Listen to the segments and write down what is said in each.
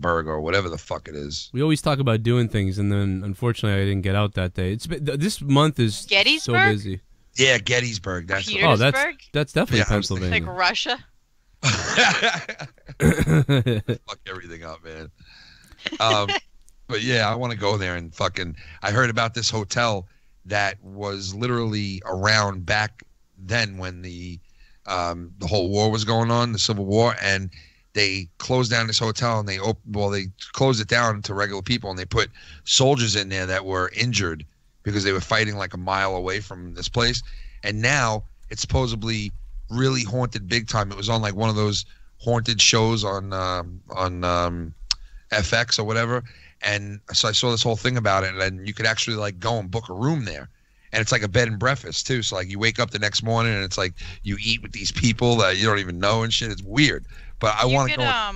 Gettysburg or whatever the fuck it is. We always talk about doing things, and then unfortunately I didn't get out that day. This month is so Gettysburg? busy. Yeah, Gettysburg. That's what Oh, Petersburg? that's definitely Yeah, Pennsylvania. Like Russia? fuck everything up, man. But yeah, I want to go there and fucking. I heard about this hotel that was literally around back then when the whole war was going on, the Civil War, and they closed down this hotel and they closed it down to regular people, and they put soldiers in there that were injured because they were fighting like a mile away from this place. And now it's supposedly really haunted big time. It was on like one of those haunted shows on FX or whatever. And so I saw this whole thing about it, and you could actually like go and book a room there. And it's like a bed and breakfast too. So like you wake up the next morning and it's like you eat with these people that you don't even know and shit. It's weird. But I want to go.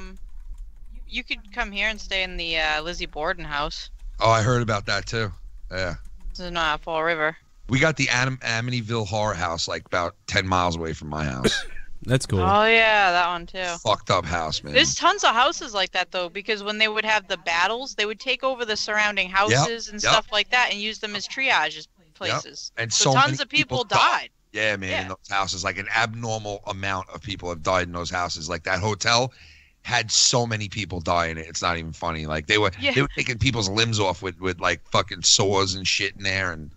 You could come here and stay in the Lizzie Borden house. Oh, I heard about that too. Yeah. It's in Fall River. We got the Amityville Horror House like about 10 miles away from my house. That's cool. Oh yeah, that one too. Fucked up house, man. There's tons of houses like that though, because when they would have the battles, they would take over the surrounding houses and stuff like that and use them as triage places. And so tons of people died. Yeah, man, in those houses. Like an abnormal amount of people have died in those houses. Like that hotel had so many people die in it. It's not even funny. Like they were taking people's limbs off with like fucking saws and shit in there and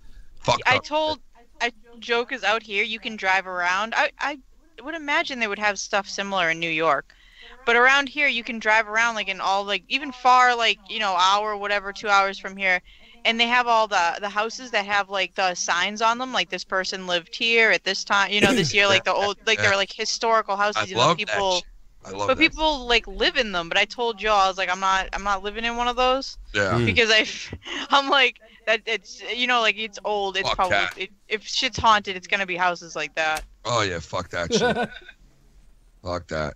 I joke is out here you can drive around. I would imagine they would have stuff similar in New York. But around here you can drive around like in all like even far like, hour whatever, 2 hours from here. And they have all the houses that have like the signs on them, like this person lived here at this time, this year, like the old, like they're like historical houses. I love people, that. I love but that. People like live in them. But I told Joe, I was like, I'm not living in one of those. Yeah. Because I'm like that. It's like it's old. It's probably if shit's haunted, it's gonna be houses like that. Oh yeah, fuck that shit. Fuck that.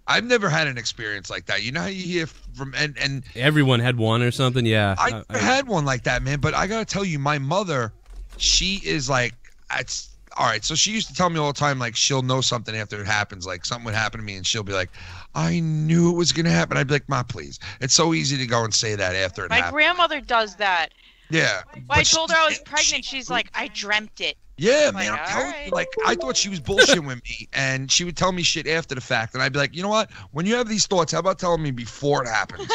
I've never had an experience like that. You know how you hear from and everyone had one or something. Yeah, I never had one like that, man. But I gotta tell you, my mother, she is like, it's all right. So she used to tell me all the time, like she'll know something after it happens. Like something would happen to me, and she'll be like, "I knew it was gonna happen." I'd be like, "Ma, please." It's so easy to go and say that after it happens. My grandmother does that. Yeah. I told her I was pregnant. She's like, "I dreamt it." Yeah, man, I'm telling you, like, I thought she was bullshitting with me, and she would tell me shit after the fact, and I'd be like, you know what? When you have these thoughts, how about telling me before it happens?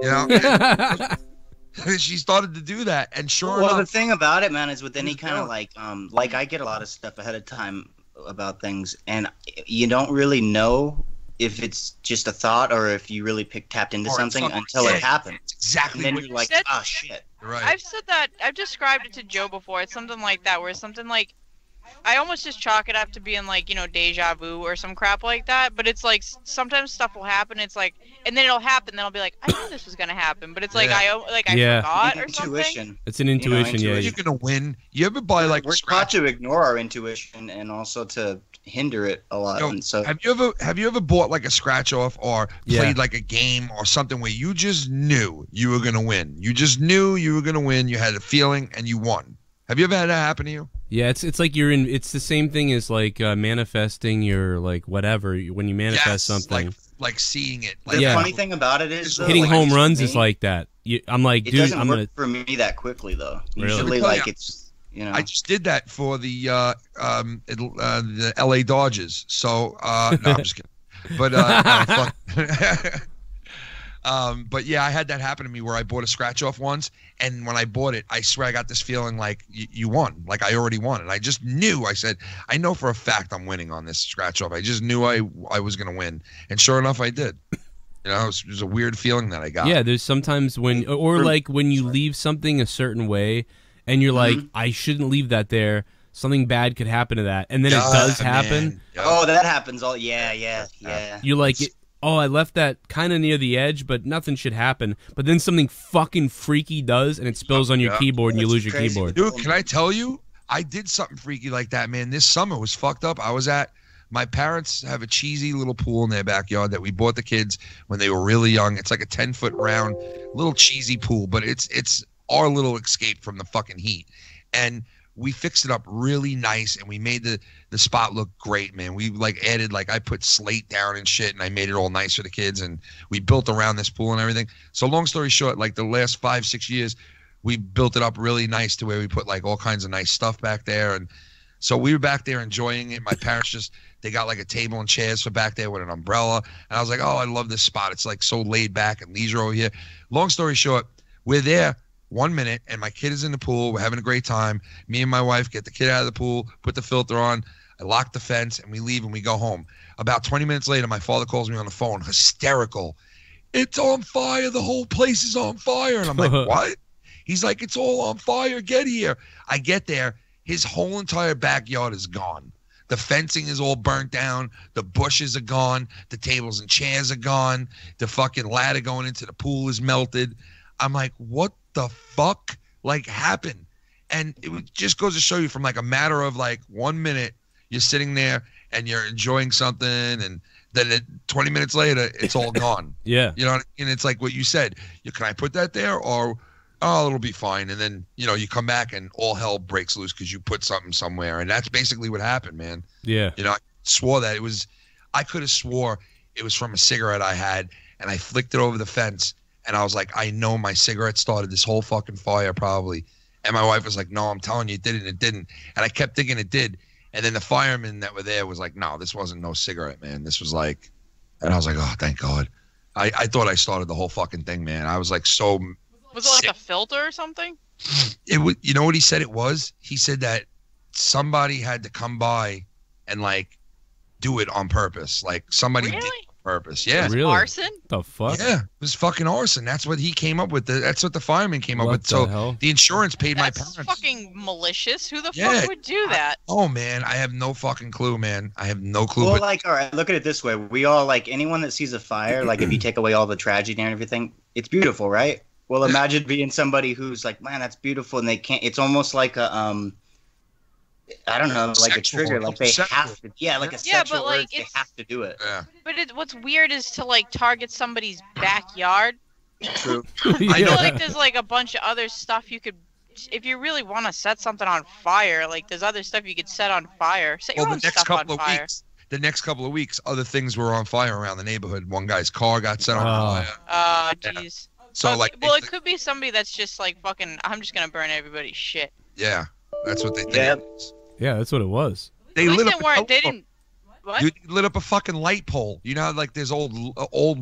You know? She started to do that, and sure enough. Well, the thing about it, man, is with any kind of like I get a lot of stuff ahead of time about things, and you don't really know if it's just a thought or if you really tapped into something until it happens. Exactly. And then you're like, oh shit. Right. I've said that. I've described it to Joe before. It's something like that, where it's something like, I almost just chalk it up to being like, deja vu or some crap like that. But it's like sometimes stuff will happen. It's like, and then it'll happen. Then I'll be like, I knew this was gonna happen, but it's like I forgot or something. It's an intuition. Yeah, you're gonna win. You ever buy like? We're taught to ignore our intuition and also to hinder it a lot. And so have you ever bought like a scratch off or played like a game or something where you just knew you were gonna win? You just knew you were gonna win. You had a feeling and you won. Have you ever had that happen to you? Yeah, it's like you're in. It's the same thing as like manifesting your like whatever when you manifest something. Like seeing it. The funny thing about it is hitting home runs is like that. I'm like, dude, it doesn't work for me that quickly though. Usually, like it's. I just did that for the LA Dodgers. So no, I'm just kidding. But but yeah, I had that happen to me where I bought a scratch off once, and when I bought it, I swear I got this feeling like you won, like I already won, and I just knew. I said, I know for a fact I'm winning on this scratch off. I just knew I was gonna win, and sure enough, I did. It was a weird feeling that I got. Yeah, there's sometimes when, or like when you leave something a certain way. And you're like, I shouldn't leave that there. Something bad could happen to that, and then it does happen. Oh, that happens. All yeah. You're like, I left that kind of near the edge, but nothing should happen. But then something fucking freaky does, and it spills on your keyboard, and you lose your keyboard. Dude, can I tell you? I did something freaky like that, man. This summer was fucked up. I was at my parents have a cheesy little pool in their backyard that we bought the kids when they were really young. It's like a 10-foot round, little cheesy pool, but it's our little escape from the fucking heat. And we fixed it up really nice, and we made the spot look great, man. We like added, like, I put slate down and shit, and I made it all nice for the kids, and we built around this pool and everything. So long story short, like the last 5-6 years, we built it up really nice to where we put like all kinds of nice stuff back there. And so we were back there enjoying it. My parents they got like a table and chairs for back there with an umbrella. And I was like, oh, I love this spot. It's like so laid back and leisure over here. Long story short, we're there 1 minute, and my kid is in the pool. We're having a great time. Me and my wife get the kid out of the pool, put the filter on. I lock the fence, and we leave, and we go home. About 20 minutes later, my father calls me on the phone, hysterical. It's on fire. The whole place is on fire. And I'm like, what? He's like, it's all on fire. Get here. I get there. His whole entire backyard is gone. The fencing is all burnt down. The bushes are gone. The tables and chairs are gone. The fucking ladder going into the pool is melted. I'm like, what the fuck like happened? And it just goes to show you, from like a matter of like 1 minute, you're sitting there and you're enjoying something, and then 20 minutes later, it's all gone. Yeah. You know, and it's like what you said. Can I put that there? Or, oh, it'll be fine. And then, you know, you come back and all hell breaks loose because you put something somewhere. And that's basically what happened, man. Yeah. You know, I could have swore it was from a cigarette I had, and I flicked it over the fence. And I was like, I know my cigarette started this whole fucking fire probably. And my wife was like, no, I'm telling you it didn't. It didn't. And I kept thinking it did. And then the firemen that were there was like, no, this wasn't no cigarette, man. This was like, and I was like, oh, thank God. I thought I started the whole fucking thing, man. I was like so. Was it like a filter or something? It was. You know what he said it was? He said that somebody had to come by and like do it on purpose. Like somebody did it on purpose. Yeah. Really? Arson? The fuck? Yeah, it was fucking arson. That's what he came up with. That's what the fireman came up with. The So hell? the insurance paid my That's parents. fucking malicious. Who the Yeah. fuck would do that? Oh man, I have no fucking clue, man. I have no clue. Well, But like, all right, look at it this way. We all, like, anyone that sees a fire, like, if you take away all the tragedy and everything, it's beautiful, right? Well, imagine being somebody who's like, man, that's beautiful, and they can't. It's almost like a, I don't know, like Sexual, a trigger. Like they sexual. have to, yeah, like a Yeah, but, sexual like, urge. They it's- have to do it. yeah. But what's weird is to like target somebody's backyard. True. I I know. feel like there's like a bunch of other stuff you could, if you really want to set something on fire. Like there's other stuff you could set on fire. Set your Well, own the next stuff on couple of fire. weeks, other things were on fire around the neighborhood. One guy's car got set on Oh. fire. Oh, jeez. So Okay, like, well, it could be somebody that's just like fucking. I'm just gonna burn everybody's shit. yeah, that's what they think. Yeah. It is. Yeah, that's what it was. They At least lit they up. weren't. They didn't. What? Dude, they lit up a fucking light pole. You know, how, like there's old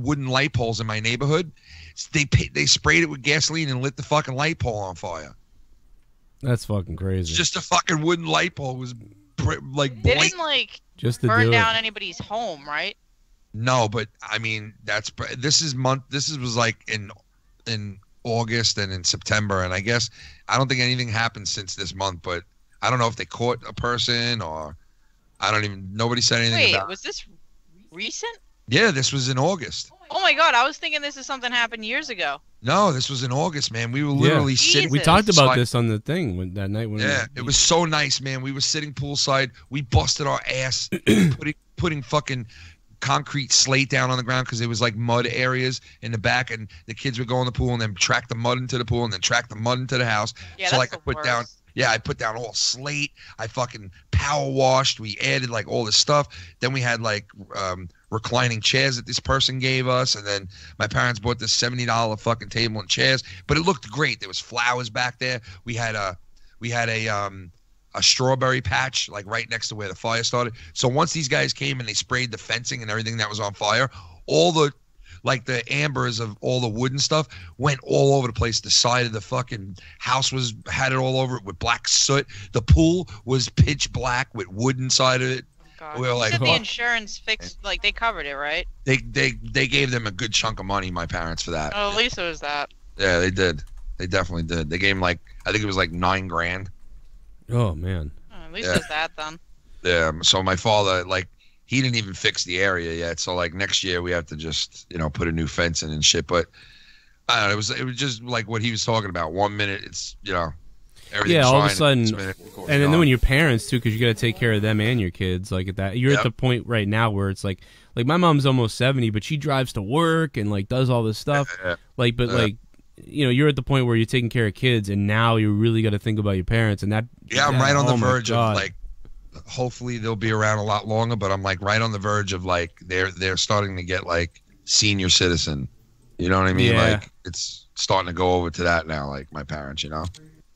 wooden light poles in my neighborhood. They sprayed it with gasoline and lit the fucking light pole on fire. That's fucking crazy. It's just a fucking wooden light pole. It was like They blatant. didn't like just to burn do down it. anybody's home, right? No, but I mean this was like in August and in September, and I guess I don't think anything happened since this month, but I don't know if they caught a person or nobody said anything Wait, about it. was this recent? Yeah, this was in August. Oh my god, I was thinking this is something happened years ago. No, this was in August, man. We were literally Yeah. sitting. We Jesus. talked about Side- this on the thing that night when. Yeah, it was so nice, man. We were sitting poolside. We busted our ass putting fucking concrete slate down on the ground because it was like mud areas in the back, and the kids would go in the pool and then track the mud into the pool and then track the mud into the house. Yeah, So that's like I the put worst. down. Yeah, I put down all slate. I fucking power washed. We added like all this stuff. Then we had like reclining chairs that this person gave us, and then my parents bought this $70 fucking table and chairs. But it looked great. There was flowers back there. We had a strawberry patch like right next to where the fire started. So once these guys came and they sprayed the fencing and everything that was on fire, all the like the ambers of all the wood and stuff went all over the place. The side of the fucking house had it all over it with black soot. The pool was pitch black with wood inside of it. God. We were You like, said the "Fuck." insurance fixed, like they covered it, right? They gave them a good chunk of money, my parents, for that. Oh, at least it was that. Yeah, they did. They definitely did. They gave him like, I think it was like $9,000. Oh man. Oh, at least Yeah. it was that then. Yeah. So my father, like, he didn't even fix the area yet. So like next year we have to just, put a new fence in and shit. But I don't know. It was just like what he was talking about. 1 minute, it's everything's Yeah, all of a fine. sudden, Next minute, and then when your parents too, because you got to take care of them and your kids. Like at that, you're Yep. at the point right now where it's like my mom's almost 70, but she drives to work and like does all this stuff. Yeah. Like, but Yeah. like, you're at the point where you're taking care of kids, and now you really got to think about your parents, and that. Yeah, I'm right on the verge God. of like. Hopefully they'll be around a lot longer, but I'm like right on the verge of like they're starting to get like senior citizen. You know what I mean? Yeah. Like it's starting to go over to that now. Like my parents,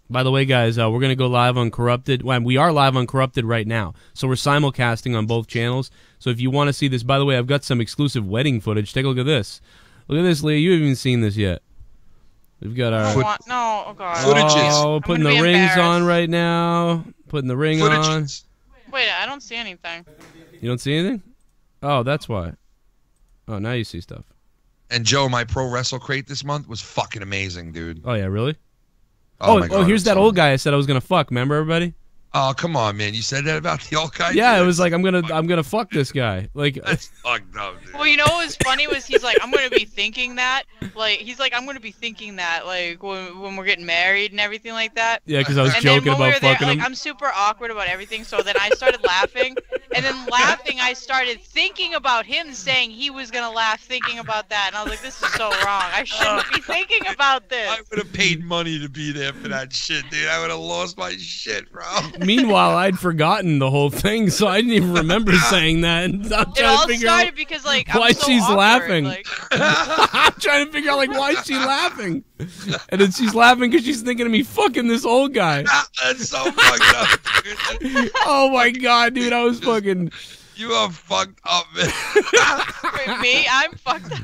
By the way, guys, we're going to go live on Corrupted. Well, we are live on Corrupted right now, so we're simulcasting on both channels. So if you want to see this, by the way, I've got some exclusive wedding footage. Take a look at this. Look at this, Leah. You haven't even seen this yet. We've got our... oh, God. Footages. Oh, putting the rings on right now. Putting the ring on. Wait, I don't see anything. You don't see anything? Oh, that's why. Oh, now you see stuff. And Joe, my Pro Wrestle crate this month was fucking amazing, dude. Oh, yeah, really? Oh, my God, here's that old guy I said I was going to fuck. Remember, everybody? Oh, come on, man. You said that about the old guy? Yeah, dude? it was like, I'm gonna fuck this guy. Like, That's fucked up, dude. Well, you know what was funny was he's like, I'm gonna be thinking that. Like, he's like, I'm gonna be thinking that, like, when we're getting married and everything like that. yeah, because I was And joking then when we about were there, fucking like, him. I'm super awkward about everything, so then I started laughing. And then laughing, I started thinking about him saying he was gonna laugh thinking about that. And I was like, this is so wrong. I shouldn't be thinking about this. I would have paid money to be there for that shit, dude. I would have lost my shit, bro. Meanwhile, I'd forgotten the whole thing, so I didn't even remember saying that. And I'm It trying all to figure started out because, like, why I'm so she's awkward, laughing. like- I'm trying to figure out, like, why is she laughing? And then she's laughing because she's thinking of me fucking this old guy. That's so fucked up, dude. Oh my God, dude, I was fucking... You are fucked up, man. Wait, me? I'm fucked up.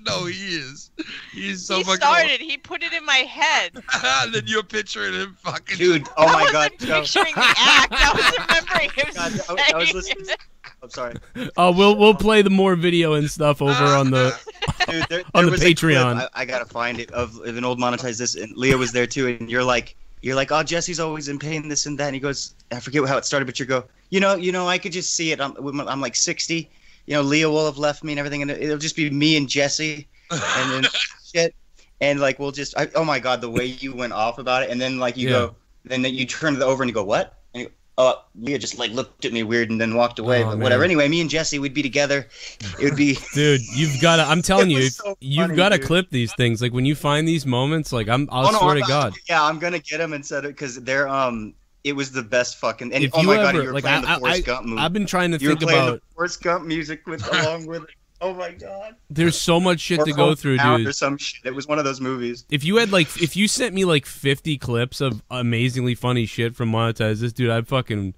No, he is. He's so He fucking started. He put it in my head. And then you're picturing him fucking. Dude, oh I my wasn't God, Joe. picturing the act. I was remembering him God, saying I was it. listening. I'm sorry. we'll play the more video and stuff over on the... Dude, there On the was a clip, Patreon. I gotta find it of an old monetize this, and Leah was there too, and you're like, oh, Jesse's always in pain, this and that, and he goes, I forget how it started, but you go, you know, I could just see it. I'm like 60, Leah will have left me and everything, and it'll just be me and Jesse, and then shit, and like we'll just, oh my God, the way you went off about it, and then like you go, then you turn it over and you go, what? And you go, oh, Leah just like looked at me weird and then walked away, but whatever. Anyway, me and Jesse, we'd be together. It would be. Dude, you've got to... I'm telling you, so you've funny, got to dude. clip these things. Like, when you find these moments, like, I'll Oh, no, swear to God. Yeah, I'm gonna get them and set it because they're it was the best fucking. And If oh you my God, ever... you were like, playing the Forrest Gump movie. I've been trying to You were think playing about... the Forrest Gump music along with it. Oh my God. There's so much shit Or to go through, Hometown dude. Or some shit. It was one of those movies. If you sent me like 50 clips of amazingly funny shit from Monetize This, dude, I'd pay $100.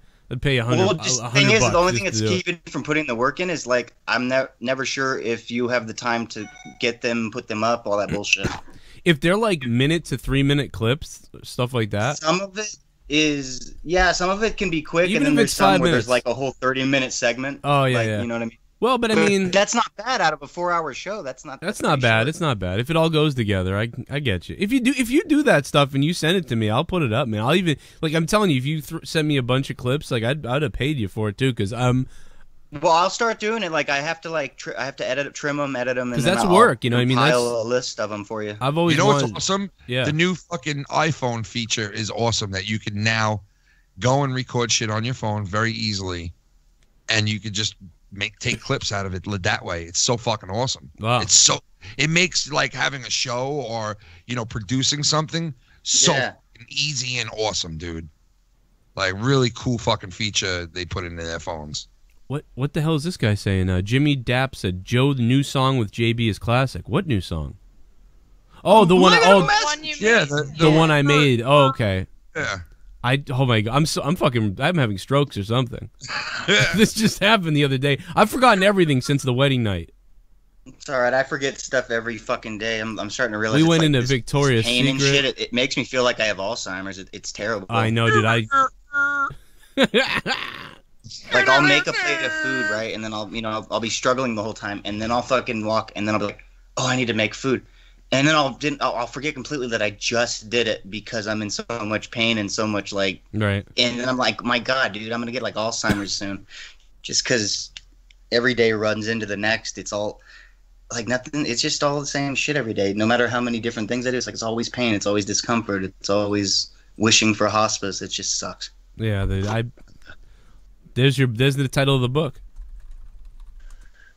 Well, just the thing is, the only thing that's keeping keeping from putting the work in is like I'm never sure if you have the time to get them, put them up, all that bullshit. If they're like minute to 3 minute clips, stuff like that. Some of it is, some of it can be quick, Even and then if there's it's some 5 where minutes. there's like a whole 30-minute segment. Oh yeah, like, yeah. You know what I mean? Well, but I mean, that's not bad out of a 4-hour show. That's not that's pretty not bad. short. It's not bad. If it all goes together, I get you. If you do that stuff and you send it to me, I'll put it up, man. I'll even I'm telling you, if you send me a bunch of clips, like I'd have paid you for it too, because Well, I'll start doing it. Like I have to I have to edit, trim them, and then that's I'll work. You know what I mean? compile a list of them for you. I've always You know wanted, what's awesome? Yeah. The new fucking iPhone feature is awesome that you can now go and record shit on your phone very easily, and you could just take clips out of it that way. It's so fucking awesome. Wow. It makes like having a show or producing something so fucking easy and awesome, dude. Like really cool fucking feature they put into their phones. What the hell is this guy saying? Jimmy Dapp said, "Joe, the new song with JB is classic." What new song? Oh, the one. The one I made. Oh, okay. Yeah. Oh my God, I'm having strokes or something. This just happened the other day. I've forgotten everything since the wedding night. It's all right. I forget stuff every fucking day. I'm starting to realize. We went like into this Victoria's pain and Secret. shit. It makes me feel like I have Alzheimer's. It's terrible. I know, dude. Like I'll make a plate of food, right, and then I'll be struggling the whole time, and then I'll fucking walk, and then I'll be like, oh, I need to make food, and then I'll forget completely that I just did it because I'm in so much pain and so much like right. And then I'm like, my God, dude, I'm gonna get like Alzheimer's soon, just because every day runs into the next. It's all like nothing. It's just all the same shit every day. No matter how many different things I do, it's like it's always pain. It's always discomfort. It's always wishing for hospice. It just sucks. Yeah, there's the title of the book.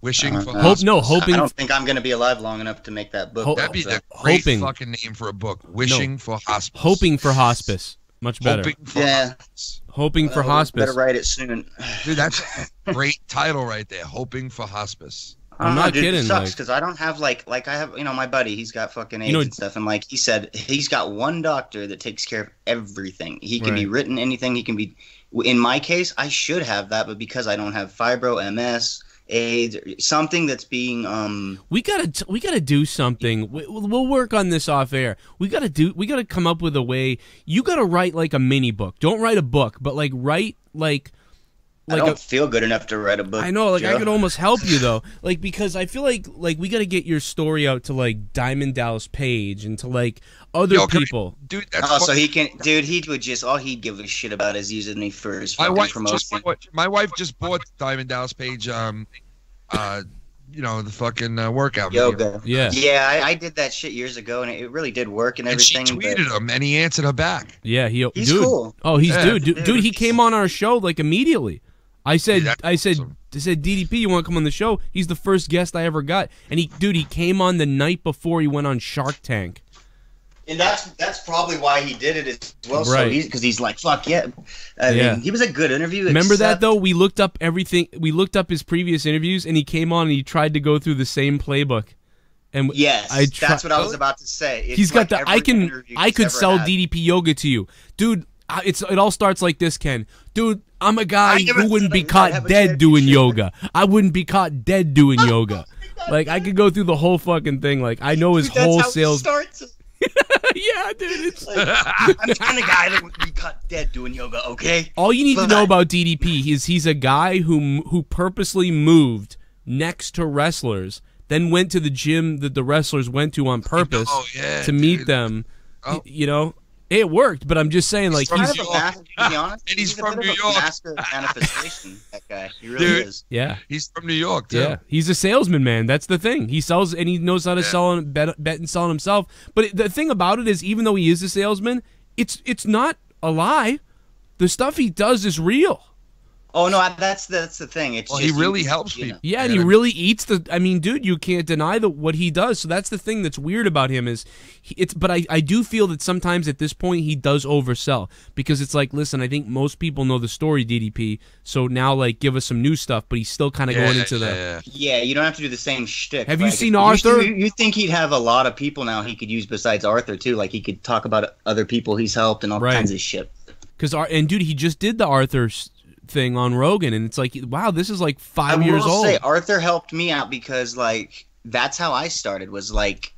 Wishing for Hope, no, hospice. hoping. I don't think I'm gonna be alive long enough to make that book. Ho- That'd be so. the great Hoping. fucking name for a book. Wishing for hospice. Hoping for hospice. Much better. Hoping for Yeah. hospice. Hoping for hospice. Better write it soon. Dude, that's a great title right there. Hoping for hospice. I'm not dude, kidding, It sucks like- because I don't have like I have my buddy. He's got fucking AIDS You know- and stuff, and like he said, he's got one doctor that takes care of everything. He can be Right. written anything. He can be. In my case, I should have that, but because I don't have fibro, MS, AIDS, something that's being We gotta do something. We'll work on this off air. We gotta come up with a way. You gotta write like a mini book. Don't write a book, but like write like I don't feel good enough to write a book. I know, like I Joe. could almost help you though, like because I feel like we gotta get your story out to like Diamond Dallas Page and to like other Yo, can we- people. Dude, that's Oh, so fucking- he can, dude. He would just all he'd give a shit about is using me for his my fucking wife promotion. my wife just bought Diamond Dallas Page the fucking workout video. Yoga. Yeah, Yeah, I did that shit years ago, and it really did work and And she everything. tweeted him and he answered her back. yeah. He's dude. cool. Oh, he's Yeah. dude. He came on our show like immediately. I said, Dude, that's awesome. DDP, you want to come on the show? He's the first guest I ever got, and he came on the night before he went on Shark Tank. And that's probably why he did it as well. Right. So because he's like, fuck yeah. I Yeah. mean, he was a good interview. Remember that except- though? We looked up everything. We looked up his previous interviews, and he came on and he tried to go through the same playbook. And Yes, that's what I was about to say. It's He's got like the. every interview I he's could ever sell had. DDP yoga to you, dude. It all starts like this, Ken. Dude, I'm a guy I never who wouldn't said be I caught have a dead doing championship. yoga. I wouldn't be caught dead doing yoga. Like I could go through the whole fucking thing. Like I know his Dude, that's whole how it sales. starts. Yeah, dude. It's I'm the kind of guy that would be caught dead doing yoga. Okay. all you need to But- know about DDP is he's a guy who purposely moved next to wrestlers, then went to the gym that the wrestlers went to on purpose Oh, yeah, to meet dude. them. Oh. You know, it worked. But I'm just saying, like from he's Kind of a master, to be honest. And he's a from bit New of a York. master of manifestation. That guy, he really Dude. is. yeah. He's from New York, too. Yeah, he's a salesman, man. That's the thing. He sells, and he knows how to sell and bet and sell himself. But the thing about it is, even though he is a salesman, it's not a lie. The stuff he does is real. Oh no, that's the thing. It's Well, just, he really you- helps you know. people. Yeah, and he really eats the. I mean, dude, you can't deny what he does. So that's the thing that's weird about him is, But I do feel that sometimes at this point he does oversell because it's like, listen, I think most people know the story DDP. So now like give us some new stuff, but he's still kind of going into the. Yeah, you don't have to do the same shtick. Have you Like, seen Arthur? You think he'd have a lot of people now he could use besides Arthur too? Like he could talk about other people he's helped and all Right. kinds of shit. And dude, he just did the Arthur thing on Rogan, and it's like, wow, this is like 5 I years will old. say Arthur helped me out because like that's how I started. Was like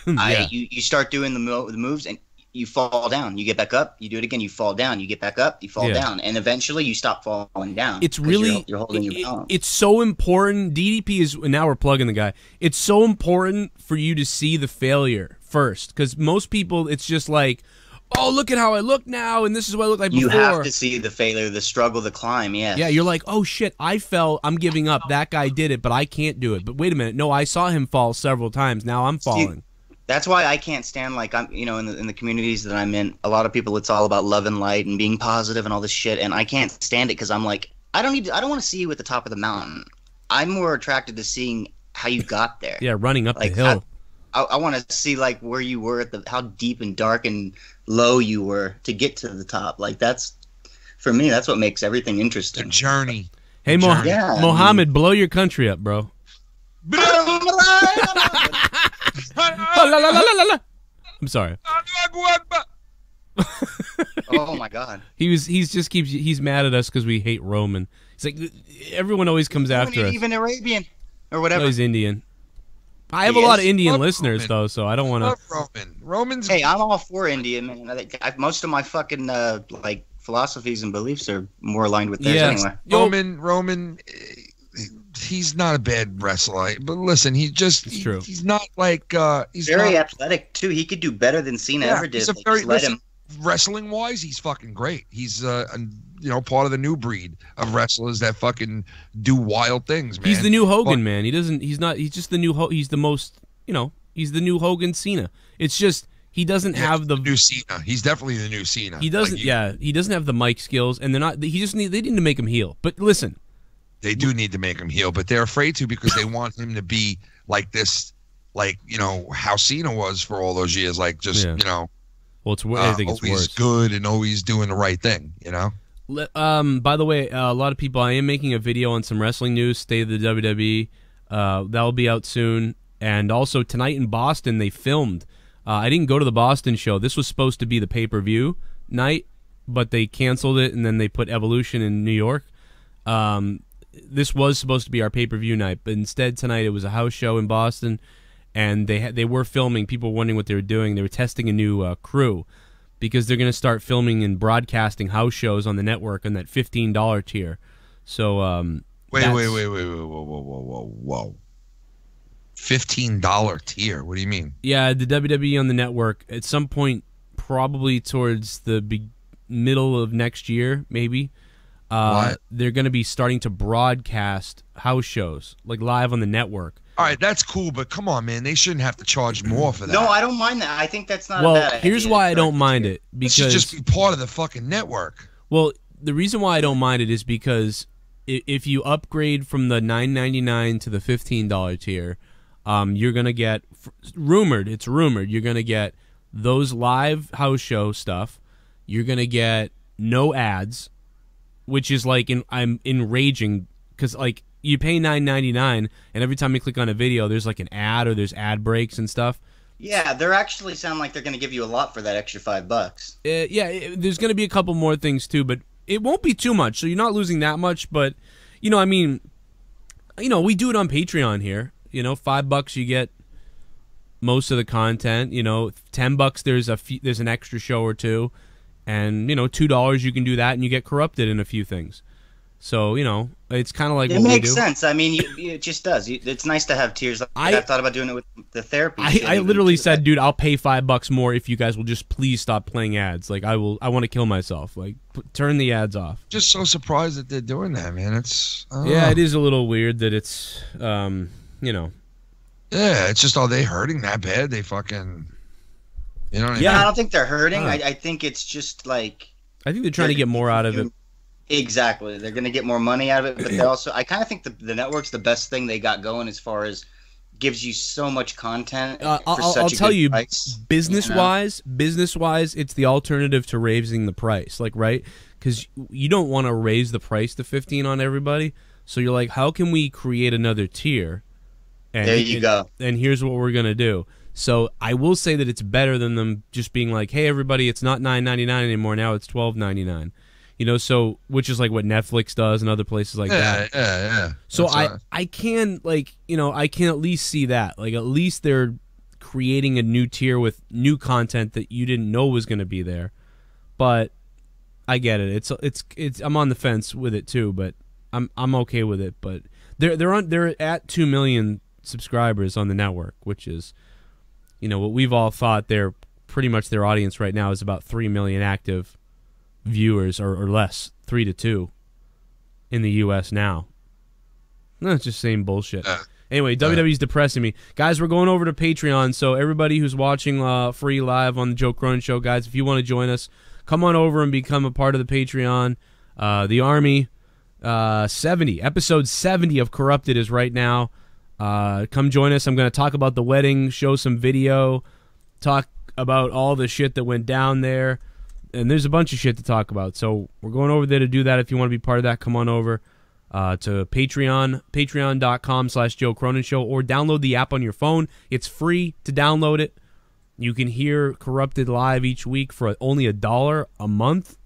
Yeah. you start doing the moves and you fall down, you get back up, you do it again, you fall down, you get back up, you fall Yeah. down, and eventually you stop falling down. It's 'cause really you're holding your balance. it's so important. DDP is now we're plugging the guy. It's so important for you to see the failure first, because most people it's just like, oh, look at how I look now, and this is what I look like You before. have to see the failure, the struggle, the climb. Yeah. Yeah, you're like, oh shit, I fell. I'm giving up. That guy did it, but I can't do it. But wait a minute, no, I saw him fall several times. Now I'm falling. That's why I can't stand like I'm in the communities that I'm in. A lot of people, it's all about love and light and being positive and all this shit, and I can't stand it because I'm like, I don't want to see you at the top of the mountain. I'm more attracted to seeing how you got there. Yeah, running up Like, the hill. I want to see like where you were how deep and dark and low you were to get to the top. Like that's for me. That's what makes everything The interesting. journey. Hey, Yeah, I mean- Mohammed, blow your country up, bro. I'm sorry. Oh my god. He's mad at us because we hate Roman. He's like, everyone always comes after us. Even Arabian or No, whatever. he's Indian. I have He a lot of is? Indian Love listeners Roman. though, so I don't want to. Love Roman. Roman's Hey, I'm all for India, man. Most of my fucking like philosophies and beliefs are more aligned with theirs Yeah. anyway. Roman. He's not a bad wrestler, but listen, It's true. he's not like he's Very not, athletic too. He could do better than Cena yeah, ever did. he's a Like, very just let him. wrestling wise, he's fucking great. He's part of the new breed of wrestlers that fucking do wild things, man. He's the new Hogan, But- man. He doesn't. He's not. He's just the new. He's the most. He's the new Hogan Cena. It's just he doesn't have the. new Cena. He's definitely the new Cena. He doesn't. Like, Yeah, he doesn't have the mic skills, and they're not. They need to make him heel. But listen, They do need to make him heel, but they're afraid to because they want him to be like this, like, you know, how Cena was for all those years, like just, you know, well, I think it's always worse. good and always doing the right thing, you know? By the way, a lot of people, I am making a video on some wrestling news, State of the WWE. That'll be out soon. And also tonight in Boston, they filmed. I didn't go to the Boston show. This was supposed to be the pay-per-view night, but they canceled it, and then they put Evolution in New York. This was supposed to be our pay-per-view night, but instead tonight it was a house show in Boston, and they were filming. People were wondering what they were doing. They were testing a new crew because they're going to start filming and broadcasting house shows on the network on that $15 tier. So wait, whoa. $15 tier. What do you mean? Yeah, the WWE on the network at some point, probably towards the middle of next year, maybe. They're going to be starting to broadcast house shows, like live on the network. All right, that's cool, but come on, man. They shouldn't have to charge more for that. No, I don't mind that. I think that's not well, a bad idea. here's why I don't mind it. Because it should just be part of the fucking network. Well, the reason why I don't mind it is because if you upgrade from the $9.99 to the $15 tier, you're going to get, it's rumored, you're going to get those live house show stuff. You're going to get no ads, which is like, I'm enraging because like you pay $9.99 and every time you click on a video, there's like an ad or there's ad breaks and stuff. Yeah, they're actually sound like they're going to give you a lot for that extra $5. There's going to be a couple more things too, but it won't be too much. So you're not losing that much, but you know, I mean, you know, we do it on Patreon here. You know, $5 you get most of the content. You know, $10 there's an extra show or two, and you know, $2 you can do that and you get corrupted in a few things. So you know, it's kind of like it makes sense. I mean, it just does. It's nice to have tiers. I've thought about doing it with the therapy. I literally said, dude, I'll pay $5 more if you guys will just please stop playing ads. Like I want to kill myself. Like turn the ads off. Just so surprised that they're doing that, man. It's it is a little weird that it's you know. Yeah, it's just, are they hurting that bad? They fucking, you know what I mean? I don't think they're hurting. I think it's just like, I think they're trying to get more out of it. Exactly. They're going to get more money out of it, but they also, I kind of think the network's the best thing they got going as far as gives you so much content. I'll tell you, business-wise, you know? it's the alternative to raising the price, like, right? Because you don't want to raise the price to $15 on everybody. So you're like, how can we create another tier? And, there you go. And here's what we're going to do. So I will say that it's better than them just being like, hey, everybody, it's not $9.99 anymore. Now it's $12.99. You know, so which is like what Netflix does and other places like that. Yeah. So I can, like, you know, I can at least see that. Like, at least they're creating a new tier with new content that you didn't know was going to be there. But I get it. It's I'm on the fence with it too, but I'm okay with it. But they're at 2 million subscribers on the network, which is, you know, what we've all thought they're pretty much their audience right now is about 3 million active viewers or less, 3 to 2 in the U.S. now. No, it's just same bullshit. Anyway, WWE's depressing me. Guys, we're going over to Patreon, so everybody who's watching free live on the Joe Cronin Show, guys, if you want to join us, come on over and become a part of the Patreon. The Army, episode 70 of Corrupted is right now. Come join us. I'm going to talk about the wedding, show some video, talk about all the shit that went down there. And there's a bunch of shit to talk about. So we're going over there to do that. If you want to be part of that, come on over to Patreon, patreon.com/Joe Cronin Show, or download the app on your phone. It's free to download it. You can hear Corrupted live each week for only $1 a month.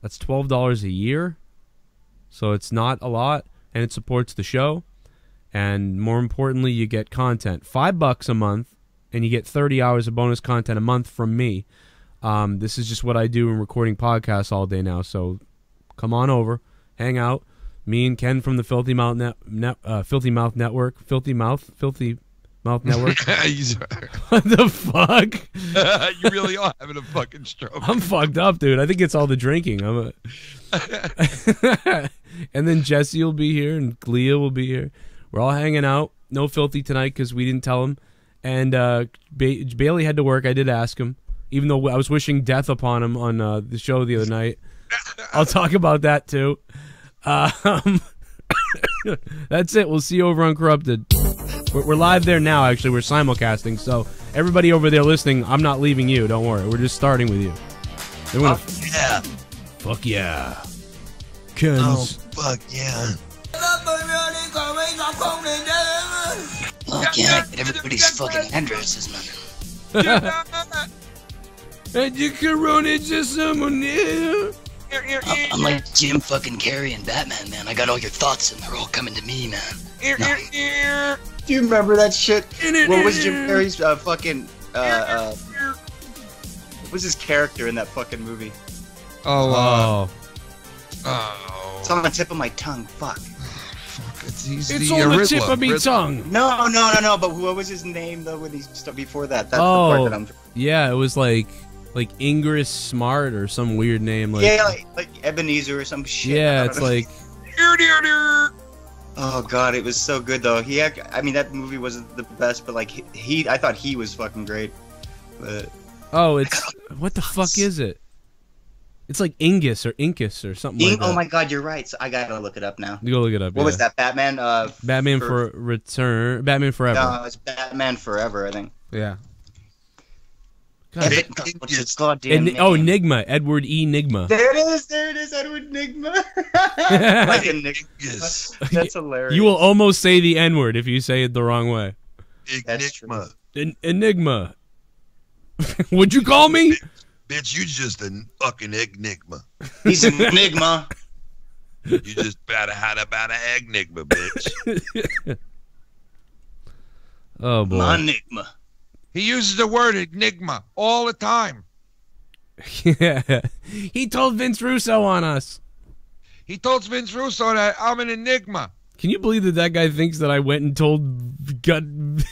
That's $12 a year. So it's not a lot, and it supports the show. And more importantly, you get content. $5 a month, and you get 30 hours of bonus content a month from me. This is just what I do in recording podcasts all day now. So come on over, hang out. Me and Ken from the Filthy Mouth Network. What the fuck? You really are having a fucking stroke. I'm fucked up, dude. I think it's all the drinking. And then Jesse will be here, and Leah will be here. We're all hanging out. No Filthy tonight because we didn't tell him. And Bailey had to work. I did ask him. Even though I was wishing death upon him on the show the other night. I'll talk about that too. That's it. We'll see you over on Corrupted. We're live there now, actually. We're simulcasting, so everybody over there listening, I'm not leaving you. Don't worry. We're just starting with you. Yeah. Fuck yeah. Oh, fuck yeah. Fuck yeah, get everybody's fucking addresses, man. And you can run into someone new. I'm like Jim fucking Carrey and Batman, man. I got all your thoughts and they're all coming to me, man. Do you remember that shit? What was Jim Carrey's fucking what was his character in that fucking movie? Oh. It's on the tip of my tongue. Fuck. It's on the tip of me tongue. No. But what was his name though? When he before that? That's the part that I'm. Yeah, it was like Ingress Smart or some weird name. Like, yeah, like Ebenezer or some shit. Yeah, it's like. Oh god, it was so good though. I mean, that movie wasn't the best, but like I thought he was fucking great. But it's what the fuck is it? It's like Ingus or Incus or something like that. Oh my god, you're right. So I gotta look it up now. You go look it up. What was that? Batman? Batman for Return. Batman Forever. No, it's Batman Forever, I think. Yeah. What's its goddamn name? Oh, Nigma. Edward E. Nigma. There it is, Edward Nigma. Like a Nigma. That's hilarious. You will almost say the N-word if you say it the wrong way. Enigma. Enigma. What'd you call me? Bitch, you just a fucking enigma. He's an enigma. You just better had about an enigma, bitch. Oh boy. My enigma. He uses the word enigma all the time. Yeah. He told Vince Russo on us. He told Vince Russo that I'm an enigma. Can you believe that guy thinks that I went and told God?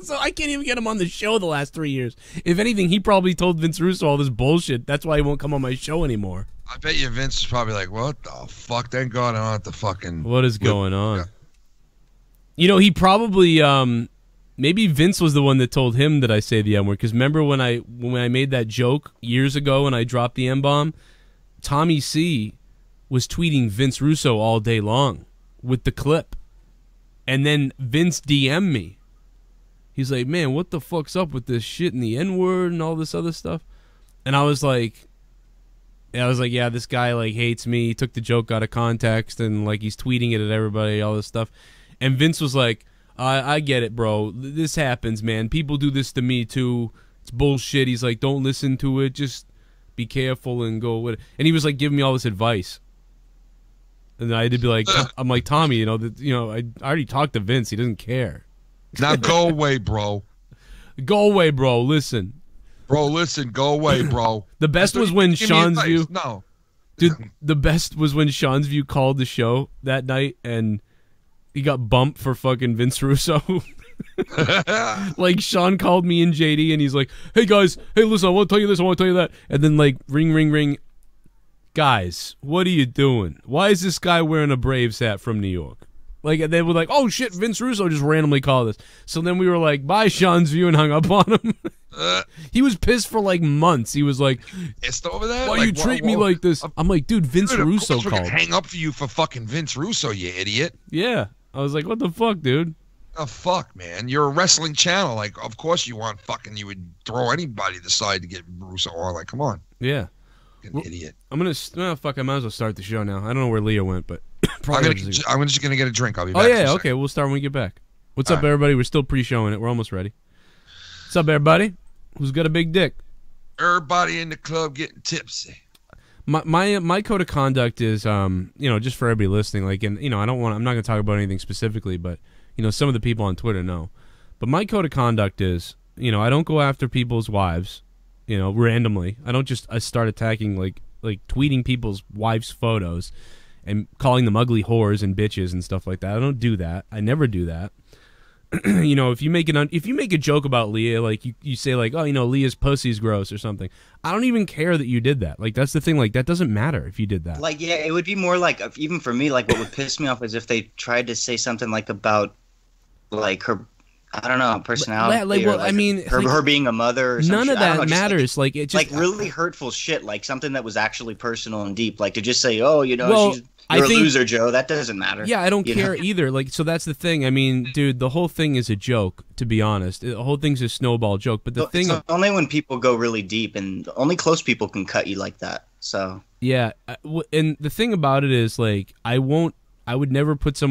So I can't even get him on the show the last 3 years. If anything, he probably told Vince Russo all this bullshit. That's why he won't come on my show anymore. I bet you Vince is probably like, what the fuck? Thank God I don't have to fucking... What is going on? Yeah. You know, he probably... maybe Vince was the one that told him that I say the N-word. Because remember when I made that joke years ago and I dropped the N-bomb? Tommy C was tweeting Vince Russo all day long with the clip. And then Vince DM'd me. He's like, man, what the fuck's up with this shit and the N-word and all this other stuff? And I was like, yeah, this guy like hates me. He took the joke out of context and like he's tweeting it at everybody, all this stuff. And Vince was like, I get it, bro. This happens, man. People do this to me too. It's bullshit. He's like, don't listen to it. Just be careful and go with it. And he was like giving me all this advice. And I had to be like, I'm like, Tommy, I already talked to Vince. He doesn't care. Now go away, bro. Go away, bro. Listen. Bro, listen. Go away, bro. The best was when Sean's View. No. Dude, the best was when Sean's View called the show that night and he got bumped for fucking Vince Russo. Like, Sean called me and JD and he's like, hey, guys. Hey, listen, I want to tell you this. I want to tell you that. And then, like, ring, ring, ring. Guys, what are you doing? Why is this guy wearing a Braves hat from New York? Like, they were like, oh, shit, Vince Russo just randomly called us. So then we were like, bye, Sean's View, and hung up on him. He was pissed for, like, months. He was like, pissed over that? Why you treat me like this? I'm like, dude, Vince Russo called. Hang up for you for fucking Vince Russo, you idiot. Yeah. I was like, what the fuck, dude? Oh, fuck, man. You're a wrestling channel. Like, of course you want fucking, you would throw anybody to the side to get Russo on. Like, come on. Yeah. Idiot. I'm going to, fuck, I might as well start the show now. I don't know where Leo went, but... I'm just gonna get a drink. I'll be back. Oh yeah, okay. We'll start when we get back. What's up, everybody? We're still pre-showing it. We're almost ready. What's up, everybody? Who's got a big dick? Everybody in the club getting tipsy. My code of conduct is, just for everybody listening. Like, and I'm not gonna talk about anything specifically, but some of the people on Twitter know. But my code of conduct is, I don't go after people's wives, randomly. I don't just start attacking like tweeting people's wives' photos. And calling them ugly whores and bitches and stuff like that. I don't do that. I never do that. If you make a joke about Leah, like you say like, oh, Leah's pussy's gross or something. I don't even care that you did that. Like, that's the thing. Like, that doesn't matter if you did that. Like, yeah, it would be more like, even for me, like what would piss me off is if they tried to say something like about like her, I don't know, personality. Like, well, I mean, her being a mother. Or some none shit. of that matters. Like, it just really hurtful shit. Like something that was actually personal and deep. Like to just say, oh, well, she's You're a loser, Joe. That doesn't matter. Yeah, I don't care either. Like, so that's the thing. I mean, dude, the whole thing is a joke, to be honest. The whole thing's a snowball joke. But the thing, it's only when people go really deep, and only close people can cut you like that. So yeah, and the thing about it is, like, I would never put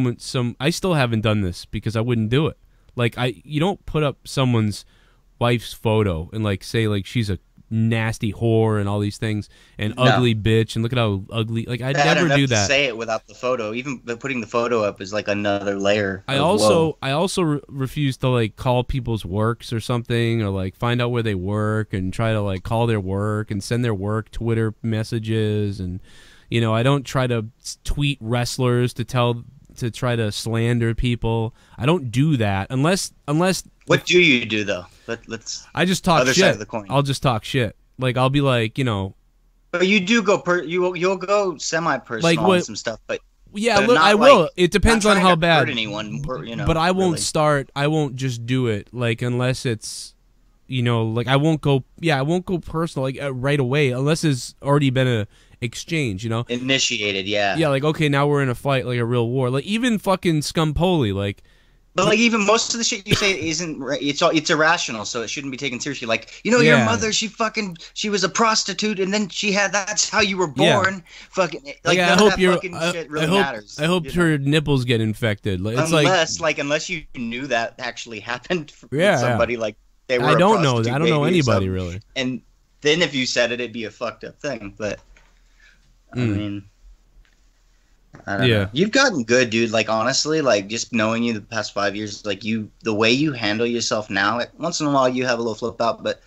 I still haven't done this because I wouldn't do it. Like, you don't put up someone's wife's photo and like say like she's a nasty whore and all these things and ugly bitch and look at how ugly. Like, I'd never do that. To say it without the photo. Even putting the photo up is like another layer. I also refuse to like call people's works or something, or like find out where they work and try to like call their work and send their work Twitter messages. And you know, I don't try to tweet wrestlers to try to slander people. I don't do that unless. What do you do though? Let's. I just talk other shit. Side of the coin. I'll just talk shit. Like, I'll be like, you know. But you do go you'll go semi-personal like on some stuff, but. Yeah, but look, I will. Like, it depends on how bad. Hurt anyone, you know, but I won't really. start. I won't just do it like unless it's, you know, like I won't go. Yeah, I won't go personal like right away unless it's already been a exchange. You know, initiated. Yeah. Yeah, like okay, now we're in a fight, like a real war. Like even fucking Scampoli, like. But like even most of the shit you say isn't right. It's irrational, so it shouldn't be taken seriously. Like, you know, your mother, she was a prostitute, and then that's how you were born. Yeah. Fucking like yeah, none of that fucking shit really matters. I hope her nipples get infected. Like, it's unless you knew that actually happened with somebody like they were. I don't know. I don't know anybody really. And then if you said it, it'd be a fucked up thing. But I mean. I don't know. You've gotten good, dude. Like, honestly, like, just knowing you the past 5 years, like, the way you handle yourself now, once in a while you have a little flip out, but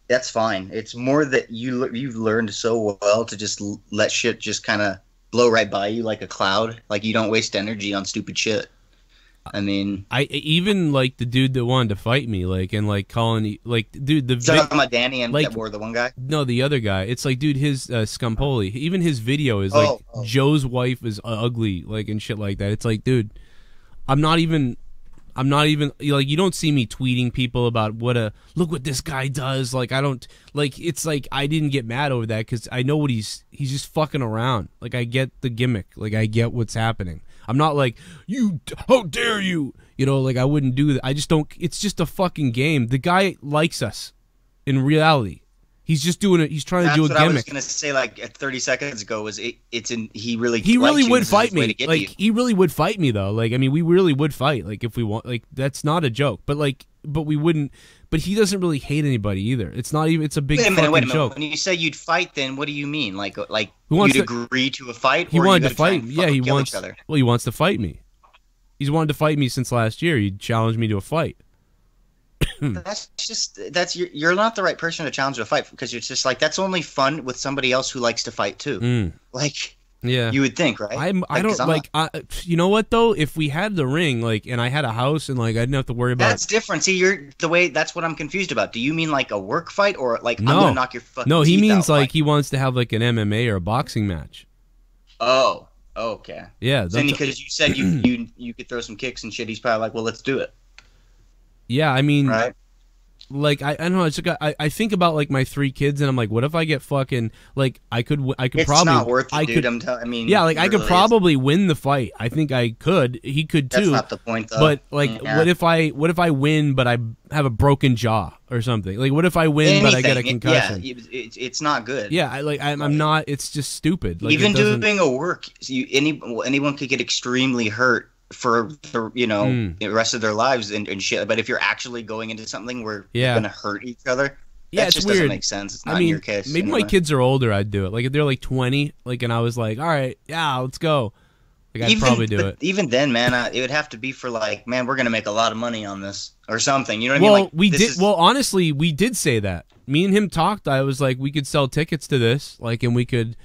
that's fine. It's more that you've learned so well to just let shit just kind of blow right by you like a cloud. Like, you don't waste energy on stupid shit. I mean, I even like the dude that wanted to fight me, like, and like calling, like, dude, talking about Danny and like, the one guy. No, the other guy. It's like, dude, his Scampoli. Even his video is like Joe's wife is ugly, like, and shit like that. It's like, dude, I'm not even like, you don't see me tweeting people about look what this guy does. Like, I don't like. It's like I didn't get mad over that because I know what he's just fucking around. Like, I get the gimmick. Like, I get what's happening. I'm not like, how dare you? You know, like, I wouldn't do that. I just don't. It's just a fucking game. The guy likes us in reality. He's just doing it. He's trying to do a gimmick. I was gonna say, like 30 seconds ago, was he really would fight me. Like, he really would fight me though. Like, I mean, we really would fight. Like, if we want, like, that's not a joke. But we wouldn't. But he doesn't really hate anybody either. It's not even. It's a big fucking joke. When you say you'd fight, then what do you mean? Like you'd agree to a fight? He wanted to fight. Yeah, he wants. Well, he wants to fight me. He's wanted to fight me since last year. He challenged me to a fight. You're not the right person to challenge a fight because it's just like that's only fun with somebody else who likes to fight too. Like. Yeah, you would think, right? I don't like. You know what though? If we had the ring, like, and I had a house, and like I didn't have to worry about. That's different. See, that's what I'm confused about. Do you mean like a work fight or like I'm gonna knock your fucking? No, he means like fight? He wants to have like an MMA or a boxing match. Oh, okay. Yeah, then because you said you could throw some kicks and shit, he's probably like, well, let's do it. Yeah, I mean, right. Like I don't know. It's like I think about like my 3 kids, and I'm like, what if I get fucking like I could it's probably not worth it, dude. I mean, yeah, like I could probably win the fight. I think I could. He could too. That's not the point, though. But like, what if I win, but I have a broken jaw or something? Like, what if I win, but I get a concussion? Yeah, it's not good. Yeah, I'm not. It's just stupid. Like, even doing a work, anyone could get extremely hurt for the rest of their lives and shit. But if you're actually going into something where you're gonna hurt each other, that just doesn't make sense. It's not in your case. Maybe my kids are older, I'd do it. Like if they're like 20, like, and I was like, all right, yeah, let's go. Like I'd probably do it. Even then, man, it would have to be for like, man, we're gonna make a lot of money on this or something. You know what I mean? Like, we did. Well, honestly, we did say that. Me and him talked. I was like, we could sell tickets to this, like, and we could.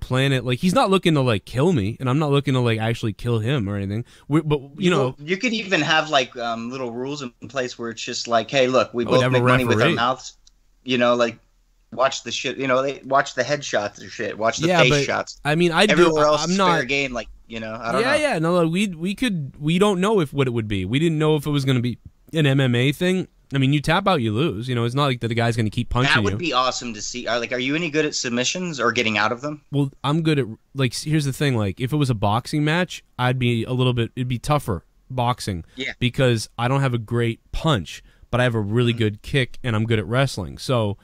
Plan it. Like, he's not looking to like kill me, and I'm not looking to like actually kill him or anything. But you could even have like little rules in place where it's just like, hey, look, we both make money with our mouths. Like watch the shit. They watch the headshots or shit. Watch the face shots. I mean, everywhere else I'm is not fair game. Like I don't know. Yeah. No, we don't know what it would be. We didn't know if it was going to be an MMA thing. I mean, you tap out, you lose. You know, it's not like that the guy's going to keep punching That you. would be awesome to see. Are you any good at submissions or getting out of them? Well, I'm good at, like, here's the thing. Like, if it was a boxing match, it'd be tougher boxing. Yeah. Because I don't have a great punch, but I have a really good kick, and I'm good at wrestling. So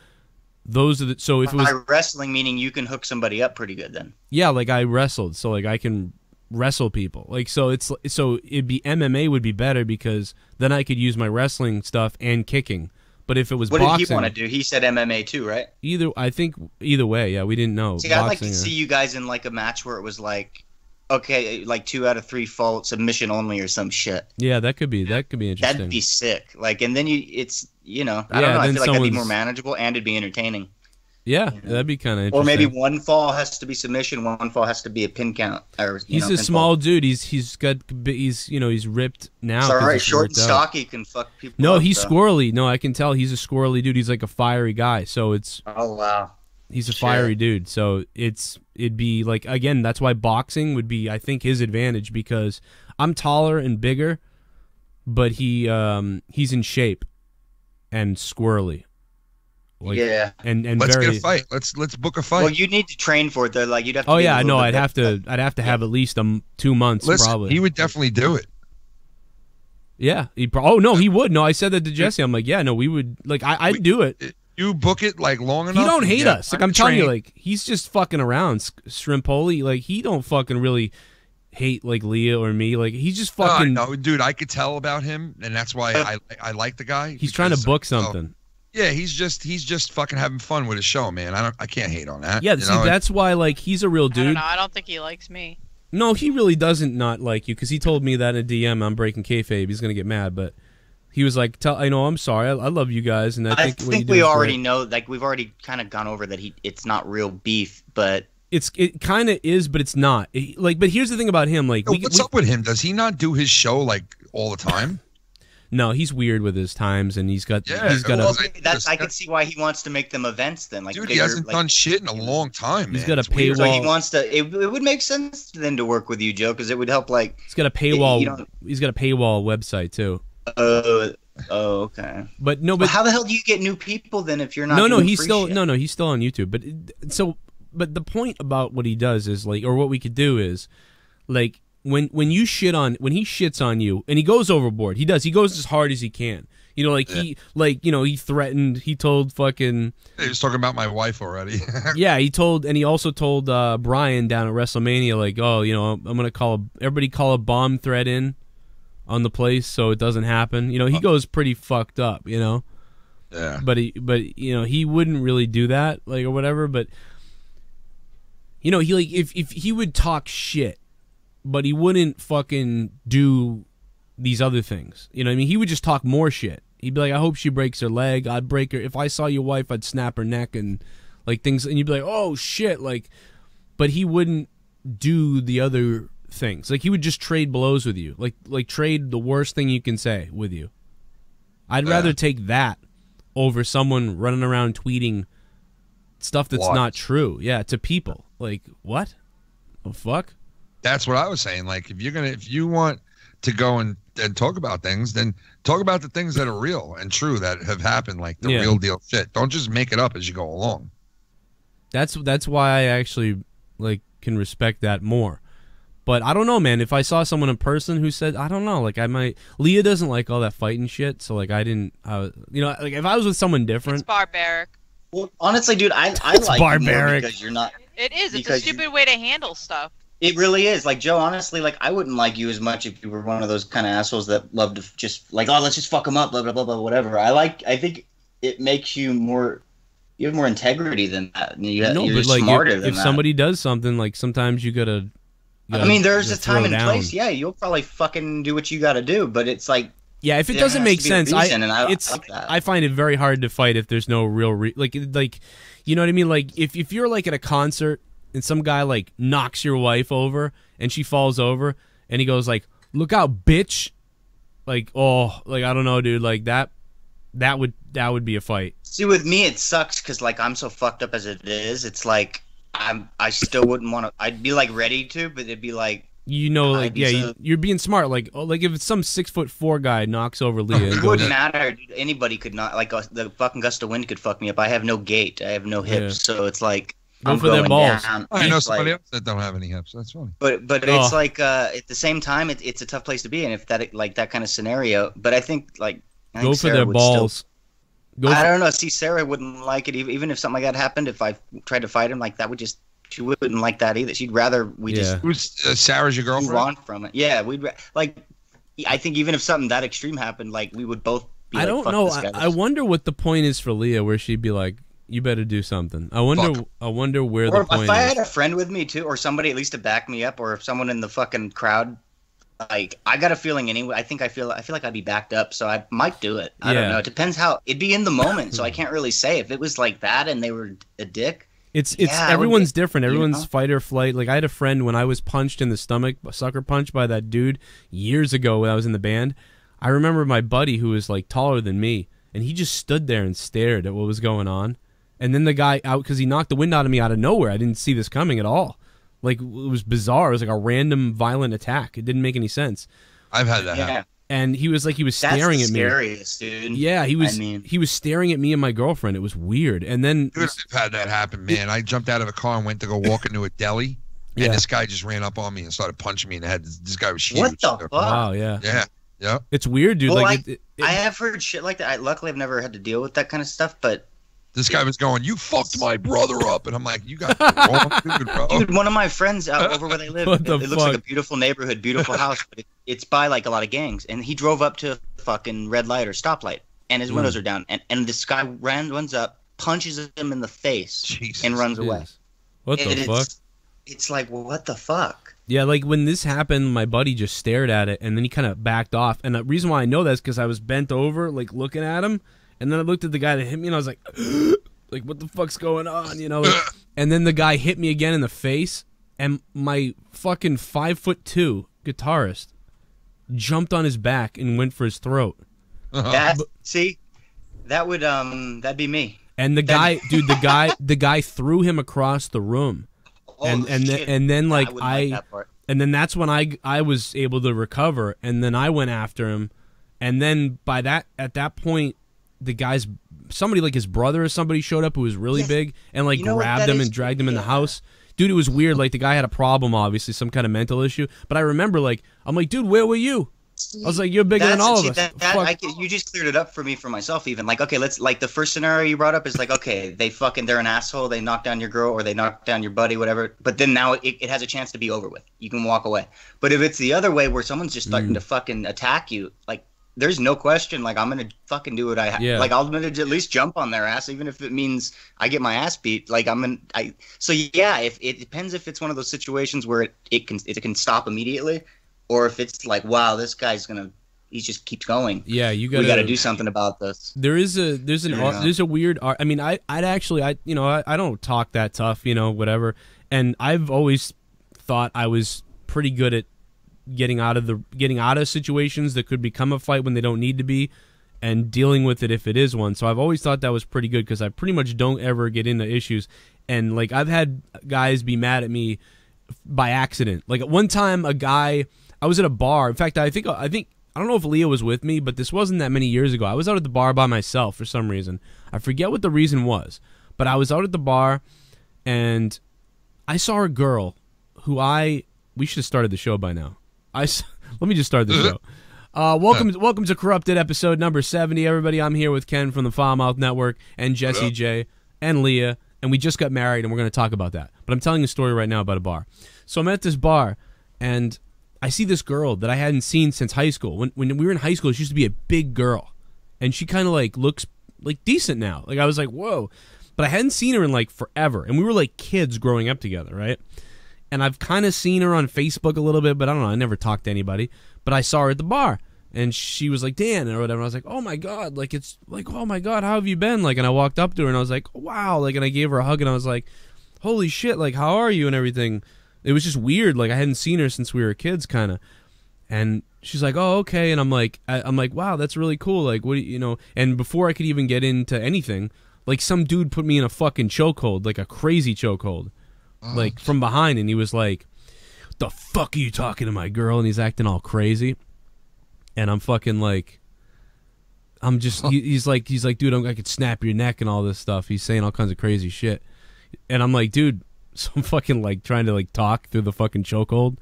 those are so if it was By wrestling, meaning you can hook somebody up pretty good then. yeah, like I wrestled, so like I can wrestle people. Like so it'd be MMA would be better because then I could use my wrestling stuff and kicking. But if it was What boxing, did he want to do? He said MMA too, right? I think either way, yeah, we didn't know. See, I'd like to Boxing, see you guys in like a match where it was like, okay, like 2 out of 3 fall submission only or some shit. yeah, that could be interesting. That'd be sick. Like, and then it's I Yeah, don't know. I feel then like that'd be someone's- more manageable and it'd be entertaining. yeah, that'd be kind of interesting. Or maybe one fall has to be submission, one fall has to be a pin count. Or, He's a pinfall. small dude. He's ripped now. It's all 'cause right, he's short and worked out. stocky can fuck people. No, up, he's so. squirrely. No, I can tell he's a squirrely dude. He's like a fiery guy. So Oh wow. he's a Shit. fiery dude. So it'd be like, again, that's why boxing would be, I think, his advantage because I'm taller and bigger, but he's in shape and squirrely. Like, Yeah. and Let's very. get a fight. Let's book a fight. Well, you need to train for it though. Like you'd have to. Oh be yeah, a no, little I'd bit have to have at least 2 months Listen, probably. he would definitely do it. Yeah. Oh no, he would. No, I said that to Jesse. I'm like, yeah, no, we would. Like, I'd do it. You book it like long enough. He don't and hate get us. Like I'm telling you, trained. like he's just fucking around. Shrimpoli, like he don't fucking really hate like Leah or me. Like he's just fucking. No, dude, I could tell about him, and that's why I like the guy. He's trying to because, book something. yeah, he's just fucking having fun with his show, man. I can't hate on that. Yeah, you see, know? that's why like he's a real I don't dude. know. I don't think he likes me. No, he really doesn't not like you because he told me that in a DM. I'm breaking kayfabe. He's gonna get mad, but he was like, I know, I'm sorry. I love you guys, and I I think what you think do we is already great." know. Like we've already kind of gone over that it's not real beef, but It kind of is, but it's not. But here's the thing about him. Like, Yo, what's up with him? Does he not do his show like all the time? No, he's weird with his times, and he's got Yeah, he's got well, a I can see why he wants to make them events then. Like Dude, bigger, he hasn't like, done shit in a long time. He's man. got a It's weird. So he paywall. wants to. It would make sense then to work with you, Joe, because it would help. Like, He's got a paywall. You don't- He's got a paywall website too. oh, okay. But no, But but how the hell do you get new people then if you're not? no, doing he's free still shit? no, he's still on YouTube. But the point about what he does is like, or what we could do is, like, when he shits on you, and he goes overboard. He goes as hard as he can. You know, like he threatened. He told fucking He was talking about my wife already. yeah. He also told Brian down at WrestleMania, like, oh, you know, I'm gonna everybody call a bomb threat in on the place so it doesn't happen. You know, he goes pretty fucked up. You know. Yeah. But you know, he wouldn't really do that, like, or whatever. But you know, he like if he would talk shit, but he wouldn't fucking do these other things. You know what I mean? He would just talk more shit. He'd be like, I hope she breaks her leg. I'd break her. If I saw your wife, I'd snap her neck and like things. And you'd be like, oh shit, like. But he wouldn't do the other things. Like he would just trade blows with you, like trade the worst thing you can say with you. I'd rather take that over someone running around tweeting stuff that's What? not true. Yeah, to people. Like, what? The fuck? That's what I was saying. Like, if you want to go and talk about things, then talk about the things that are real and true that have happened, like the Yeah. real deal shit. Don't just make it up as you go along. That's why I actually like can respect that more. But I don't know, man. If I saw someone in person who said, I don't know, like I might. Leah doesn't like all that fighting shit, so like I didn't. You know, like if I was with someone It's different, barbaric. Well, honestly, dude, I It's like you more barbaric. because you're not. It is. It's a Because stupid way to handle stuff. It really is. Like Joe, honestly, like I wouldn't like you as much if you were one of those kind of assholes that love to just like, oh, let's just fuck them up, blah blah blah blah, whatever. I think it makes you more. You have more integrity than that. You're no, but just like smarter than if that. somebody does something, like sometimes you gotta. I mean, there's a throw time and down. place. Yeah, you'll probably fucking do what you got to do, but it's like Yeah, if it there doesn't has make to be a sense, reason, and I it's like that. I find it very hard to fight if there's no real like you know what I mean. Like if you're like at a concert and some guy like knocks your wife over and she falls over and he goes like, "Look out, bitch!" Like I don't know, dude. Like that would be a fight. See, with me, it sucks because like I'm so fucked up as it is. It's like I still wouldn't want to. I'd be like ready to, but it'd be like You know, like, I'd be yeah, so- you're being smart. Like, oh, like if it's some 6'4" guy knocks over Leah, and It goes, wouldn't matter. Dude. Anybody could not like the fucking gust of wind could fuck me up. I have no gait. I have no hips, so it's like Go I'm for their going balls. down. I know It's somebody like- else that don't have any hips. That's funny. But Oh. it's like at the same time it's a tough place to be in if that like that kind of scenario. But I think like I think go for Sarah their would still- balls. Go I for, don't know. See, Sarah wouldn't like it even if something like that happened. If I tried to fight him, like that would just she wouldn't like that either. She'd rather we Yeah. just Who's Sarah's your move girlfriend? on from it. Yeah, like. I think even if something that extreme happened, like we would both. Be I like, don't "Fuck know. this guy." I wonder what the point is for Leah, where she'd be like, "You better do something." I wonder. Fuck. I wonder where Or the point if I is. had a friend with me too, or somebody at least to back me up, or if someone in the fucking crowd, like I got a feeling anyway. I feel like I'd be backed up, so I might do it. I Yeah. don't know. It depends how it'd be in the moment, so I can't really say if it was like that and they were a dick. It's Yeah, I would everyone's be- different. Everyone's know? fight or flight. Like I had a friend when I was punched in the stomach, sucker punch by that dude years ago when I was in the band. I remember my buddy who was like taller than me, and he just stood there and stared at what was going on. And then the guy out because he knocked the wind out of me out of nowhere. I didn't see this coming at all. Like it was bizarre. It was like a random violent attack. It didn't make any sense. I've had that Yeah, happen. And he was like he was that's staring the at me. scariest, dude. Yeah, he was. I mean- he was staring at me and my girlfriend. It was weird. And then Dude, I've had that happen, man. I jumped out of a car and went to go walk into a deli, and Yeah. this guy just ran up on me and started punching me in the head. This guy was huge. What the fuck? wow, yeah, Yeah. it's weird, dude. Well, like I have heard shit like that. Luckily, I've never had to deal with that kind of stuff, but. This guy was going, "You fucked my brother up," and I'm like, "You got the wrong dude, bro." Dude, one of my friends out over where they live, What the it looks like fuck? a beautiful neighborhood, beautiful house, but it's by like a lot of gangs. And he drove up to a fucking red light or stoplight, and his windows are down. And this guy runs up, punches him in the face, Jesus. and runs away. Jeez. What the And fuck? It's like, what the fuck? Yeah, like when this happened, my buddy just stared at it, and then he kind of backed off. And the reason why I know that is because I was bent over, like looking at him, and then I looked at the guy that hit me, and I was like, like what the fuck's going on, you know? Like, and then the guy hit me again in the face, and my fucking 5'2" guitarist jumped on his back and went for his throat. See, that would that'd be me. And the guy, dude, the guy threw him across the room. Oh, and shit. then like wouldn't like that part. and then that's when I was able to recover, and then I went after him, and then at that point the guy's somebody like his brother or somebody showed up who was really Yes. big and like You know what grabbed that him is? and dragged him in the Yeah. house. Dude, it was weird. Like the guy had a problem, obviously some kind of mental issue. But I remember like I'm like, dude, where were you? I was like, you're bigger than all of us. Fuck. You just cleared it up for me for myself. Even like, okay, let's like the first scenario you brought up is like, okay, they're an asshole. They knock down your girl or they knock down your buddy, whatever. But then now it has a chance to be over with. You can walk away. But if it's the other way where someone's just starting to fucking attack you, like there's no question. Like I'm gonna fucking do what I Yeah. like. I'm gonna at least jump on their ass, even if it means I get my ass beat. Like So yeah, if it depends if it's one of those situations where it can stop immediately. Or if it's like, wow, this guy's he just keeps going. Yeah, you We got to do something about this. There's a weird art. I mean, I don't talk that tough, whatever. And I've always thought I was pretty good at getting out of situations that could become a fight when they don't need to be, and dealing with it if it is one. So I've always thought that was pretty good because I pretty much don't ever get into issues. And like I've had guys be mad at me by accident. Like at one time, I was at a bar. In fact, I think I don't know if Leah was with me, but this wasn't that many years ago. I was out at the bar by myself for some reason. I forget what the reason was, but I was out at the bar, and I saw a girl who we should have started the show by now. Let me just start the show. Welcome to Corrupted episode number 70, everybody. I'm here with Ken from the Foulmouth Network and Jesse J and Leah, and we just got married, and we're going to talk about that. But I'm telling a story right now about a bar. So I'm at this bar, and I see this girl that I hadn't seen since high school. When we were in high school, she used to be a big girl, and she kind of like looks like decent now. Like I was like, whoa, but I hadn't seen her in like forever, and we were like kids growing up together, right? And I've kind of seen her on Facebook a little bit, but I don't know. I never talked to anybody, but I saw her at the bar, and she was like Dan or whatever. And I was like, oh my god, like it's like, oh my god, how have you been? Like, and I walked up to her and I was like, wow, like, and I gave her a hug and I was like, holy shit, like how are you and everything. It was just weird. Like I hadn't seen her since we were kids, kind of. And she's like, "Oh, okay." And I'm like, "Wow, that's really cool." Like, what do you know? And before I could even get into anything, like some dude put me in a fucking chokehold, like a crazy chokehold, like from behind, and he was like, the fuck are you talking to my girl? And he's acting all crazy. And I'm fucking like, he's like, dude, I could snap your neck and all this stuff. He's saying all kinds of crazy shit. And I'm like, dude, so I'm fucking like trying to like talk through the fucking chokehold.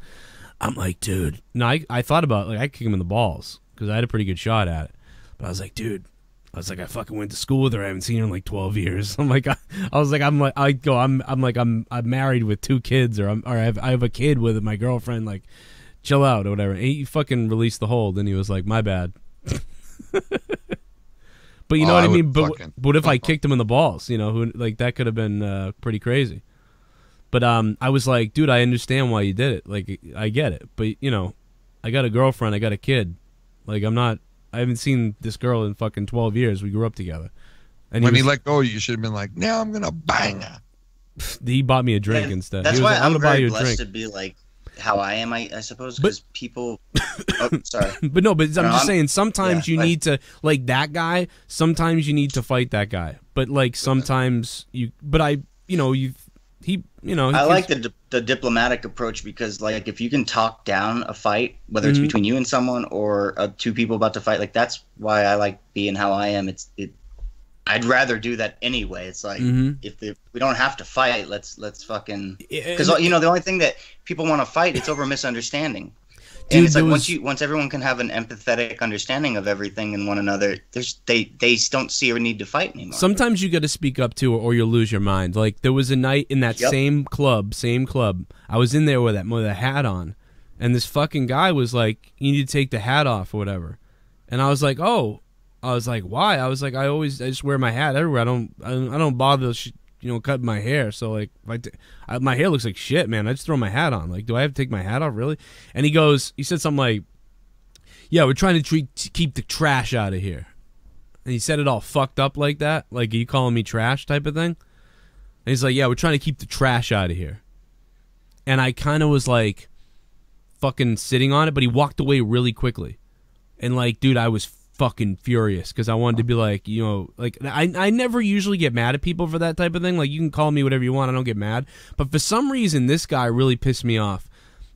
I'm like, dude, no, I thought about like I kick him in the balls because I had a pretty good shot at it. But I was like, dude, I fucking went to school with her. I haven't seen her in like 12 years. I'm married with 2 kids, or I have a kid with my girlfriend. Like, chill out or whatever. And he fucking released the hold, and he was like, my bad. But you know what I mean. But if I kicked him in the balls, you know, like that could have been pretty crazy. But I was like, dude, I understand why you did it. Like, I get it. But you know, I got a girlfriend. I got a kid. Like, I haven't seen this girl in fucking 12 years. We grew up together. And when he let go, you should have been like, now I'm gonna bang her. He bought me a drink instead. That's why like, I'm gonna buy very you a blessed drink. to be like how I am, I suppose, because people. Oh, sorry. But I'm just saying, sometimes you need to, like that guy, sometimes you need to fight that guy. But like sometimes I like the diplomatic approach, because like if you can talk down a fight, whether it's between you and someone or 2 people about to fight, like that's why I like being how I am. I'd rather do that anyway. It's like if we don't have to fight, let's fucking, because you know the only thing that people want to fight, it's over misunderstanding. And dude, it's like once everyone can have an empathetic understanding of everything and one another, they don't see a need to fight anymore. Sometimes you got to speak up too, or you'll lose your mind. Like there was a night in that same club. I was in there with a hat on, and this fucking guy was like, "You need to take the hat off or whatever," and I was like, "Oh." I was like, why? I was like, I just wear my hat everywhere. I don't bother, cutting my hair. So like, my hair looks like shit, man. I just throw my hat on. Like, do I have to take my hat off, really? And he said something like, yeah, we're trying to keep the trash out of here. And he said it all fucked up like that, like, are you calling me trash type of thing? And he's like, yeah, we're trying to keep the trash out of here. And I kind of was like, fucking sitting on it, but he walked away really quickly. And like, dude, I was fucking furious because I wanted to be like, like I never usually get mad at people for that type of thing. Like, you can call me whatever you want, I don't get mad. But for some reason, this guy really pissed me off.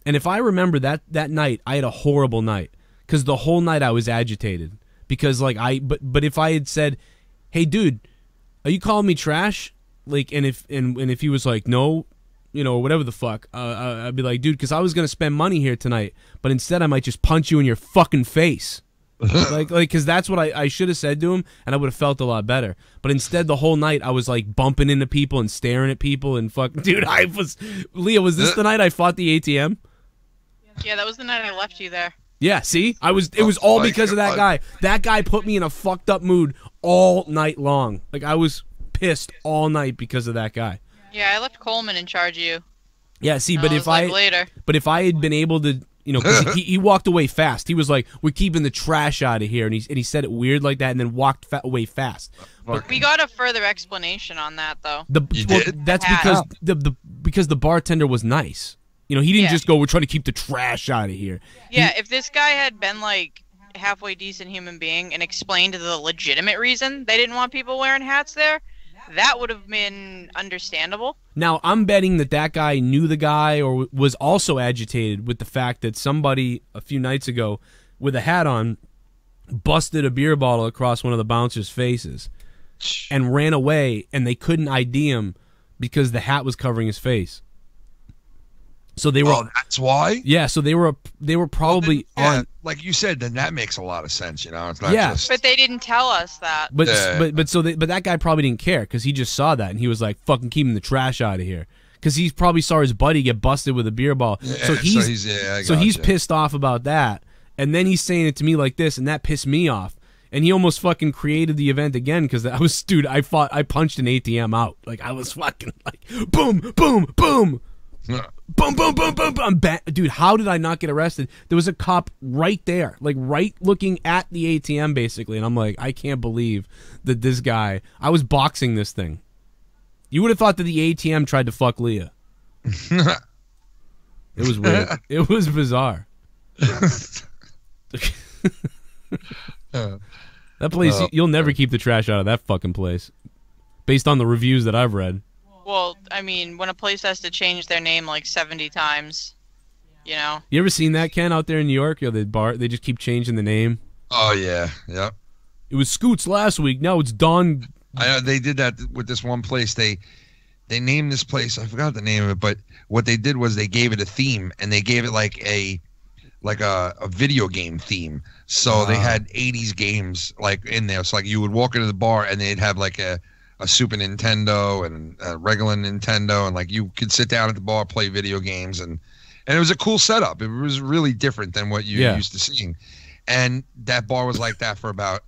And if I remember that night, I had a horrible night because the whole night I was agitated because like but if I had said, hey dude, are you calling me trash? Like, and if he was like, no, or whatever the fuck, I'd be like, dude, because I was gonna spend money here tonight, but instead I might just punch you in your fucking face. like because that's what I should have said to him, and I would have felt a lot better. But instead, the whole night I was like bumping into people and staring at people and dude, Leah, was this the night I fought the ATM? Yeah, that was the night I left you there. Yeah, see, it was all because of that guy. That guy put me in a fucked up mood all night long. Like, I was pissed all night because of that guy. Yeah, I left Coleman in charge of you. Yeah, see, but if I had been able to. 'Cause he walked away fast. He was like, "We're keeping the trash out of here," and he said it weird like that, and then walked away fast. But we got a further explanation on that, though. That's because the bartender was nice. He didn't just go, "We're trying to keep the trash out of here." Yeah, if this guy had been like a halfway decent human being and explained the legitimate reason they didn't want people wearing hats there, that would have been understandable. Now, I'm betting that guy knew the guy or was also agitated with the fact that somebody a few nights ago with a hat on busted a beer bottle across one of the bouncers' faces and ran away, and they couldn't ID him because the hat was covering his face. So they were. Oh, that's why. Yeah, so they were probably on. Like you said, then that makes a lot of sense. It's not just. But they didn't tell us that. But that guy probably didn't care because he just saw that and he was like, "Fucking keeping the trash out of here." Because he probably saw his buddy get busted with a beer ball. Yeah, so he's pissed off about that, and then he's saying it to me like this, and that pissed me off. And he almost fucking created the event again because I punched an ATM out. Like, I was fucking like, boom, boom, boom. Boom, boom, boom, boom, boom. Dude, how did I not get arrested? There was a cop right there, like right looking at the ATM, basically. And I'm like, I can't believe that this guy, I was boxing this thing. You would have thought that the ATM tried to fuck Leah. It was weird. It was bizarre. That place, you'll never keep the trash out of that fucking place. Based on the reviews that I've read. Well, I mean, when a place has to change their name like 70 times. You know. You ever seen that, Ken, out there in New York? The bar, they just keep changing the name. Oh yeah, yep. It was Scoots last week. Now it's Don. I know they did that with this one place. They named this place. I forgot the name of it, but what they did was they gave it a theme, and they gave it like a video game theme. So they had 80s games like in there. So like you would walk into the bar and they'd have like a Super Nintendo and a regular Nintendo, and like you could sit down at the bar, play video games, and it was a cool setup. It was really different than what you're used to seeing. And that bar was like that for about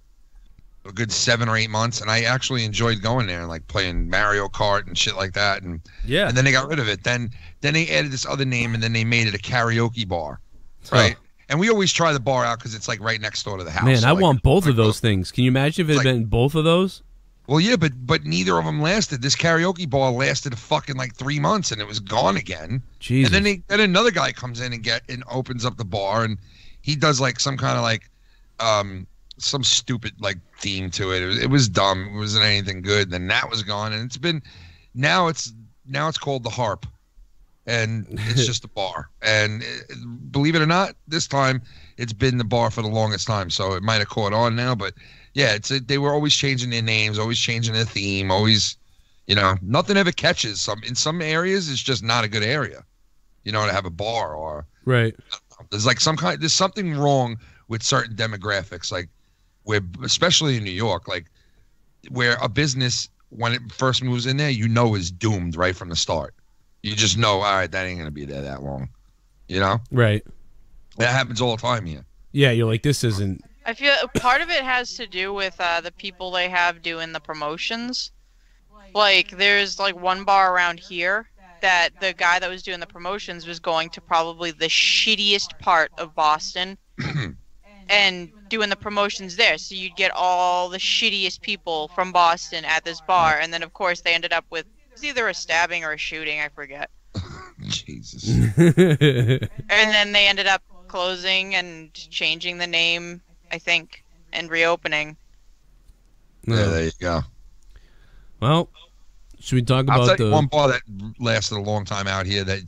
a good 7 or 8 months, and I actually enjoyed going there and like playing Mario Kart and shit like that. And and then they got rid of it. Then they added this other name, and then they made it a karaoke bar, right? And we always try the bar out because it's like right next door to the house. Man, so I like, want both of those things. Can you imagine if it had been both of those? Well, yeah, but neither of them lasted. This karaoke bar lasted a fucking like 3 months, and it was gone again. Jesus. And then another guy comes in and opens up the bar, and he does like some kind of like some stupid like theme to it. It was dumb. It wasn't anything good. Then that was gone, and it's been now it's called the Harp, and it's just a bar. And believe it or not, this time it's been the bar for the longest time. So it might have caught on now, but yeah, they were always changing their names, always changing their theme, always, nothing ever catches. In some areas, it's just not a good area, to have a bar or right. There's like there's something wrong with certain demographics, like where, especially in New York, like where a business when it first moves in there, is doomed right from the start. You just know, all right, that ain't gonna be there that long, Right. That happens all the time here. Yeah, you're like, this isn't. I feel part of it has to do with the people they have doing the promotions. Like, there's like one bar around here that the guy that was doing the promotions was going to probably the shittiest part of Boston and doing the promotions there. So you'd get all the shittiest people from Boston at this bar, and then of course they ended up with either a stabbing or a shooting, I forget. Jesus. And then they ended up closing and changing the name, I think, and reopening. Yeah, there you go. Well, should we talk I'll about tell you one bar that lasted a long time out here that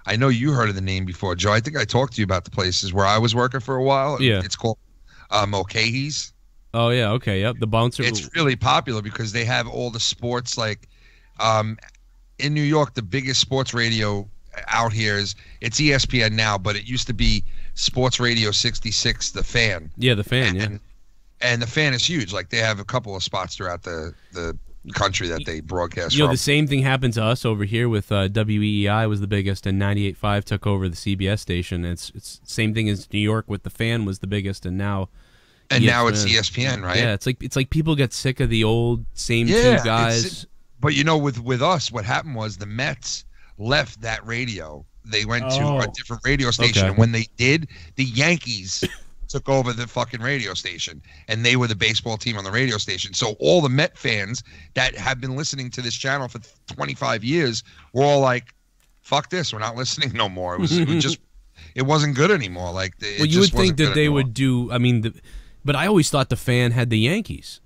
I know you heard of the name before, Joe. I think I talked to you about the places where I was working for a while. Yeah. It's called Mulcahy's. Oh, yeah, okay, yep. The bouncer. It's really popular because they have all the sports, like in New York, the biggest sports radio out here it's ESPN now, but it used to be Sports Radio 66, The Fan. Yeah, The Fan, And The Fan is huge. Like, they have a couple of spots throughout the country that they broadcast from. The same thing happened to us over here with WEEI was the biggest, and 98.5 took over the CBS station. It's same thing as New York with The Fan was the biggest, and now now it's ESPN, right? Yeah, it's like people get sick of the old same two guys. But with us, what happened was the Mets left that radio. They went to a different radio station, and when they did, the Yankees took over the fucking radio station, and they were the baseball team on the radio station. So all the Met fans that have been listening to this channel for 25 years were all like, "Fuck this, we're not listening no more." It wasn't good anymore. Like, you would think that they would do. I mean, but I always thought the Fan had the Yankees.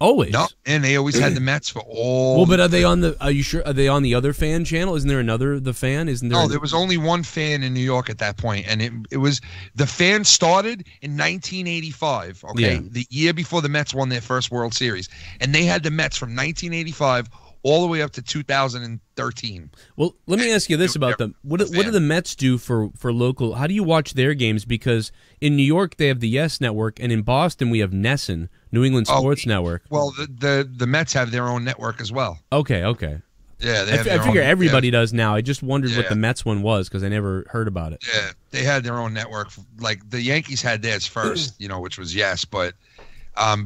Always. No, and they always had the Mets for all. Well, but are they on the? Are you sure? Are they on the other Fan channel? Isn't there another The Fan? Isn't there? No, there was only one Fan in New York at that point, and it was the Fan started in 1985. Okay, the year before the Mets won their first World Series, and they had the Mets from 1985 all the way up to 2013. Well, let me ask you this about them. What do the Mets do for local? How do you watch their games? Because in New York they have the Yes Network, and in Boston we have NESN, New England Sports Network. Well, the Mets have their own network as well. Okay. Yeah, I figure everybody does now. I just wondered what the Mets one was because I never heard about it. Yeah, they had their own network. Like the Yankees had theirs first, which was Yes, but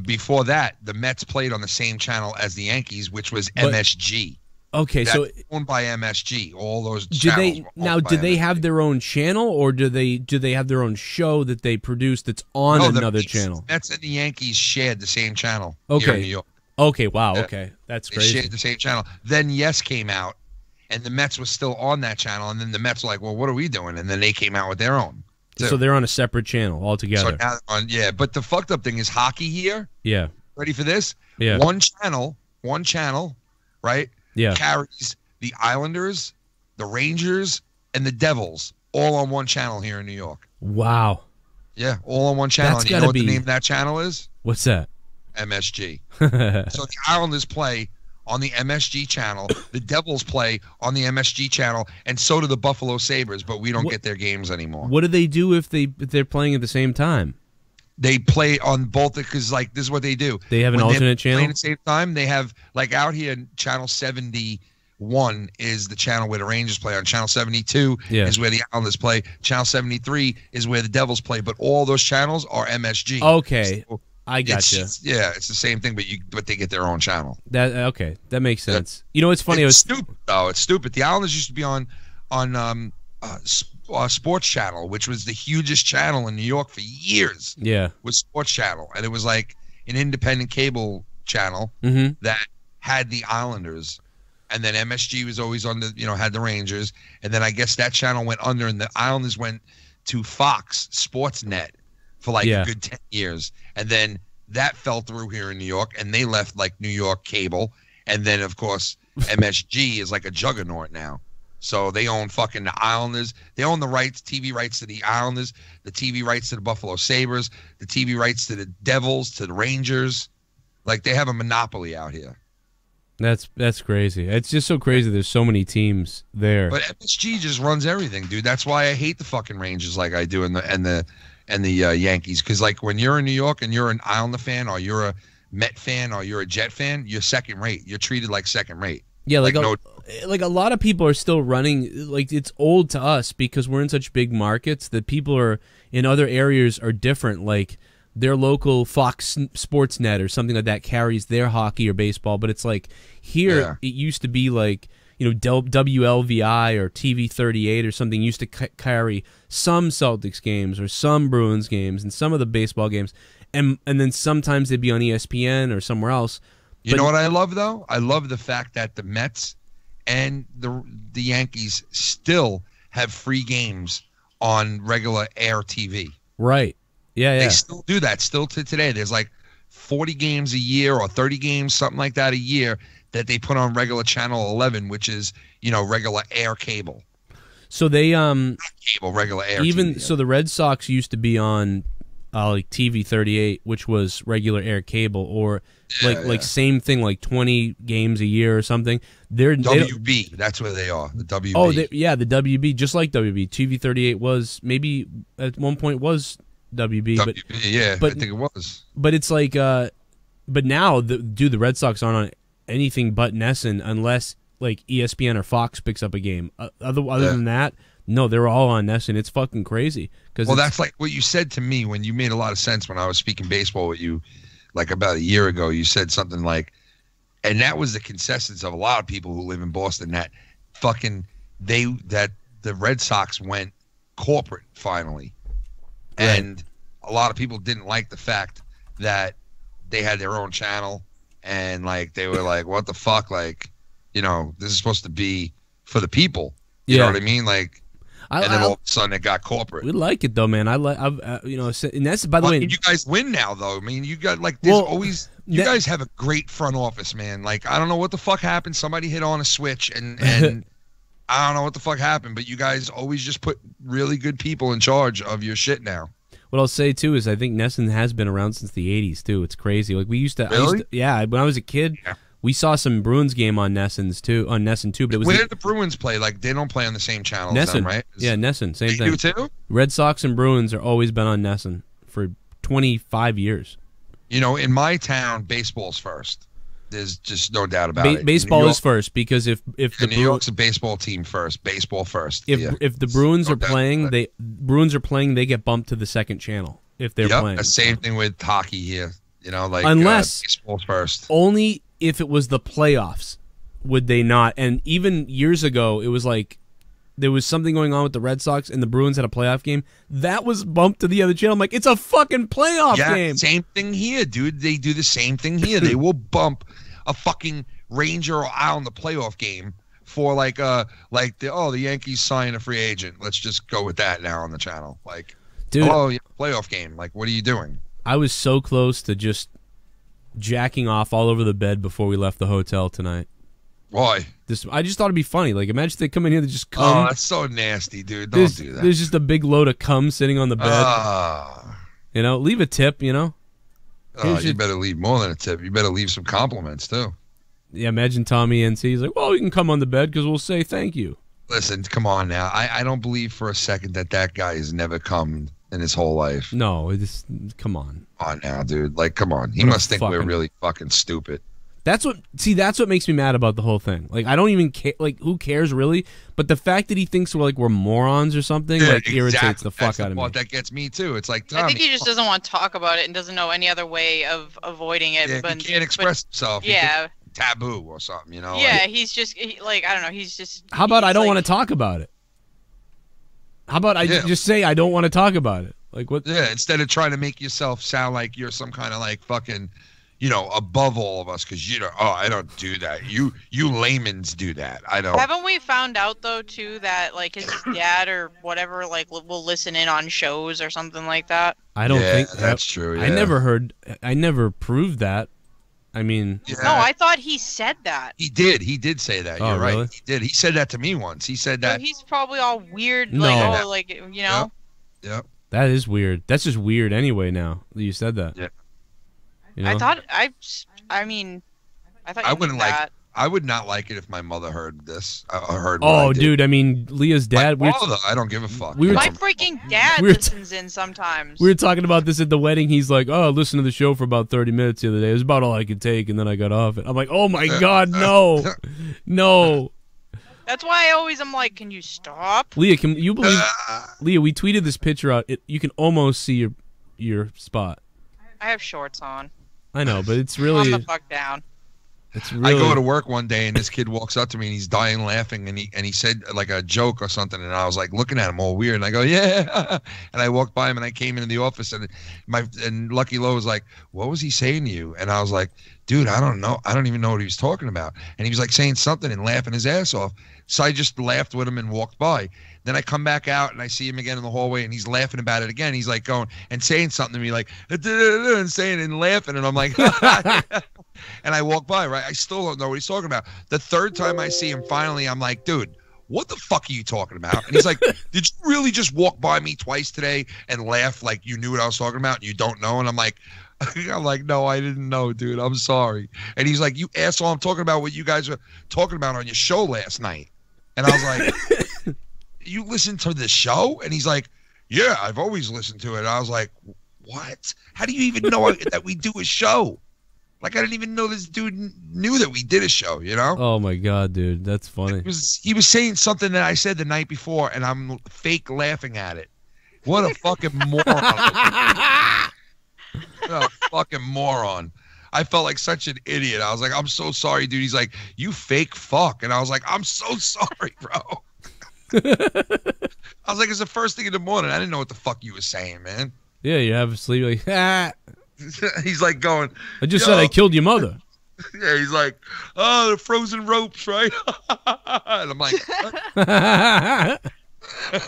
before that, the Mets played on the same channel as the Yankees, which was MSG. Okay, That's so owned by MSG. All those do channels do they have their own channel, or do they have their own show that they produce that's on another channel? The Mets and the Yankees shared the same channel here in New York. Okay, wow, okay, that's crazy. They shared the same channel. Then Yes came out, and the Mets was still on that channel, and then the Mets were like, well, what are we doing? And then they came out with their own. So they're on a separate channel altogether. So now but the fucked up thing is hockey here. Yeah. Ready for this? Yeah. One channel, right? Yeah. Carries the Islanders, the Rangers, and the Devils all on one channel here in New York. Wow. Yeah, all on one channel. That's And you know gotta what the be- name of that channel is? What's that? MSG. So the Islanders play on the MSG channel. The Devils play on the MSG channel, and so do the Buffalo Sabres, but we don't get their games anymore. What do they do if they're playing at the same time? They play on both because, like, this is what they do. They have an When they're alternate channel? playing at the same time, they have, like, out here, channel 71 is the channel where the Rangers play. On channel 72 Yeah. is where the Islanders play. Channel 73 is where the Devils play. But all those channels are MSG. Okay. So I gotcha. it's the same thing, but they get their own channel. Okay, that makes sense. You know, it's funny. It's stupid, though. It's stupid. The Islanders used to be on Sports Channel, which was the hugest channel in New York for years. Yeah. Was Sports Channel, and it was like an independent cable channel Mm-hmm. that had the Islanders, and then MSG was always on the had the Rangers, and then I guess that channel went under, and the Islanders went to Fox Sportsnet for like Yeah. a good 10 years, and then that fell through here in New York, and they left like New York cable, and then of course MSG is like a juggernaut now. So they own fucking the Islanders. They own the rights, TV rights to the Islanders, the TV rights to the Buffalo Sabres, the TV rights to the Devils, to the Rangers. Like, they have a monopoly out here. That's crazy. It's just so crazy. There's so many teams there. But MSG just runs everything, dude. That's why I hate the fucking Rangers like I do, and the Yankees. Because like when you're in New York and you're an Islander fan, or you're a Met fan, or you're a Jet fan, you're second rate. You're treated like second rate. Yeah, like Like, a lot of people are still running. Like, it's old to us because we're in such big markets that people are in other areas are different. Like, their local Fox Sportsnet or something like that carries their hockey or baseball, but it's like here Yeah. it used to be like WLVI or TV38 or something used to carry some Celtics games or some Bruins games and some of the baseball games, and then sometimes they'd be on ESPN or somewhere else. You know what I love, though? I love the fact that the Mets and the Yankees still have free games on regular air TV. Right. Yeah, yeah. They still do that still to today. There's like 40 games a year or 30 games, something like that a year, that they put on regular channel 11, which is, regular air cable. So they Regular air even TV. so the Red Sox used to be on like TV38, which was regular air cable, or like same thing, like 20 games a year or something. They WB, that's where they are. The WB. Oh, the WB, just like WB. TV38 was maybe at one point was WB, WB, yeah, but I think it was. But it's like, but now the Red Sox aren't on anything but NESN unless like ESPN or Fox picks up a game. Other than that, no, they're all on NESN. It's fucking crazy. Well, that's like what you said to me when you made a lot of sense when I was speaking baseball with you, like about a year ago. You said something like, and that was the consensus of a lot of people who live in Boston, that fucking that the Red Sox went corporate finally. Right. And a lot of people didn't like the fact that they had their own channel, and like they were like, what the fuck? Like, this is supposed to be for the people. You know what I mean? Like, and then all of a sudden it got corporate. We like it though, man. And that's, by the way, You guys win now, though. I mean, you got like there's always you guys have a great front office, man. Like, I don't know what the fuck happened. Somebody hit on a switch, and I don't know what the fuck happened. But you guys always just put really good people in charge of your shit now. What I'll say too is I think NESN has been around since the '80s too. It's crazy. Like we used to, Really? When I was a kid, we saw some Bruins game on NESN too. But it was Where did the Bruins play? Like, they don't play on the same channel as them, NESN, right? yeah, NESN, same They thing. do too? Red Sox and Bruins are always been on NESN for 25 years. In my town, baseball's first. There's just no doubt about it. Baseball is first because if the New York's a baseball team first. Baseball first. if the Bruins No are doubt playing, about they get bumped to the second channel if they're Yep, playing. the same thing with hockey here. Like Unless- baseball's first. Only if it was the playoffs would they not. And even years ago, it was like there was something going on with the Red Sox and the Bruins had a playoff game. That was bumped to the other channel. I'm like, it's a fucking playoff game. Same thing here, dude. They do the same thing here. They will bump a fucking Ranger or Islander playoff game for the Yankees sign a free agent. Let's just go with that now on the channel. Like, Dude, playoff game. Like, what are you doing? I was so close to just jacking off all over the bed before we left the hotel tonight. Why? I just thought it'd be funny. Like, imagine they come in here, they just Oh, come. that's so nasty, dude. Don't do that. There's just a big load of cum sitting on the bed. You know, leave a tip. You know. You better leave more than a tip. You better leave some compliments too. Yeah, imagine Tommy NC. He's like, well, you can come on the bed because we'll say thank you. Listen, come on now. I don't believe for a second that guy has never come in his whole life. No, come on. Come on now, dude. Like, come on. He What a must think we're really fucking stupid. That's what makes me mad about the whole thing. Like, I don't even care. Like, who cares really? But the fact that he thinks we're morons or something irritates the fuck out of me. That gets me too. It's like, Tommy, I think he just doesn't want to talk about it and doesn't know any other way of avoiding it. Yeah, he can't express himself. Yeah. Taboo or something, you know? Yeah, he's just I don't know. He's just. How about I don't want to talk about it? How about I just say I don't want to talk about it? Like what? Yeah, instead of trying to make yourself sound like you're some kind of like fucking, above all of us, because I don't do that. You laymen's do that. I don't. Haven't we found out though too that like his dad or whatever will listen in on shows or something like that? I don't think that's true. Yeah. I never proved that. I mean, no, I thought he said that. He did say that. You're right. Really? He did. He said that to me once. He said that. So he's probably all weird, Yep. That is weird. That's just weird anyway. Now that you said that. Yeah. You know? I thought I would not like it if my mother heard this. Heard. Oh, dude. I mean, Leah's dad. My father, I don't give a fuck. My freaking dad listens in sometimes. We were talking about this at the wedding. He's like, "Oh, I listened to the show for about 30 minutes the other day. It was about all I could take, and then I got off it." I'm like, "Oh my god, no, no." That's why I always am like, "Can you stop?" Leah, can you believe? Leah, we tweeted this picture out. You can almost see your spot. I have shorts on. I know, but it's really. Calm the fuck down. It's really... I go to work one day and this kid walks up to me and he's dying laughing and he said like a joke or something and I was like looking at him all weird and I go yeah and I walked by him and I came into the office and Lucky Lowe was like, what was he saying to you? And I was like, dude, I don't know, I don't even know what he was talking about. And he was like saying something and laughing his ass off, so I just laughed with him and walked by. Then I come back out and I see him again in the hallway and he's laughing about it again. He's like going and saying something to me like and saying and laughing and I'm like and I walk by, right? I still don't know what he's talking about. The third time I see him, finally, I'm like, dude, what the fuck are you talking about? And he's like, did you really just walk by me twice today and laugh like you knew what I was talking about and you don't know? And I'm like, no, I didn't know, dude. I'm sorry. And he's like, you asshole, I'm talking about what you guys were talking about on your show last night. And I was like, you listened to the show? And he's like, yeah, I've always listened to it. And I was like, what? How do you even know that we do a show? Like, I didn't even know this dude knew that we did a show, you know? Oh, my God, dude. That's funny. He was saying something that I said the night before, and I'm fake laughing at it. What a fucking moron. What a fucking moron. I felt like such an idiot. I was like, I'm so sorry, dude. He's like, you fake fuck. And I was like, I'm so sorry, bro. I was like, it's the first thing in the morning. I didn't know what the fuck you were saying, man. Yeah, you have sleep like, ah. He's like going, I just said I killed your mother. Yeah, he's like, oh, the frozen ropes, right? And I'm like,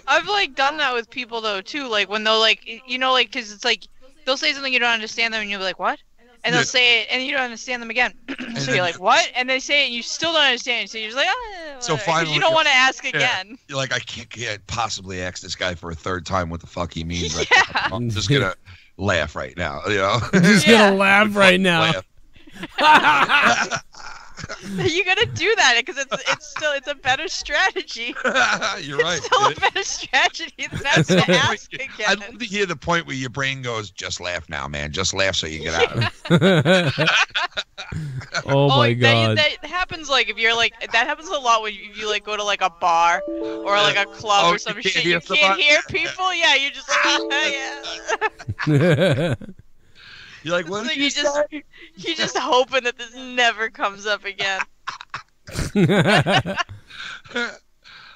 I've like done that with people though too, like when they'll like, because it's like they'll say something you don't understand them and you'll be like, what? And they'll say it and you don't understand them again. So you're like, what? And they say it and you still don't understand it. So you're just like, oh, so finally you don't want to ask again. You're like, I can't possibly ask this guy for a third time what the fuck he means. Like, Yeah. I'm just gonna laugh right now, you know. Just gonna laugh right now. You gotta do that because it's a better strategy. You're right. It's still a better strategy than have to ask again. I'd love to hear the point where your brain goes, just laugh now, man. Just laugh so you get out of it. Oh my God. That happens like if you're like that happens a lot when you like go to like a bar or like a club or some shit. You can't hear people. Yeah, you're just like, yeah. You're like, what did you say? You're just hoping that this never comes up again.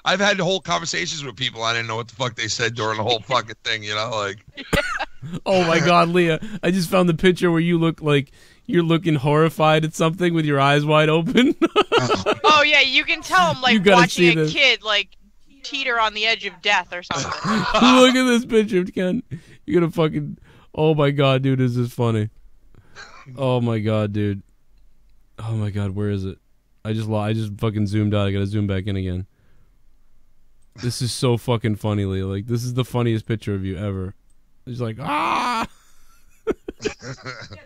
I've had whole conversations with people. I didn't know what the fuck they said during the whole fucking thing, you know? Like, oh my God, Leah. I just found the picture where you look like you're looking horrified at something with your eyes wide open. Oh, yeah, you can tell I'm like watching a kid like teeter on the edge of death or something. Look at this picture, Ken. You're gonna fucking... Oh my God, dude, is this funny? Oh my God, dude. Oh my God, where is it? I just fucking zoomed out. I gotta zoom back in again. This is so fucking funny, Lee. Like, this is the funniest picture of you ever. He's like, ah.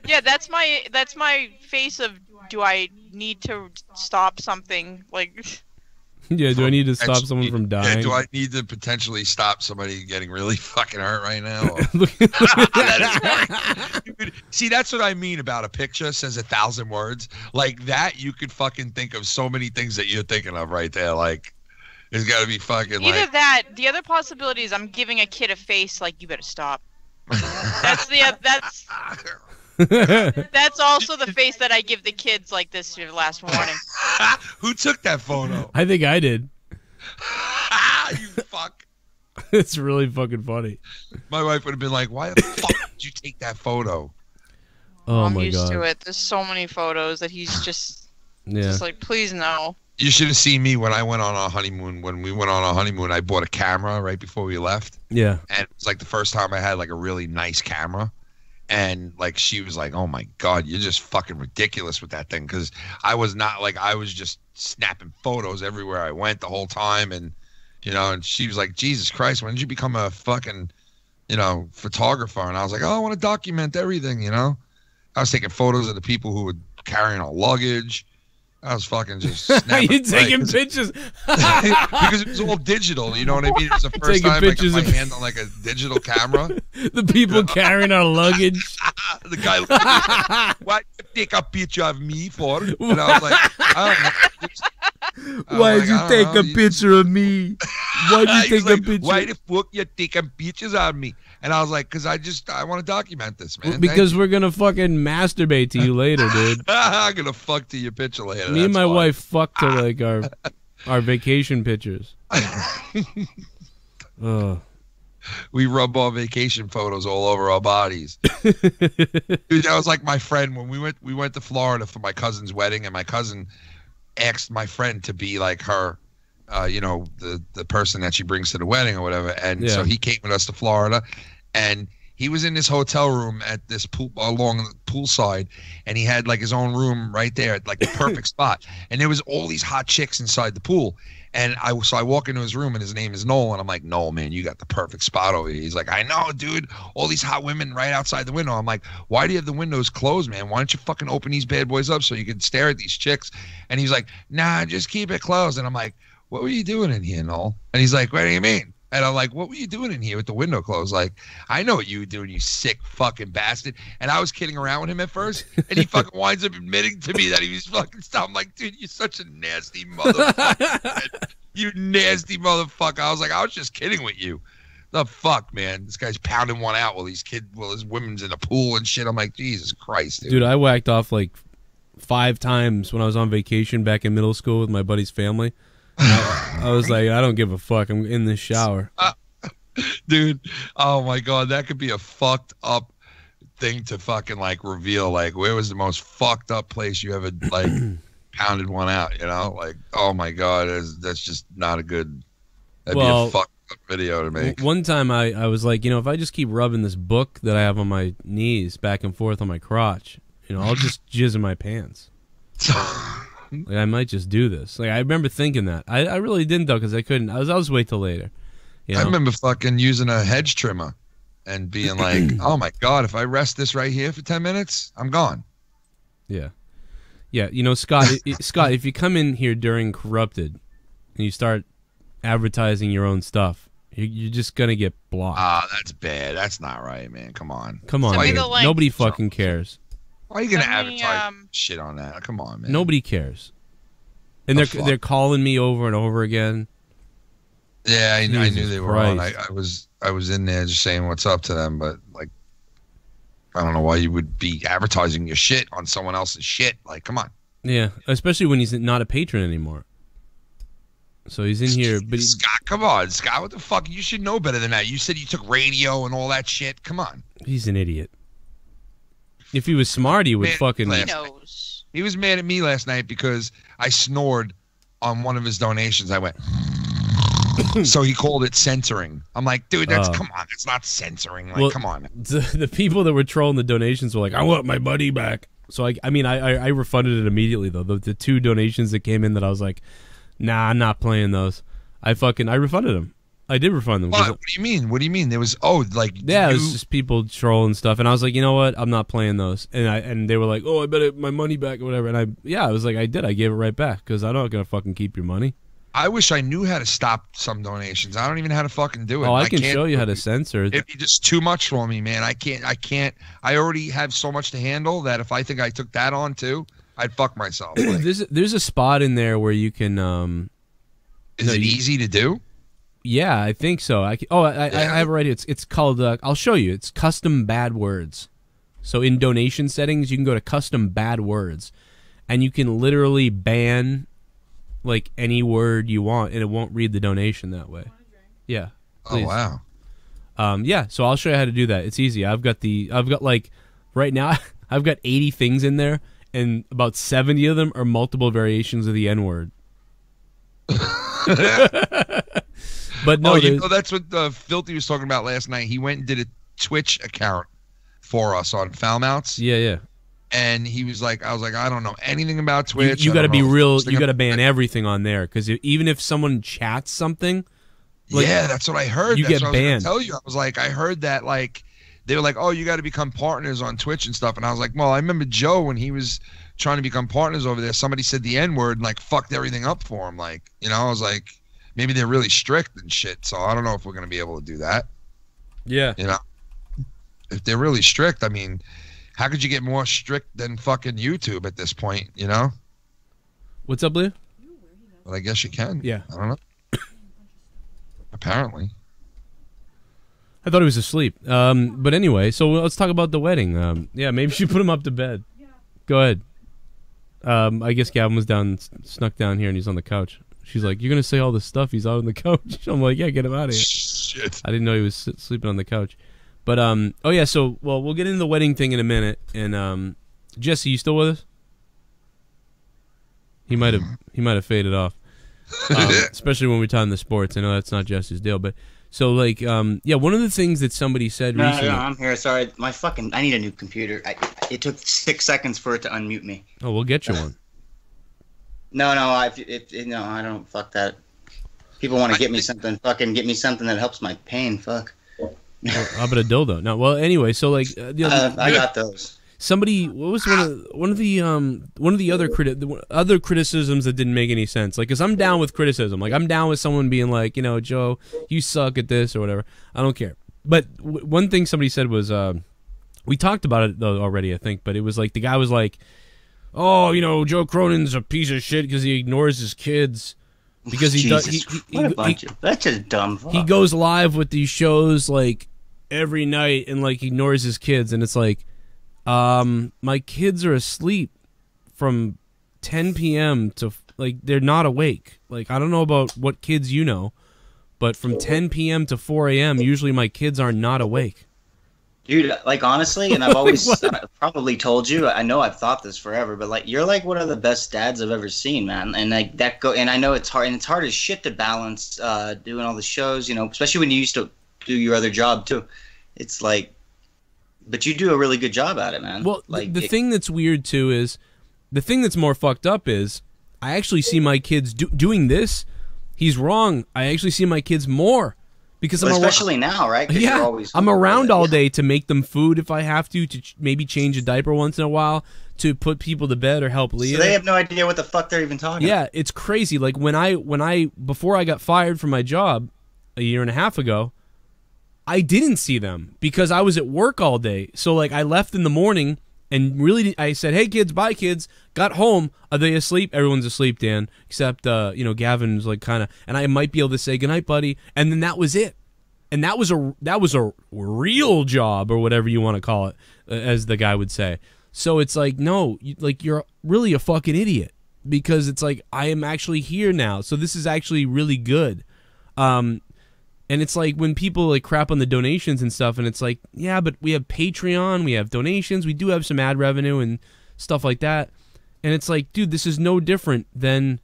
Yeah, that's my face of, do I need to stop something? Like, yeah, do I need to stop someone from dying? Yeah, do I need to potentially stop somebody getting really fucking hurt right now? Dude, see, that's what I mean about a picture says 1,000 words. Like that, you could fucking think of so many things that you're thinking of right there. Like, it's got to be fucking either like that. The other possibility is I'm giving a kid a face like, you better stop. That's also the face that I give the kids, like, this your last warning. Who took that photo? I think I did. You fuck. It's really fucking funny. My wife would have been like, why the fuck did you take that photo? Oh I'm my used god. to it. There's so many photos that he's just Yeah. like, please no. You should have seen me when I went on our honeymoon. When we went on our honeymoon, I bought a camera right before we left. Yeah. And it was like the first time I had like a really nice camera. And like she was like, oh my God, you're just fucking ridiculous with that thing. Because I was not like, I was just snapping photos everywhere I went the whole time. And, you know, and she was like, Jesus Christ, when did you become a fucking, you know, photographer? And I was like, oh, I want to document everything, you know. I was taking photos of the people who were carrying our luggage. I was fucking just snapping. You taking pictures? Because it was all digital, you know what I mean? It was the first Taking time I got pictures my of- hand on like a digital camera. The people carrying our luggage. The guy looked at me, why you take a picture of me for? And I was like, I don't know. Why'd you take a picture of me? Why'd you He was take a like, picture? why the fuck you taking pictures of me? And I was like, because I want to document this, man. Because we're gonna fucking masturbate to you later, dude. I'm gonna fuck to your picture later. Me and that's my why. wife fucked to like our vacation pictures. Ugh. We rub our vacation photos all over our bodies. Dude, that was like my friend when we went to Florida for my cousin's wedding, and my cousin asked my friend to be like her, you know, the person that she brings to the wedding or whatever. And so he came with us to Florida, and he was in this hotel room at this pool along the poolside, and he had like his own room right there at like the perfect spot. And there was all these hot chicks inside the pool. And I walk into his room, and his name is Noel, and I'm like, Noel, man, you got the perfect spot over here. He's like, I know, dude, all these hot women right outside the window. I'm like, why do you have the windows closed, man? Why don't you fucking open these bad boys up so you can stare at these chicks? And he's like, nah, just keep it closed. And I'm like, what were you doing in here, Noel? And he's like, what do you mean? And I'm like, what were you doing in here with the window closed? Like, I know what you were doing, you sick fucking bastard. And I was kidding around with him at first, and he fucking winds up admitting to me that he was fucking stuff. I'm like, dude, you're such a nasty motherfucker. You nasty motherfucker. I was like, I was just kidding with you. The fuck, man? This guy's pounding one out while his women's in the pool and shit. I'm like, Jesus Christ, dude. Dude, I whacked off like 5 times when I was on vacation back in middle school with my buddy's family. I was like, I don't give a fuck. I'm in the shower. Dude, oh my God, that could be a fucked up thing to fucking like reveal. Like, where was the most fucked up place you ever like pounded one out? You know, like, oh my God, that's just not a good. That'd be a fucked up video to make. One time I was like, you know, if I just keep rubbing this book that I have on my knees back and forth on my crotch, you know, I'll just jizz in my pants. Like, I might just do this. Like, I remember thinking that. I really didn't though, because I couldn't. I'll just wait till later. You know? I remember fucking using a hedge trimmer and being like, oh my God, if I rest this right here for 10 minutes, I'm gone. Yeah. Yeah, you know, Scott, Scott, if you come in here during Corrupted and you start advertising your own stuff, you're just going to get blocked. Ah, that's bad. That's not right, man. Come on. Come on, Send me dude. the link. Nobody fucking cares. Why are you going to Send me, advertise shit on that? Come on, man. Nobody cares. And Oh, they're calling me over and over again. Yeah, I knew Jesus they were on. Christ. I was in there just saying what's up to them, but like, I don't know why you would be advertising your shit on someone else's shit. Like, come on. Yeah, especially when he's not a patron anymore. So he's in here, but Scott, come on, Scott. What the fuck? You should know better than that. You said you took radio and all that shit. Come on. he's an idiot. If he was smart, he would Man, fucking. He knows. He was mad at me last night because I snored on one of his donations. I went, so he called it censoring. I'm like, dude, come on, it's not censoring. Like, Well, come on. The people that were trolling the donations were like, I want my buddy back. So I mean, I refunded it immediately though. The 2 donations that came in that I was like, nah, I'm not playing those. I refunded them. I did refund them. What do you mean? What do you mean? There was it was just people trolling stuff, and I was like, you know what? I'm not playing those. And they were like, oh, I bet my money back or whatever. And I was like, I did. I gave it right back because I'm not gonna fucking keep your money. I wish I knew how to stop some donations. I don't even know how to fucking do it. Oh, I can show you how to censor. It'd be just too much for me, man. I can't. I already have so much to handle that if I think I took that on too, I'd fuck myself. Like, there's a spot in there where you can. Is it easy to do? Yeah, I think so. I have it right here. It's called. I'll show you. It's custom bad words. So in donation settings, you can go to custom bad words, and you can literally ban like any word you want, and it won't read the donation that way. Yeah. Please. Oh wow. Yeah. So I'll show you how to do that. It's easy. I've got like right now I've got 80 things in there, and about 70 of them are multiple variations of the N word. But no, that's what Filthy was talking about last night. He went and did a Twitch account for us on Foulmouths. Yeah. And he was like, I was like, I don't know anything about Twitch. You got to be real. You got to ban everything on there because even if someone chats something, like, yeah, that's what I heard. You that's get what banned. I was gonna tell you, I was like, I heard that like they were like, oh, you got to become partners on Twitch and stuff. And I was like, well, I remember Joe when he was trying to become partners over there. Somebody said the N word and like fucked everything up for him. Like, you know, I was like, maybe they're really strict and shit. So I don't know if we're gonna be able to do that. Yeah, you know, if they're really strict, I mean. How could you get more strict than fucking YouTube at this point, you know? What's up, Leo? Well, I guess you can. Yeah. I don't know. Apparently. I thought he was asleep. But anyway, so let's talk about the wedding. Yeah, maybe you should put him up to bed. Go ahead. I guess Gavin was snuck down here, and he's on the couch. She's like, you're going to say all this stuff? He's out on the couch. I'm like, yeah, get him out of here. Shit. I didn't know he was sleeping on the couch. But oh yeah, so we'll get into the wedding thing in a minute. And Jesse, you still with us? He might have faded off, especially when we're talking the sports. I know that's not Jesse's deal, but so like yeah, one of the things that somebody said recently. No, I'm here. Sorry, I need a new computer. It took 6 seconds for it to unmute me. Oh, we'll get you one. No, I don't. Fuck that. People want to get me something. Fucking get me something that helps my pain. Fuck. How about a dildo? No. Well, anyway, so like I got those. Somebody, what was one of the other criticisms that didn't make any sense? Like, cause I'm down with criticism. Like, I'm down with someone being like, you know, Joe, you suck at this or whatever. I don't care. But one thing somebody said was, we talked about it though already, I think. But it was like the guy was like, oh, you know, Joe Cronin's a piece of shit because he ignores his kids. Because he does, that's just dumb. Fuck. He goes live with these shows like every night and like ignores his kids, and it's like, my kids are asleep from 10 p.m. to like they're not awake. Like I don't know about what kids you know, but from 10 p.m. to 4 a.m. usually my kids are not awake. Dude, like honestly, and I've always probably told you, I know I've thought this forever, but like you're like one of the best dads I've ever seen, man. And like and I know it's hard, and it's hard as shit to balance doing all the shows, you know, especially when you used to do your other job too. It's like, but you do a really good job at it, man. Well, like the thing that's weird too is, the thing that's more fucked up is, I actually see my kids doing this. He's wrong. I actually see my kids more. Because especially now, right? Yeah, you're always I'm around all day to make them food if I have to maybe change a diaper once in a while, to put people to bed or help Leah. So they have no idea what the fuck they're even talking about. Yeah, it's crazy. Like when I before I got fired from my job a year and a half ago, I didn't see them because I was at work all day. So like I left in the morning and really I said, "Hey kids, bye kids." Got home, are they asleep? Everyone's asleep, Dan, except you know, Gavin's like kind of, and I might be able to say goodnight, buddy, and then that was it. And that was a real job or whatever you want to call it, as the guy would say. So it's like, no, you're really a fucking idiot, because it's like I am actually here now. So this is actually really good. And it's like when people like crap on the donations and stuff, and it's like, yeah, but we have Patreon, we have donations, we do have some ad revenue and stuff like that. And it's like, dude, this is no different than,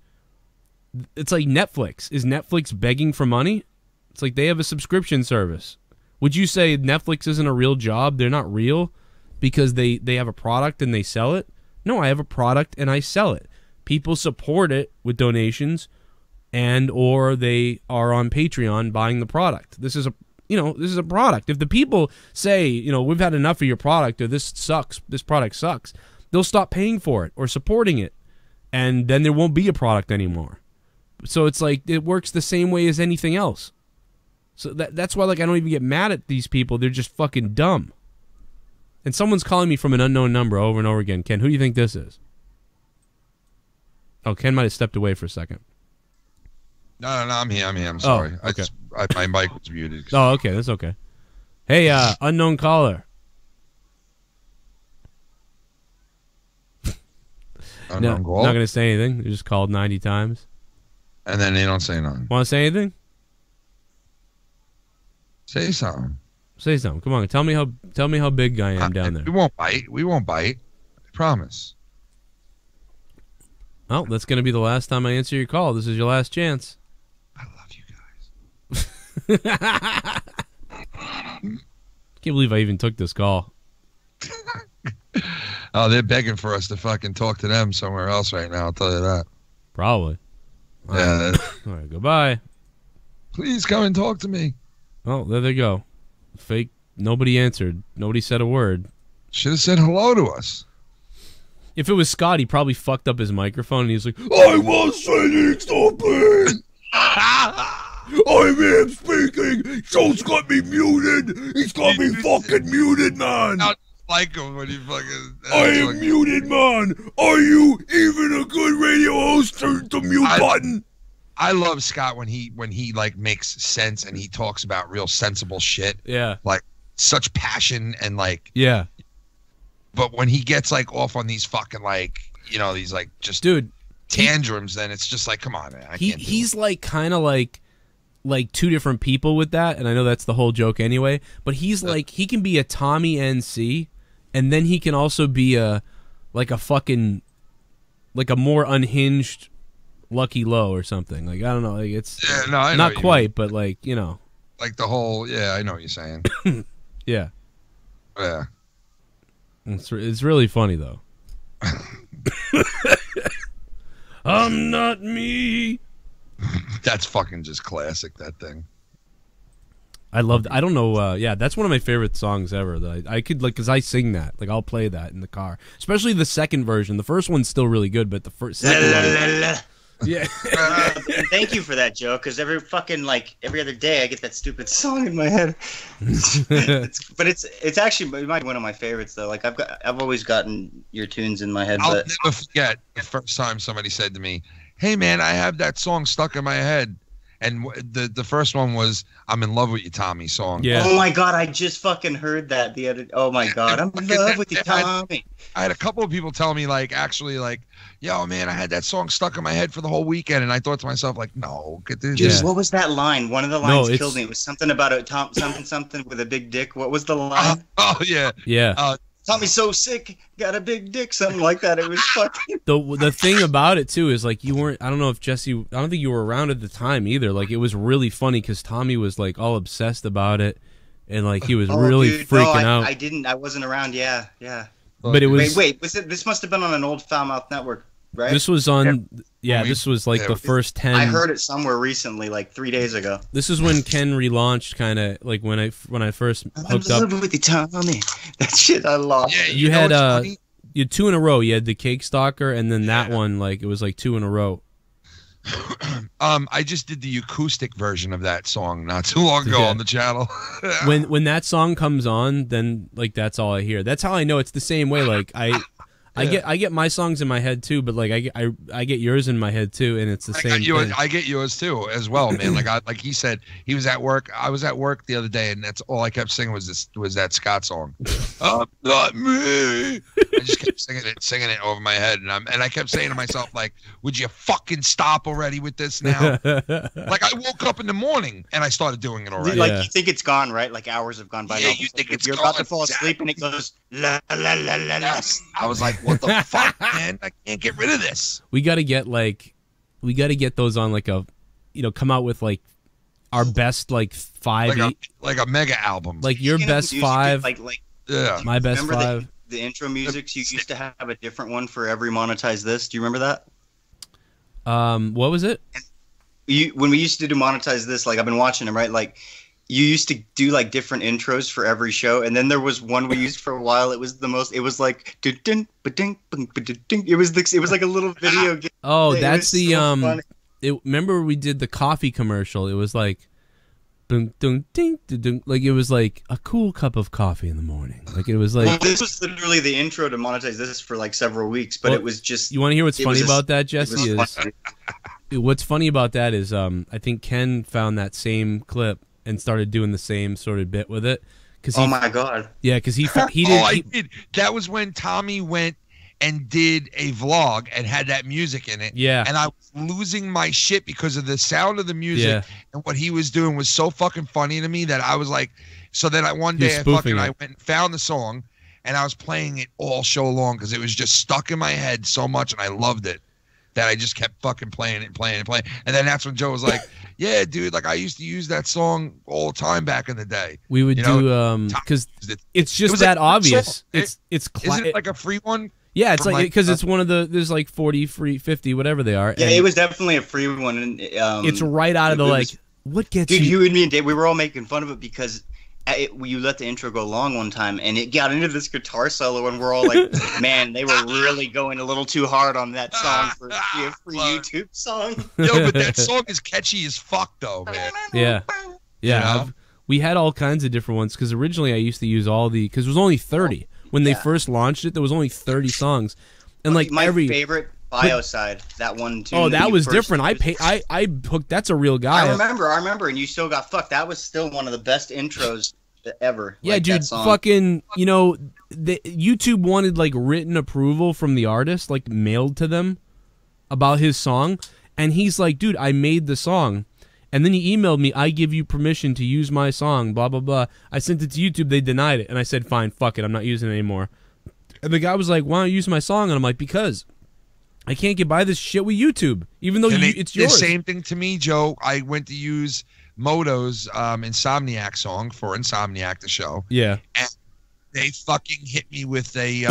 it's like Netflix. Is Netflix begging for money? It's like they have a subscription service. Would you say Netflix isn't a real job? They're not real because they have a product and they sell it? No, I have a product and I sell it. People support it with donations, and or they are on Patreon buying the product. This is a product. If the people say, we've had enough of your product, or this sucks, this product sucks, they'll stop paying for it or supporting it, and then there won't be a product anymore. So it's like it works the same way as anything else. So that's why I don't even get mad at these people. They're just fucking dumb. And someone's calling me from an unknown number over and over again. Ken, who do you think this is? Oh, Ken might have stepped away for a second. No, I'm here. I'm sorry. Oh, okay. My mic was muted. Oh, okay, that's okay. Hey, unknown caller. Unknown No, caller? not gonna say anything. You just called 90 times. And then they don't say nothing. Want to say anything? Say something. Say something. Come on, tell me how big I am down there. We won't bite. I promise. Well, that's gonna be the last time I answer your call. This is your last chance. I love you guys. Can't believe I even took this call. Oh, they're begging for us to fucking talk to them somewhere else right now. I'll tell you that. Probably. Yeah. All right, goodbye. Please come and talk to me. Oh, there they go. Fake. Nobody answered. Nobody said a word. Should have said hello to us. If it was Scott, he probably fucked up his microphone and he's like, I was saying something. I am speaking. Joe's got me muted. He's got me fucking muted, man. I like him when he fucking. I am muted, man. Are you even a good radio host? Turn the mute button. I love Scott when he like makes sense and he talks about real sensible shit. Yeah. Like such passion and like. Yeah. But when he gets like off on these fucking like these like just tantrums, then it's just like, come on, man. He's like kind of like two different people with that, and I know that's the whole joke anyway. But he's like he can be a Tommy NC, and then he can also be a fucking like a more unhinged Lucky Low or something. Like I don't know, like it's not quite, but like like the whole I know what you're saying. Yeah. Yeah. It's really funny though. I'm not me. That's fucking just classic. That thing. I loved. I don't know. Yeah, that's one of my favorite songs ever. That I could like, cause I sing that. Like I'll play that in the car, especially the second version. The first one's still really good, but the second one. Yeah. Thank you for that, Joe. Because every other day I get that stupid song in my head. But it's actually it might be one of my favorites though. Like I've always gotten your tunes in my head. I'll never forget the first time somebody said to me, "Hey man, I have that song stuck in my head." And the first one was "I'm in Love with You, Tommy" song. Yeah. Oh my god, I just fucking heard that the other. Oh my god, I'm in love with you, Tommy. I had a couple of people tell me like, yo man, I had that song stuck in my head for the whole weekend, and I thought to myself like, no, get this. Dude, what was that line? One of the lines killed me. It was something about a something with a big dick. What was the line? Oh yeah. Yeah. Tommy's so sick, got a big dick, something like that. It was fucking. The thing about it too is like you weren't. I don't know if Jesse. I don't think you were around at the time either. Like it was really funny because Tommy was like all obsessed about it, and like he was really freaking out. I didn't. I wasn't around. Yeah. But it was. Wait. This must have been on an old Foul Mouth network, right? This was on. Yeah, this was like the first 10. I heard it somewhere recently, like 3 days ago. This is when Ken relaunched, kind of like when I first hooked up. With you, Tommy. That shit I love. Yeah, you had you had 2 in a row. You had the Cake Stalker, and then that one, like it was like 2 in a row. I just did the acoustic version of that song not too long ago on the channel. When that song comes on, then like that's all I hear. That's how I know it's the same way. Like I get my songs in my head too, but like I get yours in my head too, and it's the same thing. I get yours too as well, man. Like he said, he was at work. I was at work the other day, and that's all I kept singing was that Scott song. Not me. I just kept singing it over my head, and I kept saying to myself, like, would you fucking stop already with this now? Like I woke up in the morning and I started doing it already. Like you think it's gone, right? Like hours have gone by. Yeah, you think it's you're gone. about to fall asleep, and it goes la la la la la. I was like, what the fuck, man? I can't get rid of this. We got to get those on like a, come out with like our best like 5, like a mega album. like your best 5, like yeah, my best 5. the intro music, you used to have a different one for every Monetize This. Do you remember that? What was it? When we used to do Monetize This, like I've been watching them, right? Like you used to do like different intros for every show, and then there was one we used for a while. It was the most. It was like it was like a little video game. Oh, that's the remember we did the coffee commercial. It was like dun, dun, ding, dun, dun, like it was like a cool cup of coffee in the morning. Like it was like well, this was literally the intro to Monetize This for like several weeks, but it was just. You want to hear what's funny about that, Jesse? What's funny about that is I think Ken found that same clip and started doing the same sort of bit with it. Oh my god! Yeah, because he did. Oh, I did. That was when Tommy went and did a vlog and had that music in it. Yeah. And I was losing my shit because of the sound of the music. Yeah. And what he was doing was so fucking funny to me that I was like, so then one day I went and found the song and I was playing it all show long because it was just stuck in my head so much and I loved it that I just kept fucking playing it. And then that's when Joe was like, yeah, dude, like I used to use that song all the time back in the day. We would do, because it's just that obvious. Isn't it like a free one? Yeah, it's like because it's one of there's like 40, free, 50, whatever they are. Yeah, it was definitely a free one. And, it's right out of the what gets dude, you and me and Dave, we were all making fun of it because you let the intro go long one time and it got into this guitar solo and we're all like, man, they were really going a little too hard on that song for a free YouTube song. Yo, but that song is catchy as fuck though, man. Yeah. Yeah. You know? We had all kinds of different ones because originally I used to use because it was only 30. When they first launched it, there was only 30 songs, and like my favorite Bioside, that one too. Oh, that was different. I hooked. That's a real guy. I remember, and you still got fucked. That was still one of the best intros ever. Yeah, like, dude, fucking, YouTube wanted like written approval from the artist, like mailed to them about his song, and he's like, dude, I made the song. And then he emailed me, I give you permission to use my song, blah, blah, blah. I sent it to YouTube. They denied it. And I said, fine, fuck it. I'm not using it anymore. And the guy was like, why don't you use my song? And I'm like, because I can't get by this shit with YouTube, even though it's yours. The same thing to me, Joe. I went to use Moto's Insomniac song for Insomniac, the show. Yeah. And they fucking hit me with a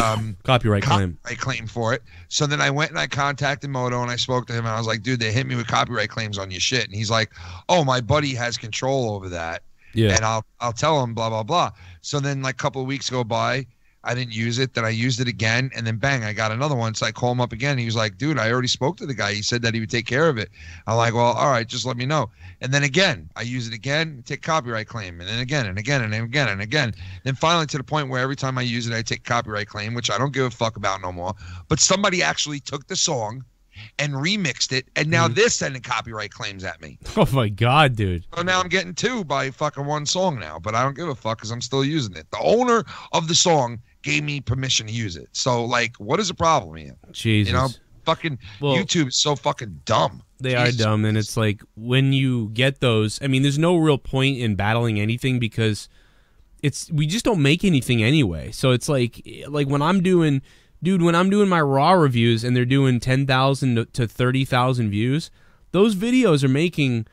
copyright claim for it. So then I went and I contacted Moto and I spoke to him and I was like, dude, they hit me with copyright claims on your shit. And he's like, oh, my buddy has control over that. Yeah. And I'll tell him blah, blah, blah. So then like a couple of weeks go by. I didn't use it. Then I used it again. And then bang, I got another one. So I call him up again. He was like, dude, I already spoke to the guy. He said that he would take care of it. I'm like, well, all right, just let me know. And then again, I use it again, take copyright claim. And then again, and again, and again, and again. Then finally to the point where every time I use it, I take copyright claim, which I don't give a fuck about no more. But somebody actually took the song and remixed it. And now they're sending copyright claims at me. Oh, my God, dude. So now I'm getting 2 by fucking one song now. But I don't give a fuck because I'm still using it. The owner of the song gave me permission to use it. So, like, what is the problem here? Jesus. Fucking YouTube is so fucking dumb. They are dumb, and it's like, when you get those, I mean, there's no real point in battling anything because we just don't make anything anyway. So it's like when I'm doing my Raw reviews and they're doing 10,000 to 30,000 views, those videos are making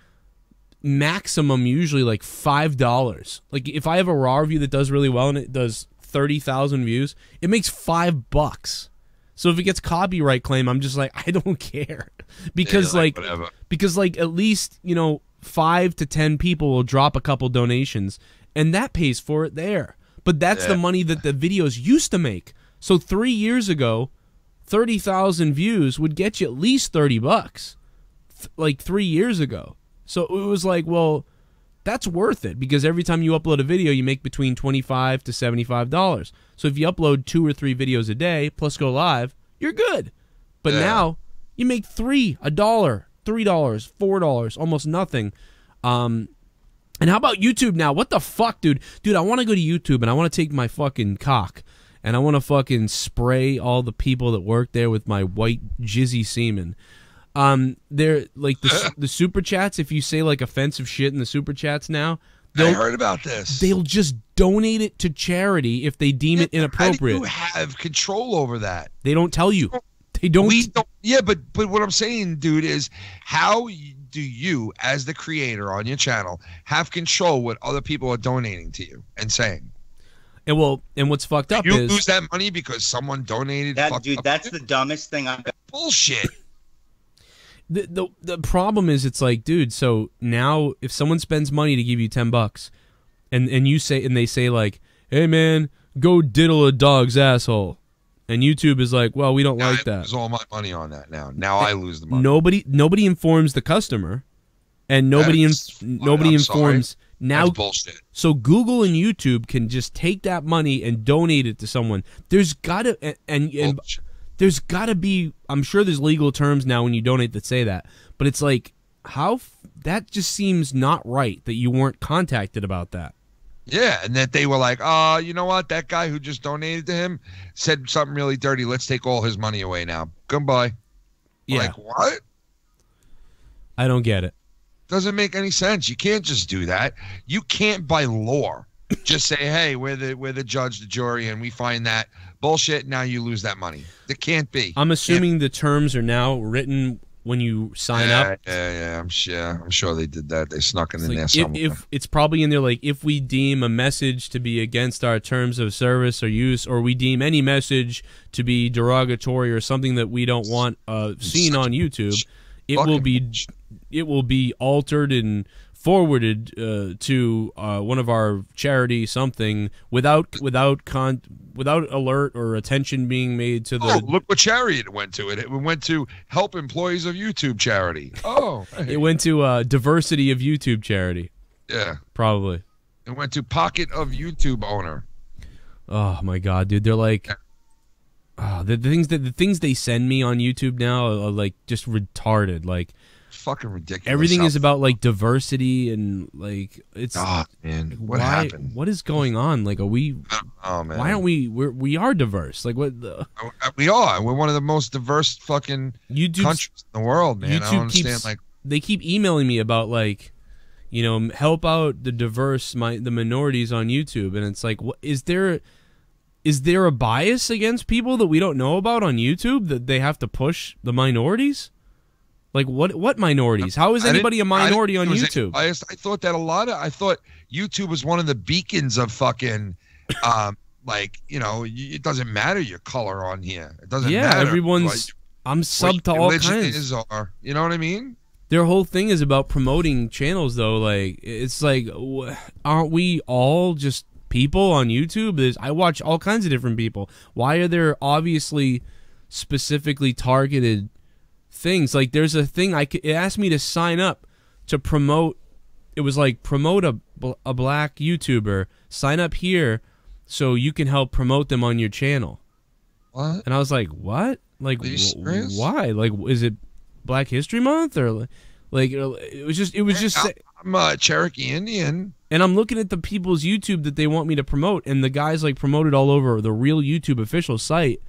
maximum usually like $5. Like, if I have a Raw review that does really well and it does 30,000 views, it makes $5. So if it gets copyright claim, I'm just like, I don't care, because because at least 5 to 10 people will drop a couple donations, and that pays for it there. But that's the money that the videos used to make. So 3 years ago, 30,000 views would get you at least $30, like 3 years ago. So it was like, well, that's worth it because every time you upload a video, you make between $25 to $75. So if you upload 2 or 3 videos a day plus go live, you're good. But now you make $1, $3, $4, almost nothing. And how about YouTube now? What the fuck, dude? Dude, I want to go to YouTube and I want to take my fucking cock and I want to fucking spray all the people that work there with my white jizzy semen. They're like the super chats. If you say like offensive shit in the super chats now, I heard about this. They'll just donate it to charity if they deem it inappropriate. How do you have control over that? They don't tell you. They don't. We don't. Yeah, but what I'm saying, dude, is how do you, as the creator on your channel, have control what other people are donating to you and saying? And what's fucked up You is lose that money because someone donated. That dude, that's the dumbest thing I've got. Bullshit. the problem is, it's like, dude, so now if someone spends money to give you $10 and they say like, hey man, go diddle a dog's asshole, and YouTube is like, well, we don't Now like I that. lose all my money on that now I lose the money. Nobody informs the customer, and nobody informs. Now, That's bullshit. so Google and YouTube can just take that money and donate it to someone. There's gotta and Bullshit. there's gotta be. I'm sure there's legal terms now when you donate that say that, but it's like, that just seems not right that you weren't contacted about that. Yeah, and that they were like, you know what? That guy who just donated to him said something really dirty. Let's take all his money away now. Goodbye. Yeah, Like, what? I don't get it. Doesn't make any sense. You can't just do that. You can't, by law, just say, hey, we're the judge, the jury, and we find that bullshit. Now you lose that money. It can't be. I'm assuming the terms are now written when you sign up. Yeah. I'm sure they did that. They snuck it in Like, there somewhere. if it's probably in there, like, if we deem a message to be against our terms of service or use, or we deem any message to be derogatory or something that we don't want seen on YouTube, it will be altered and forwarded to one of our charity something without alert or attention being made to the. Oh, look what charity it went to. It went to help employees of YouTube charity. Oh, hey. It went to diversity of YouTube charity. Yeah. Probably. It went to pocket of YouTube owner. Oh my god, dude! They're like, the things they send me on YouTube now are like just retarded. Like, Fucking ridiculous. everything is about like diversity and like it's. Oh man, what happened? What is going on? Like, are we? Oh man, Why aren't we? We are diverse. Like, what? We are. We're one of the most diverse fucking YouTube countries in the world, man. I YouTube don't understand. keeps. Like, They keep emailing me about like, help out the the minorities on YouTube, and it's like, what is there? Is there a bias against people that we don't know about on YouTube that they have to push the minorities? Like, what minorities? How is anybody a minority on YouTube? I thought that I thought YouTube was one of the beacons of fucking, like, it doesn't matter your color on here. It doesn't matter. Yeah, everyone's. I'm sub to all kinds. You know what I mean? Their whole thing is about promoting channels, though. Like, it's like, aren't we all just people on YouTube? I watch all kinds of different people. Why are there obviously specifically targeted things? Like, there's a thing it asked me to sign up to promote. It was like, promote a black YouTuber. Sign up here so you can help promote them on your channel. What? And I was like, what? Like, why? Like, is it Black History Month or like it was just I'm a Cherokee Indian. And I'm looking at the people's YouTube that they want me to promote, and the guys like promoted all over the real YouTube official site,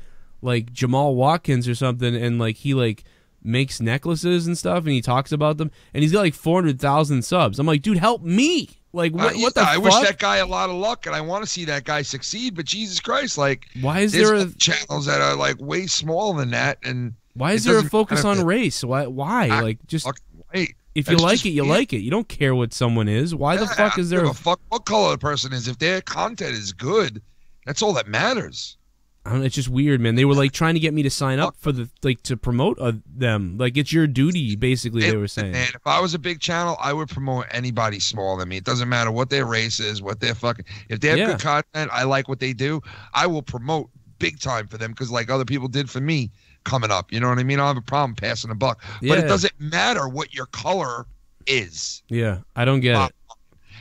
like Jamal Watkins or something, and like he like makes necklaces and stuff, and he talks about them, and he's got like 400,000 subs. I'm like, dude, help me! Like, what the fuck? I wish that guy a lot of luck, and I want to see that guy succeed. But Jesus Christ, like, why is there channels that are like way smaller than that? And why is there a focus on race? Why? Like, just wait. If you like it, you like it. You don't care what someone is. Why the fuck is there? Fuck what color the person is. If their content is good, that's all that matters. I don't know, it's just weird, man. They were like trying to get me to sign up for to promote them. Like, it's your duty, basically. They were saying. And if I was a big channel, I would promote anybody smaller than me. It doesn't matter what their race is, what their fucking. If they have good content, I like what they do. I will promote big time for them because, like other people did for me coming up. You know what I mean? I don't have a problem passing a buck, but it doesn't matter what your color is. Yeah, I don't get it.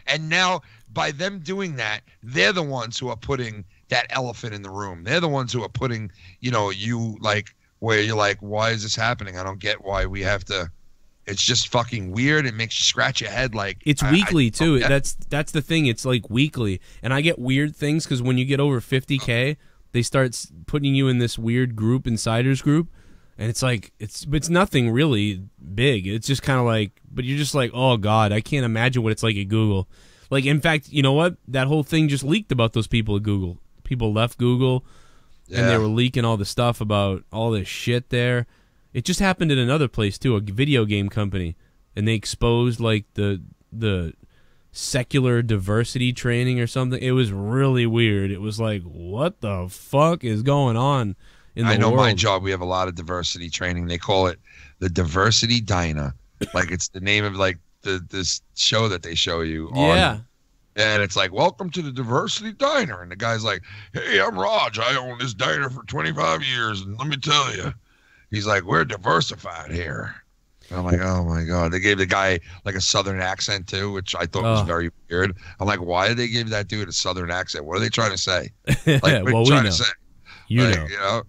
And now, by them doing that, they're the ones who are putting that elephant in the room. They're the ones who are putting, you like, where you're like, why is this happening? I don't get why we have to. It's just fucking weird. It makes you scratch your head. Like, it's weekly too. That's the thing. It's like weekly, and I get weird things because when you get over 50K, they start putting you in this weird group, insiders group, and it's like it's nothing really big. It's just kind of like, but you're just like, oh god, I can't imagine what it's like at Google. Like, in fact, you know what? That whole thing just leaked about those people at Google. People left Google, and they were leaking all the stuff about all this shit there. It just happened at another place too, a video game company, and they exposed like the secular diversity training or something. It was really weird. It was like, what the fuck is going on in the world? I know my job. We have a lot of diversity training. They call it the Diversity Diner, like it's the name of like this show that they show you. Yeah. And it's like, welcome to the Diversity Diner. And the guy's like, hey, I'm Raj. I own this diner for 25 years. And let me tell you, he's like, we're diversified here. And I'm like, oh, my God. They gave the guy like a Southern accent, too, which I thought was very weird. I'm like, why did they give that dude a Southern accent? What are they trying to say? Like, what well, are we trying know. to say? You like, know. You know?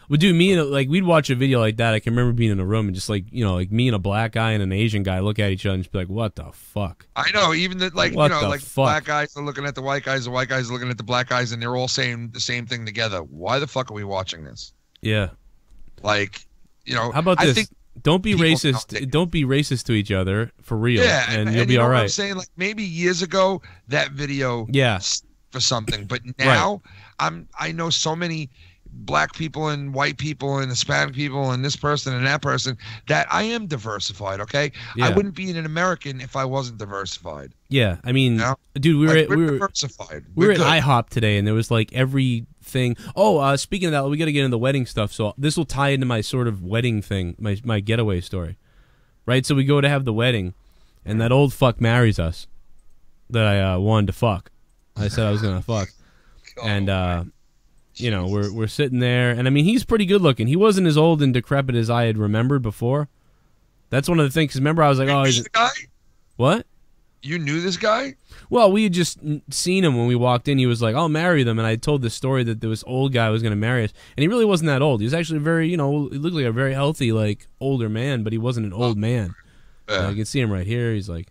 Well, dude, like we'd watch a video like that. I can remember being in a room and just like, you know, like me and a black guy and an Asian guy look at each other and just be like, what the fuck? I know, even the like, What you know, the like fuck? black guys are looking at the white guys are looking at the black guys, and they're all saying the same thing together. Why the fuck are we watching this? Yeah. Like, you know, How about I this? think Don't be people racist. don't- Don't be racist to each other for real. Yeah, and you'll you be know all what I'm right. saying? Like maybe years ago that video Yeah. for something, but now I know so many black people and white people and Hispanic people and this person and that person that I am diversified. Okay, Yeah. I wouldn't be an American if I wasn't diversified. Yeah. I mean, Yeah. dude, Like, we were diversified. we were good. at IHOP today, and there was like everything. Oh, speaking of that, we got to get into the wedding stuff. So this will tie into my sort of wedding thing, my getaway story, right? So we go to have the wedding, and that old fuck marries us that I wanted to fuck. I said I was gonna fuck, and you know, we're sitting there, and I mean, he's pretty good looking. He wasn't as old and decrepit as I had remembered before. That's one of the things. 'Cause remember, I was like, You oh, knew he's the guy? what? You knew this guy? Well, we had just seen him when we walked in. He was like, I'll marry them. And I told this story that this old guy was going to marry us. And he really wasn't that old. He was actually very, you know, he looked like a very healthy, like, older man, but he wasn't an old man. Yeah. You can see him right here. He's like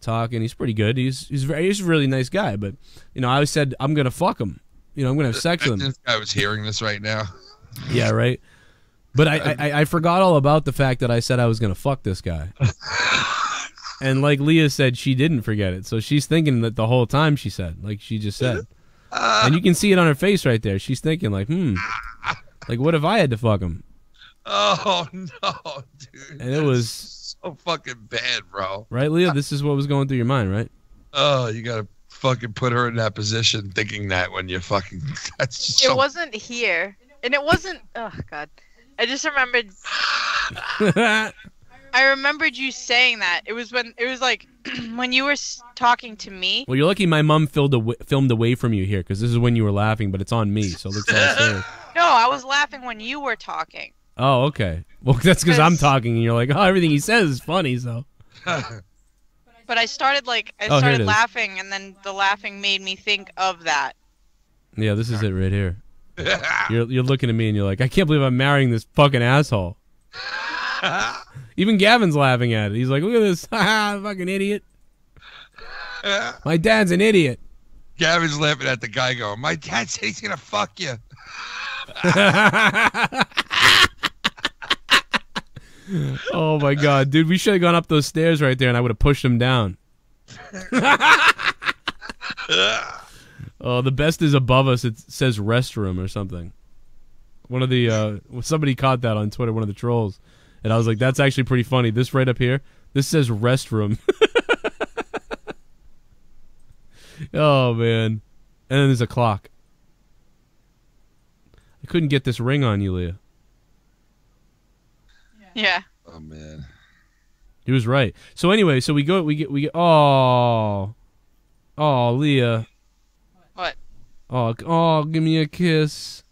talking. He's pretty good. He's a really nice guy. But, you know, I always said, I'm going to fuck him. You know, I'm going to have sex with him. This guy was hearing this right now. Yeah, right. But I forgot all about the fact that I said I was going to fuck this guy. And like Leah said, she didn't forget it. So she's thinking that the whole time she said, like she just said. And you can see it on her face right there. She's thinking like, like what if I had to fuck him? Oh, no, dude. And it was so fucking bad, bro. right, Leah? This is what was going through your mind, right? Oh, you got to fucking put her in that position thinking that when you're fucking... That's just It so... wasn't here, and it wasn't. Oh God, I just remembered. I remembered you saying that. It was like when you were talking to me. Well, you're lucky my mom filmed away from you here because this is when you were laughing, but it's on me, so it looks all serious. No, I was laughing when you were talking. Oh, okay. Well, that's because I'm talking and you're like, oh, everything he says is funny, so. But I started Oh, here it started is. laughing, and then the laughing made me think of that. Yeah, this is it right here. You're looking at me and you're like, I can't believe I'm marrying this fucking asshole. Even Gavin's laughing at it. He's like, look at this, fucking idiot. My dad's an idiot. Gavin's laughing at the guy going, my dad said he's going to fuck you. Oh my god, dude, we should have gone up those stairs right there and I would have pushed him down. Oh, the best is above us. It says restroom or something. One of the somebody caught that on Twitter, one of the trolls, and I was like, that's actually pretty funny. This right up here, this says restroom. Oh man, and then there's a clock. I couldn't get this ring on you, Leah. Yeah. Oh, man. He was right. So anyway, so we get. Oh, Leah. What? Oh, give me a kiss.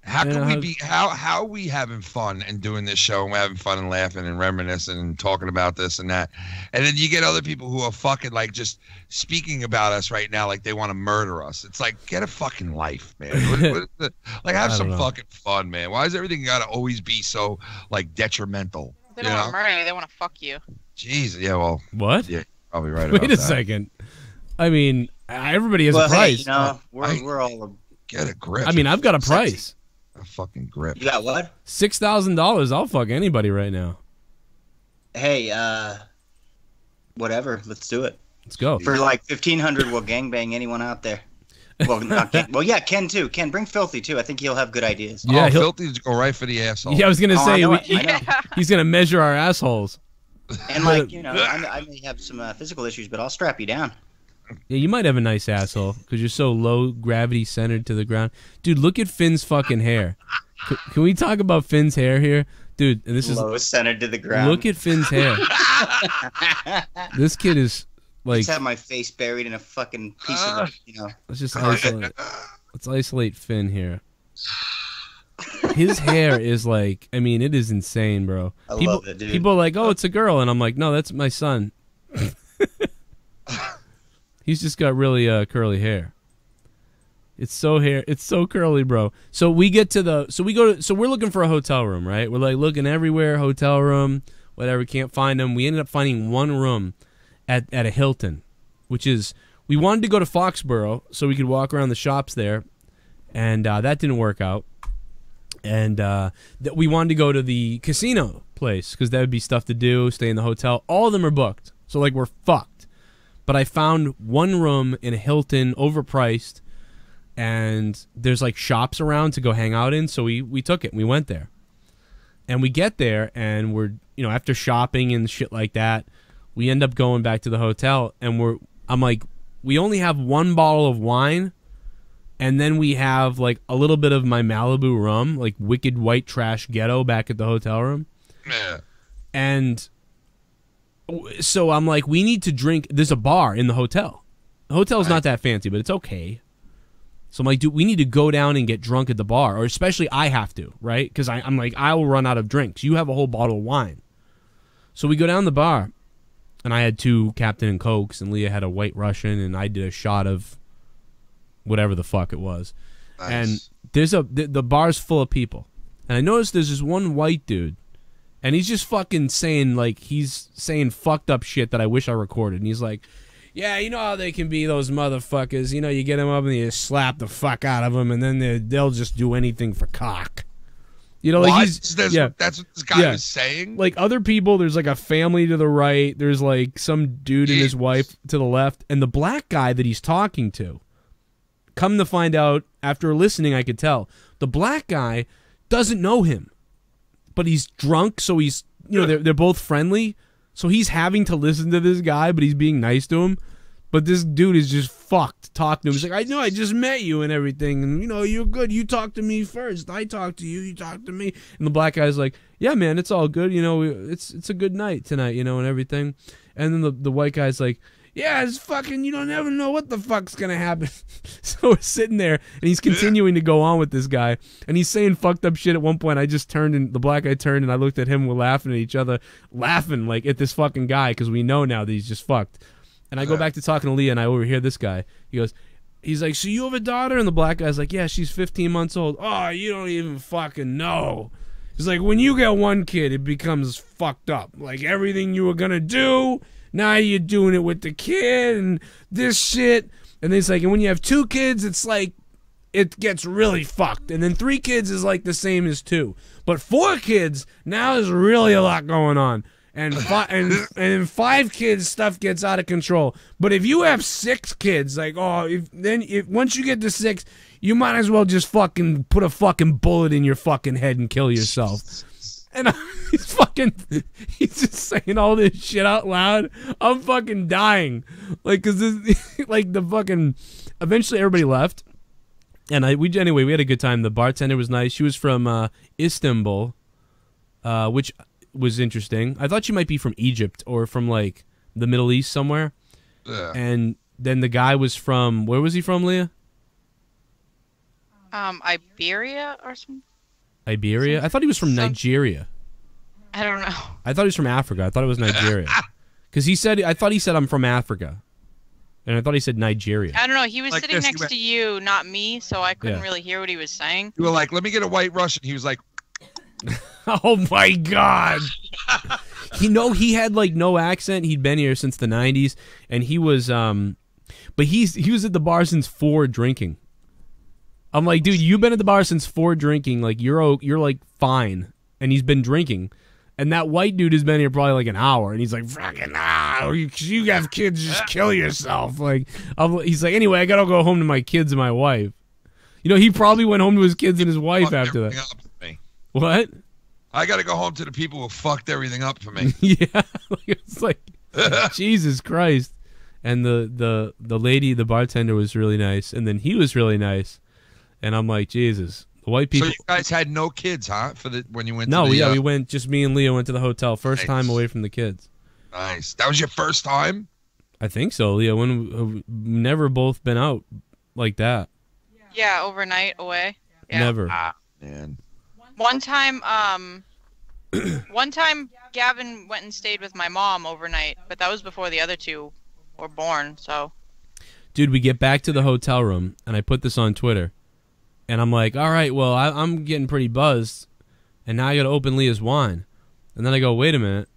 How Yeah, can we how- be? How are we having fun and doing this show and we're having fun and laughing and reminiscing and talking about this and that, and then you get other people who are fucking like just speaking about us right now like they want to murder us. It's like, get a fucking life, man. What is it? Like have I some don't know. fucking fun, man. Why is everything got to always be so like detrimental? They You don't want know? to murder you. They want to fuck you. Jeez, yeah. Well, What? yeah, probably right. About Wait a that. second. I mean, everybody has Well, a hey, price. you know, I- we're all. Get a grip. I mean, I've got a Sexy. price. a fucking grip. You got what? $6,000. I'll fuck anybody right now. Hey, whatever. Let's do it. Let's go. For like 1,500, we'll gangbang anyone out there. Well, not Ken. Well, yeah, Ken too. Ken, bring Filthy too. I think he'll have good ideas. Yeah, oh, he'll- Filthy go right for the asshole. Yeah, I was gonna Oh, I say know we- it. I know. he's gonna measure our assholes. And like I may have some physical issues, but I'll strap you down. Yeah, you might have a nice asshole because you're so low gravity centered to the ground. Dude, look at Finn's fucking hair. Can we talk about Finn's hair here? Dude, and this Low centered to the ground. Look at Finn's hair. This kid is like... Just have my face buried in a fucking piece of, Let's just isolate. Let's isolate Finn here. His hair is like... I mean, it is insane, bro. I love it, dude. People are like, oh, it's a girl. And I'm like, no, that's my son. He's just got really curly hair. It's so curly, bro. So we get to the so we're looking for a hotel room, right? We're like looking everywhere, hotel room, whatever, can't find them. We ended up finding one room at a Hilton, which is we wanted to go to Foxborough so we could walk around the shops there, and that didn't work out. And we wanted to go to the casino place because that would be stuff to do, stay in the hotel. All of them are booked. So like we're fucked. But I found one room in a Hilton, overpriced, and there's like shops around to go hang out in, so we took it and we went there. And we get there and we're, after shopping and shit like that, we end up going back to the hotel and I'm like, we only have one bottle of wine and then we have like a little bit of my Malibu rum, like Wicked White Trash Ghetto back at the hotel room. Yeah. And so I'm like, we need to drink. There's a bar in the hotel. The hotel's not that fancy, but it's okay. So I'm like, dude, we need to go down and get drunk at the bar, or especially I have to, right? Because I'm like, I will run out of drinks. You have a whole bottle of wine. So we go down the bar, and I had 2 Captain and Cokes, and Leah had a White Russian, and I did a shot of whatever the fuck it was. Nice. And there's the bar's full of people, and I noticed there's this one white dude. And he's just fucking saying, like, he's saying fucked up shit that I wish I recorded. And he's like, yeah, you know how they can be, those motherfuckers. You get them up and you slap the fuck out of them, and then they'll just do anything for cock. Like that's what this guy was saying? Like, other people, there's like a family to the right. There's like some dude and his wife to the left. And the black guy that he's talking to, come to find out, after listening, I could tell, the black guy doesn't know him. But he's drunk, so he's, they're both friendly. So he's having to listen to this guy, but he's being nice to him. But this dude is just fucked talking to him. He's like, I know, I just met you and everything. And, you're good. You talked to me first. I talked to you. You talked to me. And the black guy's like, yeah, man, it's all good. It's a good night tonight, and everything. And then the white guy's like, yeah, it's fucking, you don't ever know what the fuck's gonna happen. So we're sitting there, and he's continuing to go on with this guy, and he's saying fucked up shit. At one point, I just turned, and the black guy turned, and I looked at him, we're laughing at each other, laughing, like, at this fucking guy, because we know now that he's just fucked. And I go back to talking to Leah, and I overhear this guy. He's like, so you have a daughter? And the black guy's like, yeah, she's 15 months old. Oh, you don't even fucking know. He's like, when you get one kid, it becomes fucked up. Like, everything you were gonna do, now you're doing it with the kid and this shit. And then it's like, and when you have 2 kids, it's like, it gets really fucked. And then 3 kids is like the same as 2. But 4 kids, now there's really a lot going on. And in 5 kids, stuff gets out of control. But if you have 6 kids, like, once you get to 6, you might as well just fucking put a fucking bullet in your fucking head and kill yourself. And he's just saying all this shit out loud. I'm fucking dying. Like, cause this, like the fucking, eventually everybody left. And we had a good time. The bartender was nice. She was from Istanbul, which was interesting. I thought she might be from Egypt or from like the Middle East somewhere. Yeah. And then the guy was from, where was he from, Leah? Iberia or something. Iberia? I thought he was from Nigeria. I don't know. I thought he was from Africa. I thought it was Nigeria. Because I thought he said I'm from Africa. And I thought he said Nigeria. I don't know. He was like sitting next to you, not me, so I couldn't really hear what he was saying. You were like, let me get a White Russian. He was like... Oh, my God. He had, like, no accent. He'd been here since the 90s. And he was, but he was at the bar since 4 drinking. I'm like, dude, you've been at the bar since 4 drinking. Like, you're like, fine. And he's been drinking. And that white dude has been here probably like an hour, and he's like, "Fucking you have kids, just kill yourself." Like, he's like, "Anyway, I gotta go home to my kids and my wife." He probably went home to his kids and his wife after that. What? I got to go home to the people who fucked everything up for me. Yeah, it's like Jesus Christ. And the lady, the bartender, was really nice, and then he was really nice, and I'm like, Jesus, the white people. So you guys had no kids, huh? When you went? No, to the, we went. Just me and Leah went to the hotel. First time away from the kids. Nice. That was your first time? I think so, Leah. We've never both been out like that. Yeah, overnight away. Yeah. Never. Ah, man. One time, Gavin went and stayed with my mom overnight, but that was before the other two were born. So, dude, we get back to the hotel room, and I put this on Twitter, and I'm like, all right, well, I'm getting pretty buzzed, and now I got to open Leah's wine, and then I go, wait a minute,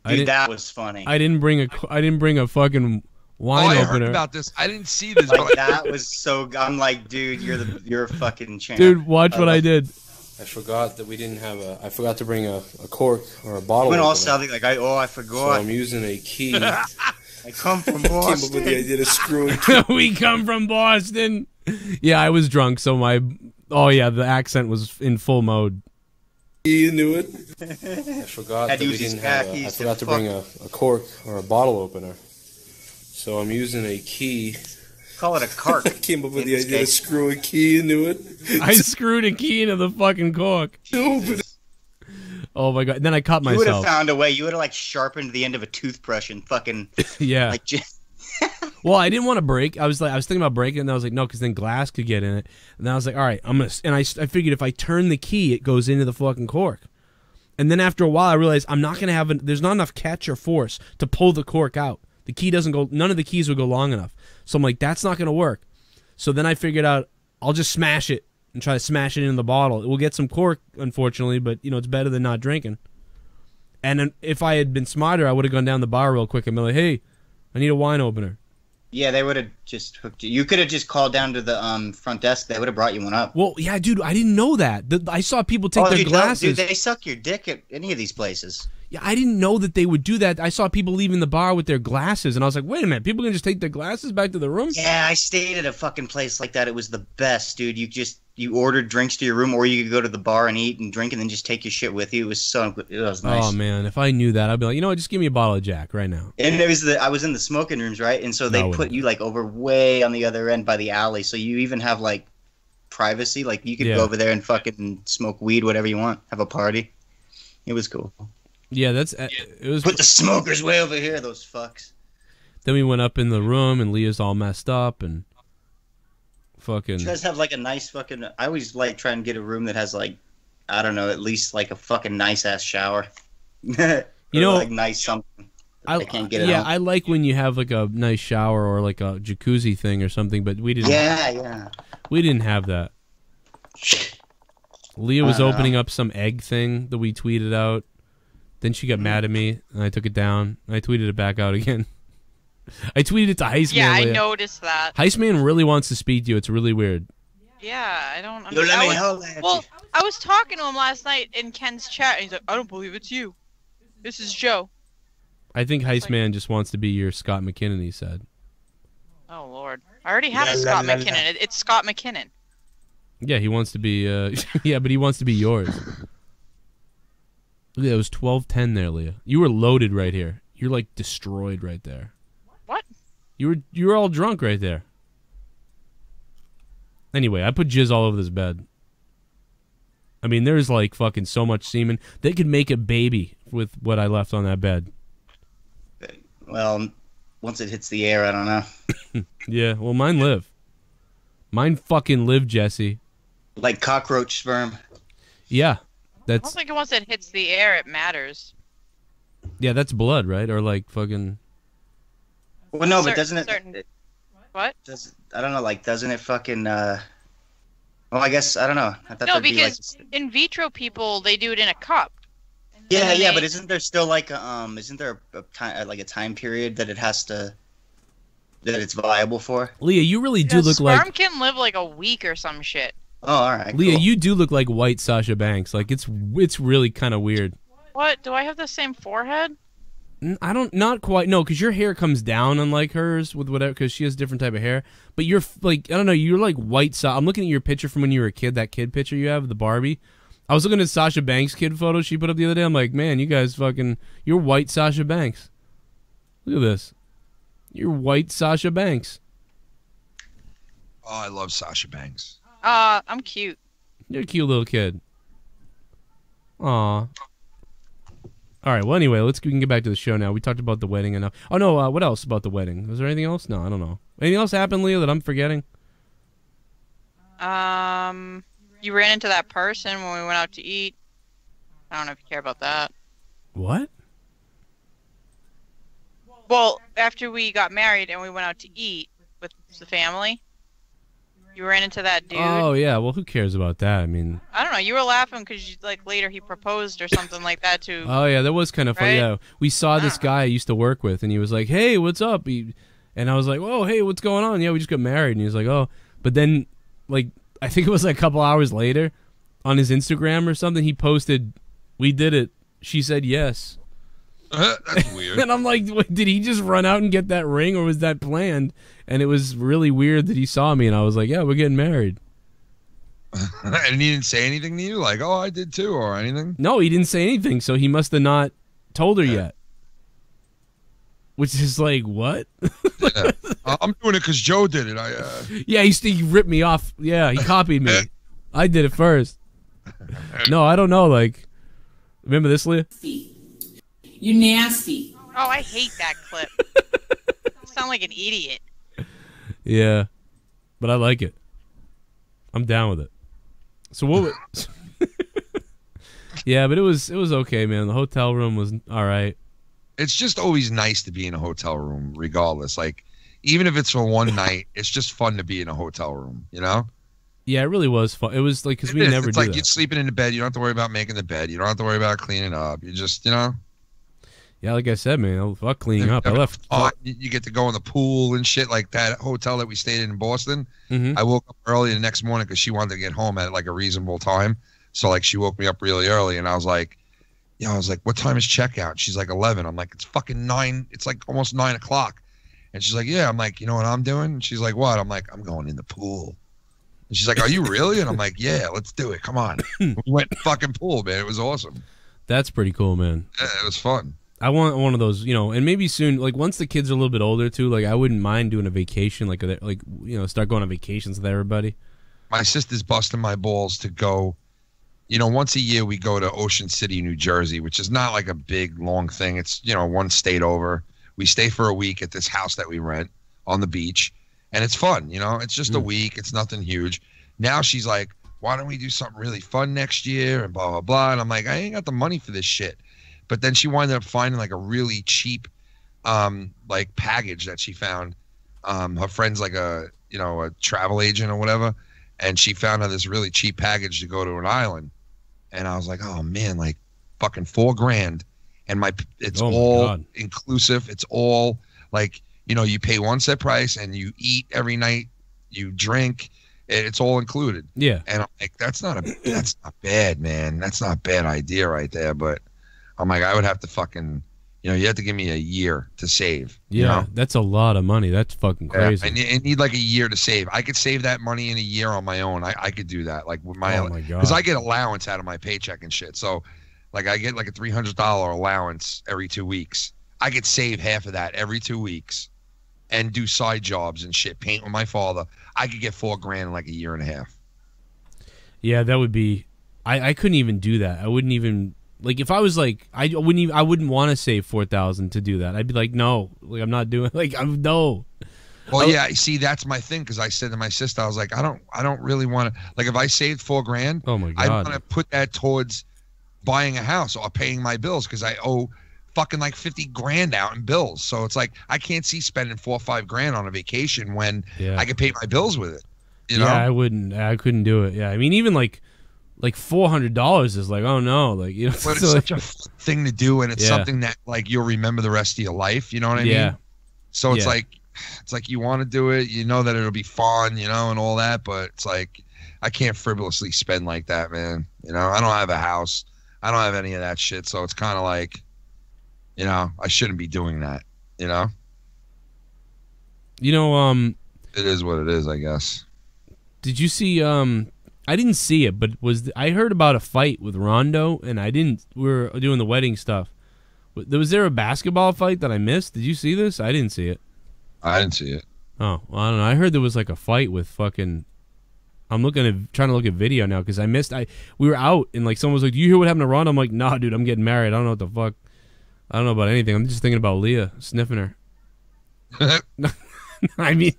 Dude, that was funny. I didn't bring a fucking wine I opener. heard about this. I didn't see this. Like, but that was so. I'm like, dude, you're a fucking champ. Dude, watch what I did. I forgot that we didn't have I forgot to bring a cork or a bottle. When all opener. sounding like I So forgot. I'm using a key. I come from Came up with Boston. the idea to screw it. We come from Boston. Yeah, I was drunk, so the accent was in full mode. You knew it. I forgot Had that we used his didn't have. I khakis forgot to to bring a cork or a bottle opener. So I'm using a key. Call it a cart. Came up with In the this idea to case. screw a key into it. I screwed a key into the fucking cork. Oh my god! Then I cut You would have myself. found a way. You would have like sharpened the end of a toothbrush and fucking Yeah. like. Well, I didn't want to break. I was thinking about breaking it, and I was like, no, because then glass could get in it. And then I was like, all right, I'm gonna. And I figured if I turn the key, it goes into the fucking cork. And then after a while, I realized I'm not gonna have. There's not enough catch or force to pull the cork out. The key doesn't go. None of the keys would go long enough. So I'm like, that's not gonna work. So then I figured out I'll just smash it and try to smash it into the bottle. It will get some cork, unfortunately, but it's better than not drinking. And then if I had been smarter, I would have gone down the bar real quick and been like, hey, I need a wine opener. Yeah, they would have just hooked you. You could have just called down to the front desk. They would have brought you one up. Well, yeah, dude, I didn't know that. I saw people take their dude, glasses. Dude, they suck your dick at any of these places. Yeah, I didn't know that they would do that. I saw people leaving the bar with their glasses, and I was like, wait a minute, people can just take their glasses back to the room? Yeah, I stayed at a fucking place like that. It was the best, dude. You ordered drinks to your room, or you could go to the bar and eat and drink, and then just take your shit with you. It was nice. Oh man, if I knew that, I'd be like, what, just give me a bottle of Jack right now. And I was in the smoking rooms, right? And so they put you like over way on the other end by the alley, so you even have like privacy. Like you could go over there and fucking smoke weed, whatever you want, have a party. It was cool. Yeah, it was. Put the smokers way over here, those fucks. Then we went up in the room, and Leah's all messed up, and fucking. You guys have like a nice fucking. I always like try and get a room that has like, I don't know, at least like a fucking nice ass shower. Like nice something. I can't get it. Yeah, out. I like when you have like a nice shower or like a jacuzzi thing or something, but we didn't. Yeah. We didn't have that. Leah was opening up some egg thing that we tweeted out. Then she got mad at me, and I took it down. And I tweeted it back out again. I tweeted it to Heistman. yeah, I Leah. noticed that. Heistman really wants to speak to you. It's really weird. Yeah, I don't You let me understand. holler at Well, you. I was talking to him last night in Ken's chat, and he's like, I don't believe it's you. This is Joe. I think Heistman just wants to be your Scott McKinnon, he said. Oh, Lord. I already have a La, la, Scott la, la. McKinnon. It's Scott McKinnon. Yeah, he wants to be, yeah, but he wants to be yours. Look, it was 12:10 there, Leah. You were loaded right here. You're like destroyed right there. What? You were all drunk right there. Anyway, I put jizz all over this bed. I mean, there's like fucking so much semen. They could make a baby with what I left on that bed. Well, once it hits the air, I don't know. Yeah, well, mine live. Mine fucking live, Jesse. Like cockroach sperm. Yeah, I don't that's think once it hits the air, it matters. that's blood, right? Or like fucking. Well, no, but Certain- doesn't certain- it? What? I don't know. Like, doesn't it fucking? Well, I guess I don't know. I thought No, there'd be like. because in vitro people, they do it in a cup. Yeah, then yeah, they- but isn't there still like isn't there a time like a time period that it has to that it's viable for? Leah, you really do Yeah, look sperm like can live like a week or some shit. Oh, all right. Leah. cool. You do look like white Sasha Banks. Like it's really kind of weird. What? Do I have the same forehead? I don't, not quite, no, because your hair comes down unlike hers with whatever, because she has a different type of hair. But you're like, I don't know, you're like white. I'm looking at your picture from when you were a kid, that kid picture you have, the Barbie, I was looking at Sasha Banks' kid photo she put up the other day. I'm like, man, you guys fucking, you're white Sasha Banks. Look at this. You're white Sasha Banks. Oh, I love Sasha Banks. I'm cute. You're a cute little kid. Aw. All right. Well, anyway, we can get back to the show now. We talked about the wedding enough. Oh no. What else about the wedding? Was there anything else? No, I don't know. Anything else happened, Leah, that I'm forgetting? You ran into that person when we went out to eat. I don't know if you care about that. What? Well, after we got married and we went out to eat with the family, you ran into that dude. Oh yeah. Well, who cares about that? I mean, I don't know. You were laughing because like later he proposed or something like that too. oh yeah, that was kind of fun. Right? Yeah, we saw this guy I used to work with, and he was like, "Hey, what's up?" And I was like, "Oh, hey, what's going on?" Yeah, we just got married, and he was like, "Oh," but then, like, I think it was like a couple hours later, on his Instagram or something, he posted, "We did it. She said yes." That's weird. And I'm like, wait, did he just run out and get that ring, or was that planned? And it was really weird that he saw me, and I was like, yeah, we're getting married. And he didn't say anything to you, like, oh, I did too, or anything? No, he didn't say anything, so he must have not told her yet. Which is like, what? Yeah. I'm doing it because Joe did it. Yeah, he ripped me off. Yeah, he copied me. I did it first. No, I don't know. Like, remember this, Leah? You nasty. Oh, I hate that clip. You sound like an idiot. Yeah, but I like it. I'm down with it. So what? Yeah, but it was okay, man. The hotel room was all right. It's just always nice to be in a hotel room, regardless. Like, even if it's for one night, it's just fun to be in a hotel room, you know? Yeah, it really was fun. It was like, because we never It's do like that. you're sleeping in the bed. You don't have to worry about making the bed. You don't have to worry about cleaning up. You just, you know? Yeah, like I said, man, fuck cleaning up. I left. You get to go in the pool and shit, like that hotel that we stayed in Boston. Mhm. I woke up early the next morning because she wanted to get home at like a reasonable time. So like she woke me up really early, and I was like, what time is checkout? And she's like 11. I'm like, it's fucking 9. It's like almost 9 o'clock. And she's like, yeah. I'm like, you know what I'm doing? And she's like, what? I'm like, I'm going in the pool. And she's like, are you really? And I'm like, yeah, let's do it. Come on. We went in the fucking pool, man. It was awesome. That's pretty cool, man. Yeah, it was fun. I want one of those, you know, and maybe soon, like once the kids are a little bit older too, like I wouldn't mind doing a vacation, like you know, start going on vacations with everybody. My sister's busting my balls to go. You know, once a year we go to Ocean City, New Jersey, which is not like a big, long thing. It's, you know, one state over. We stay for a week at this house that we rent on the beach, and it's fun, you know? It's just a week. It's nothing huge. Now she's like, why don't we do something really fun next year and blah, blah, blah. And I'm like, I ain't got the money for this shit. But then she wound up finding like a really cheap like package that she found. Her friend's like a travel agent or whatever. And she found her this really cheap package to go to an island. And I was like, oh man, like fucking $4,000. And it's all inclusive. It's all like, you know, you pay one set price and you eat every night, you drink, it's all included. Yeah. And I'm like, that's not bad, man. That's not a bad idea right there. But I'm like, I would have to fucking, you know, you have to give me a year to save. Yeah, you know? That's a lot of money. That's fucking crazy. I need like a year to save. I could save that money in a year on my own. I could do that. Like with my, oh my God. Because I get allowance out of my paycheck and shit. So like I get like a $300 allowance every 2 weeks. I could save half of that every 2 weeks and do side jobs and shit, paint with my father. I could get $4,000 in like a year and a half. Yeah, that would be, I couldn't even do that. I wouldn't even, like if I was like, I wouldn't want to save 4,000 to do that. I'd be like, no, like I'm not doing, like no. Well, yeah, see, that's my thing, because I said to my sister, I was like, I don't really want to, like if I saved $4,000, oh my God, I want to put that towards buying a house or paying my bills, because I owe fucking like $50,000 out in bills. So it's like I can't see spending $4 or $5,000 on a vacation when I can pay my bills with it. You know? Yeah, I couldn't do it. Yeah, I mean, even like $400 is like, oh no, like, you know, but it's such a thing to do, and it's something that like you'll remember the rest of your life. You know what I mean? So it's like you want to do it, you know that it'll be fun, you know, and all that, but it's like I can't frivolously spend like that, man. You know, I don't have a house, I don't have any of that shit, so it's kind of like, you know, I shouldn't be doing that. You know. You know, it is what it is, I guess. Did you see I didn't see it, but I heard about a fight with Rondo, and I didn't. We were doing the wedding stuff. Was there a basketball fight that I missed? Did you see this? I didn't see it. I didn't see it. Oh, well, I don't know. I heard there was like a fight with fucking. I'm trying to look at video now because I missed. We were out and like someone was like, "Do you hear what happened to Rondo?" I'm like, "Nah, dude, I'm getting married. I don't know what the fuck. I don't know about anything. I'm just thinking about Leah sniffing her." I mean,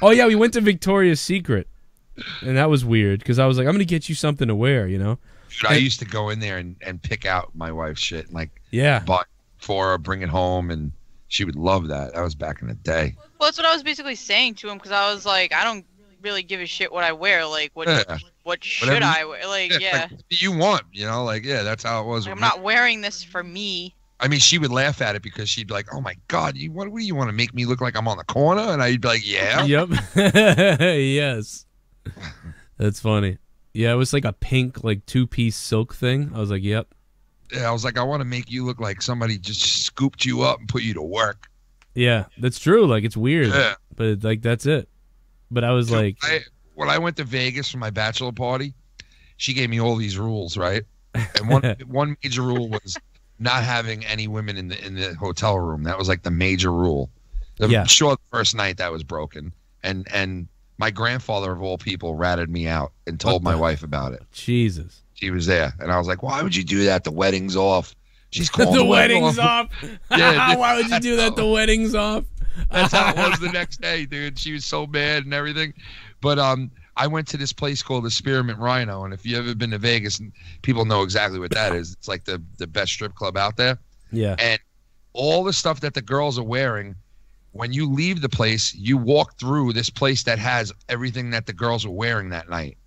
oh yeah, we went to Victoria's Secret, and that was weird because I was like, "I'm gonna get you something to wear," you know. Dude, I used to go in there and pick out my wife's shit and like Yeah. buy for her, bring it home, and she would love that. That was back in the day. Well, that's what I was basically saying to him because I was like, I don't really give a shit what I wear. Like, what should Whatever I wear? Like, yeah. Like, what you want, you know, like yeah, that's how it was. Like, with I'm me. not wearing this for me. I mean, she would laugh at it because she'd be like, "Oh my God, what do you want to make me look like I'm on the corner?" And I'd be like, "Yeah." Yep. Yes. That's funny. Yeah, it was like a pink, like 2-piece silk thing. I was like, "Yep." Yeah, I was like, "I want to make you look like somebody just scooped you up and put you to work." Yeah, that's true. Like it's weird, Yeah. but like that's it. But I was like, when I went to Vegas for my bachelor party, she gave me all these rules, right? And one major rule was not having any women in the hotel room. That was like the major rule. Yeah. I'm sure the first night that was broken, and my grandfather of all people ratted me out and told my wife about it. Jesus. She was there, and I was like, "Why would you do that? The wedding's off." She's calling The wedding's off. Yeah, Why would you do that? The wedding's off. That's how it was the next day, dude. She was so mad and everything. But I went to this place called the Spearmint Rhino, and if you ever been to Vegas, and people know exactly what that is. It's like the best strip club out there. Yeah. And all the stuff that the girls are wearing, when you leave the place, you walk through this place that has everything that the girls are wearing that night.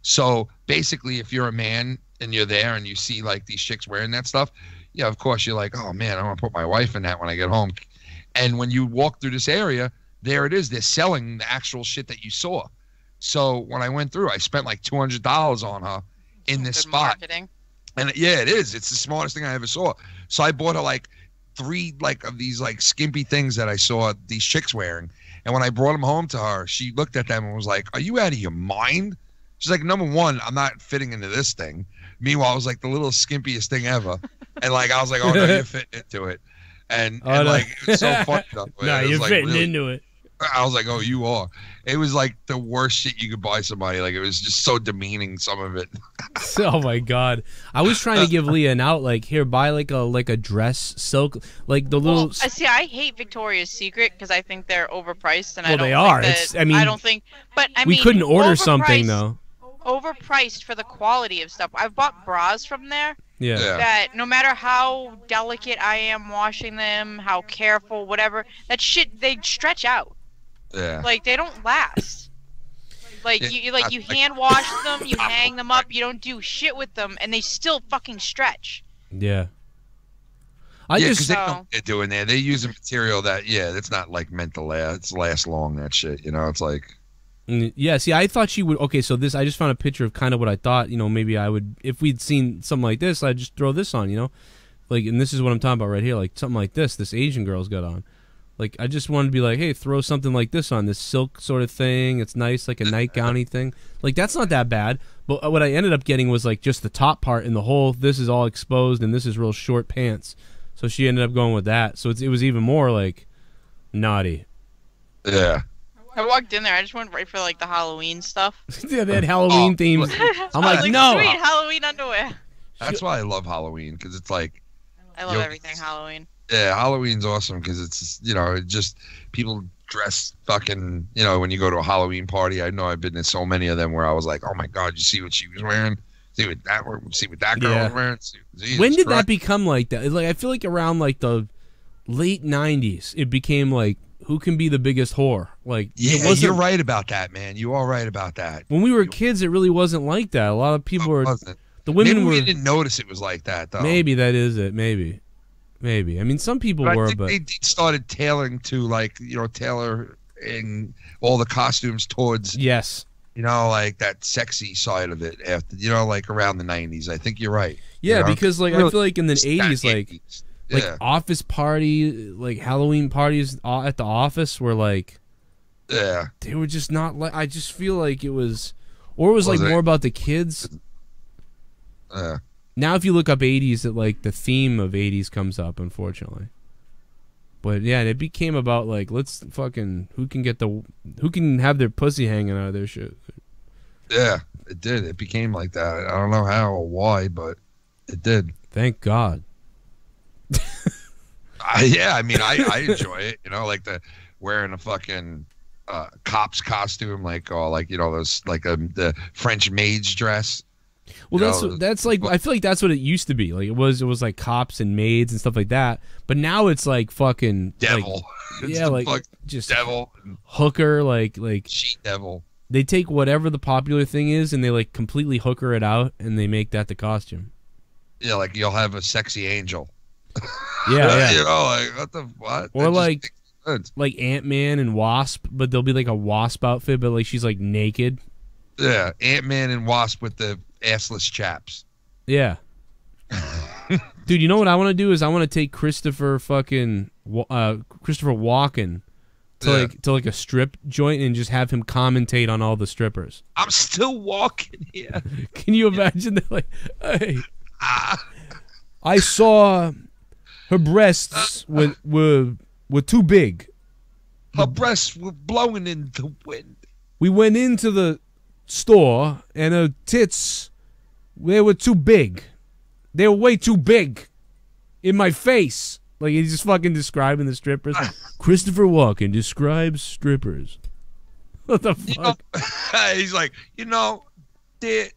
So basically, if you're a man and you're there and you see like these chicks wearing that stuff, yeah, of course you're like, "Oh man, I want to put my wife in that when I get home." And when you walk through this area, there it is. They're selling the actual shit that you saw. So when I went through, I spent like $200 on her in this Good spot. marketing. And yeah, it is. It's the smartest thing I ever saw. So I bought her like 3 like of these like skimpy things that I saw these chicks wearing. And when I brought them home to her, she looked at them and was like, "Are you out of your mind?" She's like, "Number one, I'm not fitting into this thing." Meanwhile, it was like the little skimpiest thing ever. And like I was like, "Oh no, you're fitting into it." And no. like it was so funny. No, you're like, fitting really, into it. I was like, "Oh, you are." It was like the worst shit you could buy somebody. Like it was just so demeaning. Some of it. Oh my God! I was trying to give Leah an out. Like, here, buy like a dress, silk, like the little. Well, see, I hate Victoria's Secret because I think they're overpriced, and I Well, don't they think are. that- It's- I mean, I don't think. But I we mean, couldn't order something overpriced- though. Overpriced for the quality of stuff. I've bought bras from there. Yeah. Yeah. That no matter how delicate I am washing them, how careful, whatever, that shit they stretch out. Yeah. Like they don't last. Like Yeah, you hand wash them, you hang them up, you don't do shit with them, and they still fucking stretch. Yeah. I Yeah, just because they know what they're doing there. They use a material that, that's not like meant to last long. That shit, it's like. Yeah, see, I thought she would. Okay, so this, I just found a picture of kind of what I thought. Maybe I would, if we'd seen something like this, I'd just throw this on. Like, and this is what I'm talking about right here. Like something like this Asian girl's got on. Like, I just wanted to be like, hey, throw something like this on, this silk sort of thing. It's nice, like a nightgowny thing. Like, that's not that bad. But what I ended up getting was like just the top part and the whole. This is all exposed, and this is real short pants. So she ended up going with that. So it was even more like naughty. Yeah. I walked in there. I just went right for like the Halloween stuff. Yeah, they had Halloween themes. I'm I was like, no. sweet Halloween underwear. That's why I love Halloween, because it's like. I love everything Halloween. Yeah, Halloween's awesome because it's, it just people dress fucking, when you go to a Halloween party. I know I've been to so many of them where I was like, "Oh my God, you see what she was wearing? See what that girl was wearing?" Jesus When did that Christ. become like that? Like, I feel like around like the late 90s, it became like, who can be the biggest whore? Like, Yeah, it wasn't, you're right about that, man. You are right about that. when we were kids, it really wasn't like that. A lot of people were, Wasn't. the women Maybe were, we didn't notice it was like that though. maybe that is it. Maybe. I mean, some people But I were, think but they started tailoring to tailoring all the costumes towards yes. like that sexy side of it after like around the 90s. I think you're right. Yeah, because like I Really feel like in the back 80s, like 80s. like Yeah. office party, like Halloween parties at the office were like Yeah. they were just not like. I just feel like it was, Or it was like Was it? more about the kids. Now if you look up 80s, it like the theme of 80s comes up, unfortunately. But yeah, it became about like, let's fucking who can have their pussy hanging out of their shit. Yeah, it did. It became like that. I don't know how or why, but it did. Thank God. Yeah, I mean, I enjoy it. You know, like the wearing a fucking cop's costume, like those like the French maid's dress. Well, that's like I feel like that's what it used to be. Like it was like cops and maids and stuff like that. But now it's like fucking devil. Like, yeah, like just devil, hooker, like she devil. They take whatever the popular thing is and they like completely hooker it out and they make that the costume. Yeah, like you'll have a sexy angel. Yeah. You know, like what? Or like Ant-Man and Wasp, but there'll be like a Wasp outfit, but like she's like naked. Yeah, Ant-Man and Wasp with the assless chaps. Yeah. Dude, you know what I want to do is I want to take Christopher Walken to like a strip joint and just have him commentate on all the strippers. I'm still walking here. Can you imagine that? Like, hey, I saw her breasts were too big. Her breasts were blowing in the wind. We went into the store and her tits, they were too big. They were way too big in my face. Like he's just fucking describing the strippers. Christopher Walken describes strippers. What the fuck? He's like, their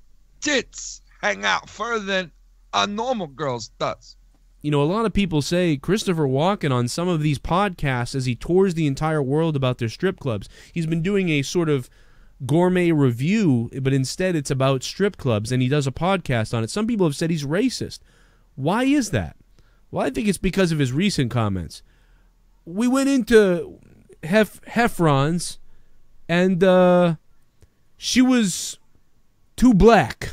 tits hang out further than a normal girl's does. You know, a lot of people say Christopher Walken on some of these podcasts as he tours the entire world about their strip clubs. He's been doing a sort of gourmet review, but instead it's about strip clubs, and he does a podcast on it. Some people have said he's racist. Why is that? Well, I think it's because of his recent comments. We went into Heffron's, and she was too black.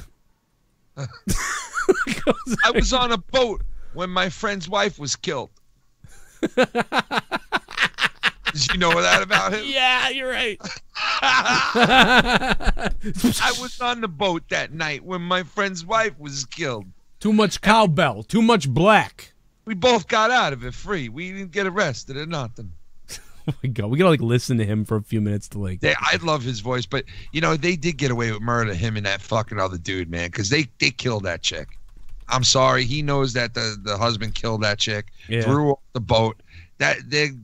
I was on a boat when my friend's wife was killed. Did you know that about him? Yeah, you're right. I was on the boat that night when my friend's wife was killed. Too much cowbell. Too much black. We both got out of it free. We didn't get arrested or nothing. Oh my God, we gotta like listen to him for a few minutes to like. Yeah, I love his voice, but they did get away with murder, him and that fucking other dude, man, because they killed that chick. I'm sorry, he knows that the husband killed that chick, threw off the boat.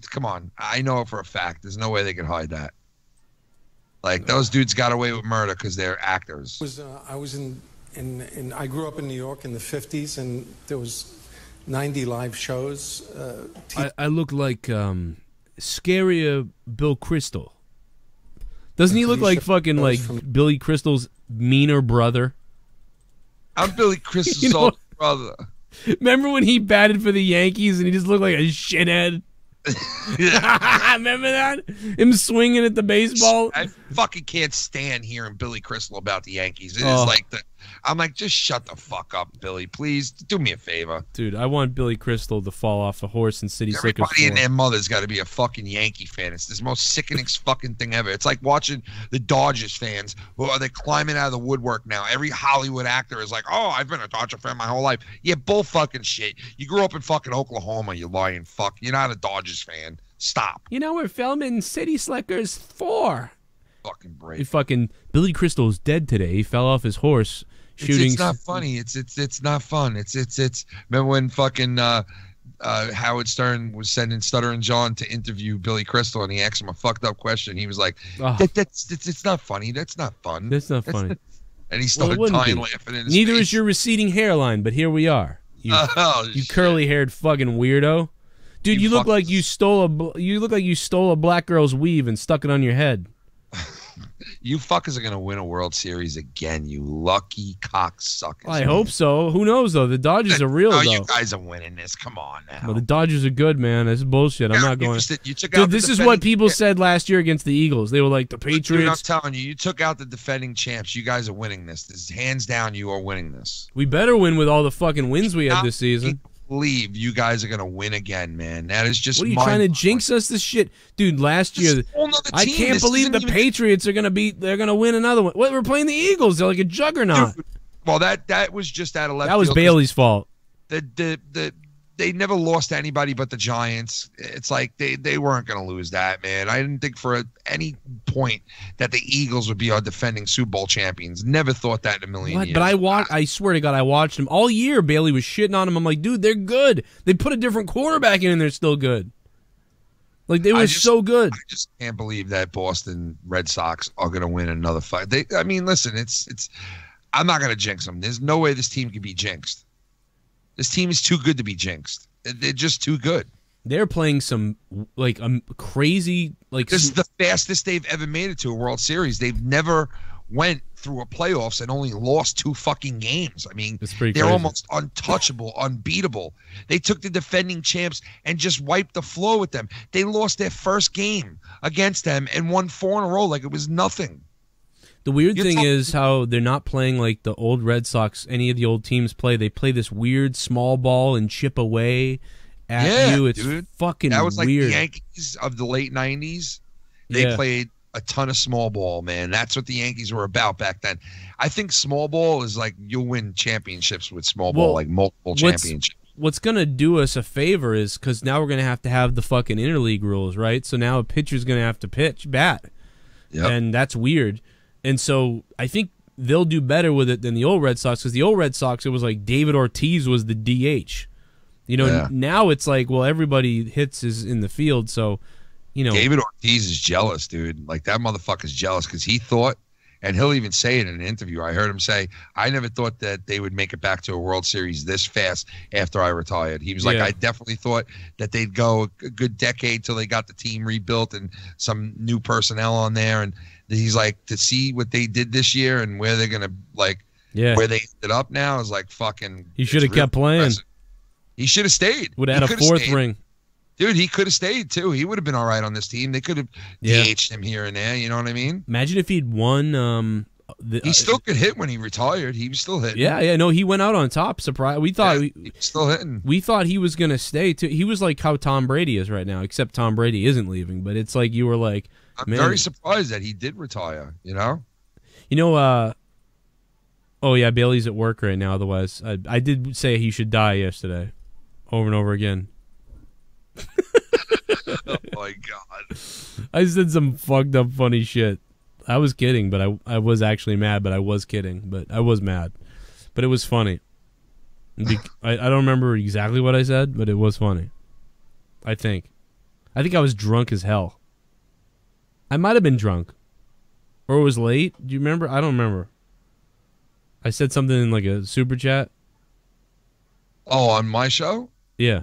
Come on, I know it for a fact. There's no way they can hide that. Like those dudes got away with murder because they're actors. I was I grew up in New York in the 50s, and there was 90 live shows. I look like scarier Bill Crystal. Doesn't he look like fucking like Billy Crystal's meaner brother? I'm Billy Crystal's older brother. Remember when he batted for the Yankees and he just looked like a shithead? Remember that? Him swinging at the baseball? I fucking can't stand hearing Billy Crystal about the Yankees. It is like I'm like, just shut the fuck up, Billy. Please do me a favor. Dude, I want Billy Crystal to fall off a horse in City Slickers. Everybody and their mother's got to be a fucking Yankee fan. It's the most sickening fucking thing ever. It's like watching the Dodgers fans who are they climbing out of the woodwork now. Every Hollywood actor is like, oh, I've been a Dodger fan my whole life. Yeah, bull fucking shit. You grew up in fucking Oklahoma, you lying fuck. You're not a Dodgers fan. Stop. We're filming City Slickers 4. Fucking break. Billy Crystal is dead today. He fell off his horse. It's not funny. It's not fun. It's remember when fucking Howard Stern was sending Stuttering John to interview Billy Crystal and he asked him a fucked up question. He was like, it's not funny. That's not fun. That's not funny. And he started dying laughing in his Neither face. is your receding hairline, but here we are. You curly haired fucking weirdo. Dude, you look like you stole a black girl's weave and stuck it on your head. You fuckers are going to win a World Series again, you lucky cocksuckers. I hope so. Who knows, though? The Dodgers are real, though. You guys are winning this. Come on now. Well, the Dodgers are good, man. That's bullshit. I'm not going to... Dude, this is what people said last year against the Eagles. They were like, the Patriots... Dude, I'm telling you, you took out the defending champs. You guys are winning this. Hands down, you are winning this. We better win with all the fucking wins we had this season. believe you guys are gonna win again, man. That is just. What are you trying to jinx us? This shit, dude. Last year, I can't believe the Patriots are gonna beat. They're gonna win another one. What? We're playing the Eagles. They're like a juggernaut. Dude, well, that was just out of left. That was Bailey's fault. They never lost to anybody but the Giants. It's like they weren't going to lose that, man. I didn't think for any point that the Eagles would be our defending Super Bowl champions. Never thought that in a million years. But I swear to God, I watched them all year. Bailey was shitting on them. I'm like, dude, they're good. They put a different quarterback in and they're still good. Like, they were so good. I just can't believe that Boston Red Sox are going to win another fight. I mean, listen, it's. I'm not going to jinx them. There's no way this team can be jinxed. This team is too good to be jinxed. They're just too good. They're playing some like crazy like. This is the fastest they've ever made it to a World Series. They've never went through a playoffs and only lost 2 fucking games. I mean, they're crazy. Almost untouchable, unbeatable. They took the defending champs and just wiped the floor with them. They lost their first game against them and won 4 in a row like it was nothing. The weird thing is how they're not playing like the old Red Sox, any of the old teams play. They play this weird small ball and chip away at you. It's fucking weird. That was like the Yankees of the late 90s. They played a ton of small ball, man. That's what the Yankees were about back then. I think small ball is like you'll win championships with small ball, like multiple championships. What's going to do us a favor is because now we're going to have the fucking interleague rules, right? So now a pitcher's going to have to bat. Yep. And that's weird. And so I think they'll do better with it than the old Red Sox because the old Red Sox, it was like David Ortiz was the DH. You know, now it's like, well, everybody hits is in the field. So, you know. David Ortiz is jealous, dude. Like, that motherfucker's jealous because he thought, and he'll even say it in an interview. I heard him say, I never thought that they would make it back to a World Series this fast after I retired. He was like, I definitely thought that they'd go a good decade till they got the team rebuilt and some new personnel on there. And he's like, to see what they did this year and where they're gonna where they ended up now is like fucking. He should have kept playing. Impressive. He should have stayed. Would have had a 4th ring. Dude, he could have stayed too. He would have been all right on this team. They could have DH'd him here and there. You know what I mean? Imagine if he'd won. He still could hit when he retired. He was still hitting. Yeah. No, he went out on top. Surprise! We thought he was still hitting. We thought he was gonna stay too. He was like how Tom Brady is right now, except Tom Brady isn't leaving. But it's like you were like. I'm very surprised that he did retire, you know? Oh, yeah, Bailey's at work right now. Otherwise, I did say he should die yesterday over and over again. Oh, my God. I said some fucked up funny shit. I was kidding, but I was actually mad, but I was kidding. But I was mad. But it was funny. I don't remember exactly what I said, but it was funny. I think I was drunk as hell. I might have been drunk. Or it was late. Do you remember? I don't remember. I said something in like a super chat. Oh, on my show? Yeah.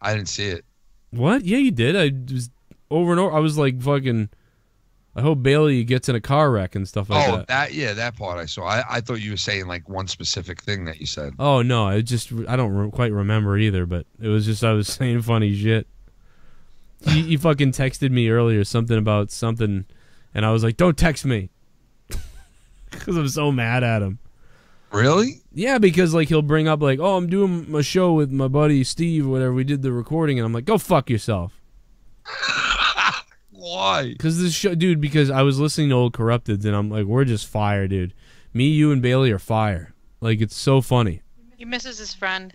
I didn't see it. What? Yeah, you did. I was over and over. I was like fucking, I hope Bailey gets in a car wreck and stuff like that. That part I saw. I thought you were saying like one specific thing that you said. Oh, no. I don't quite remember either, but it was just I was saying funny shit. He fucking texted me earlier something about something, and I was like, don't text me. Because I'm so mad at him. Really? Yeah, because like he'll bring up like, oh, I'm doing my show with my buddy Steve or whatever. We did the recording, and I'm like, go fuck yourself. Why? Because this show, dude, because I was listening to Old Corrupted, and I'm like, we're just fire, dude. Me, you, and Bailey are fire. Like, it's so funny. He misses his friend.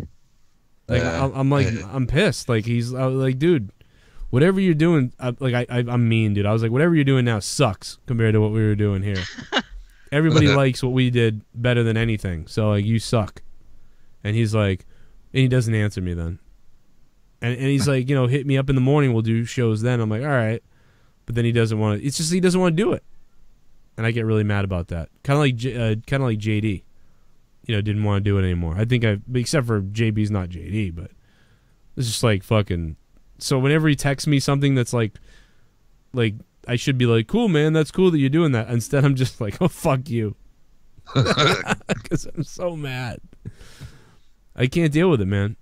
Like, I'm like, I'm pissed. Like, he's like, dude. Whatever you're doing, I'm mean, dude. I was like, whatever you're doing now sucks compared to what we were doing here. Everybody likes what we did better than anything. So, like, you suck. And he's like, and he doesn't answer me then. And he's like, you know, hit me up in the morning. We'll do shows then. I'm like, all right. But then he doesn't want to. It's just he doesn't want to do it. And I get really mad about that. Kind of like JD. You know, didn't want to do it anymore. I think except for JB's not JD, but it's just like fucking. So whenever he texts me something that's like I should be like, cool, man, that's cool that you're doing that. Instead, I'm just like, oh, fuck you. Because I'm so mad. I can't deal with it, man.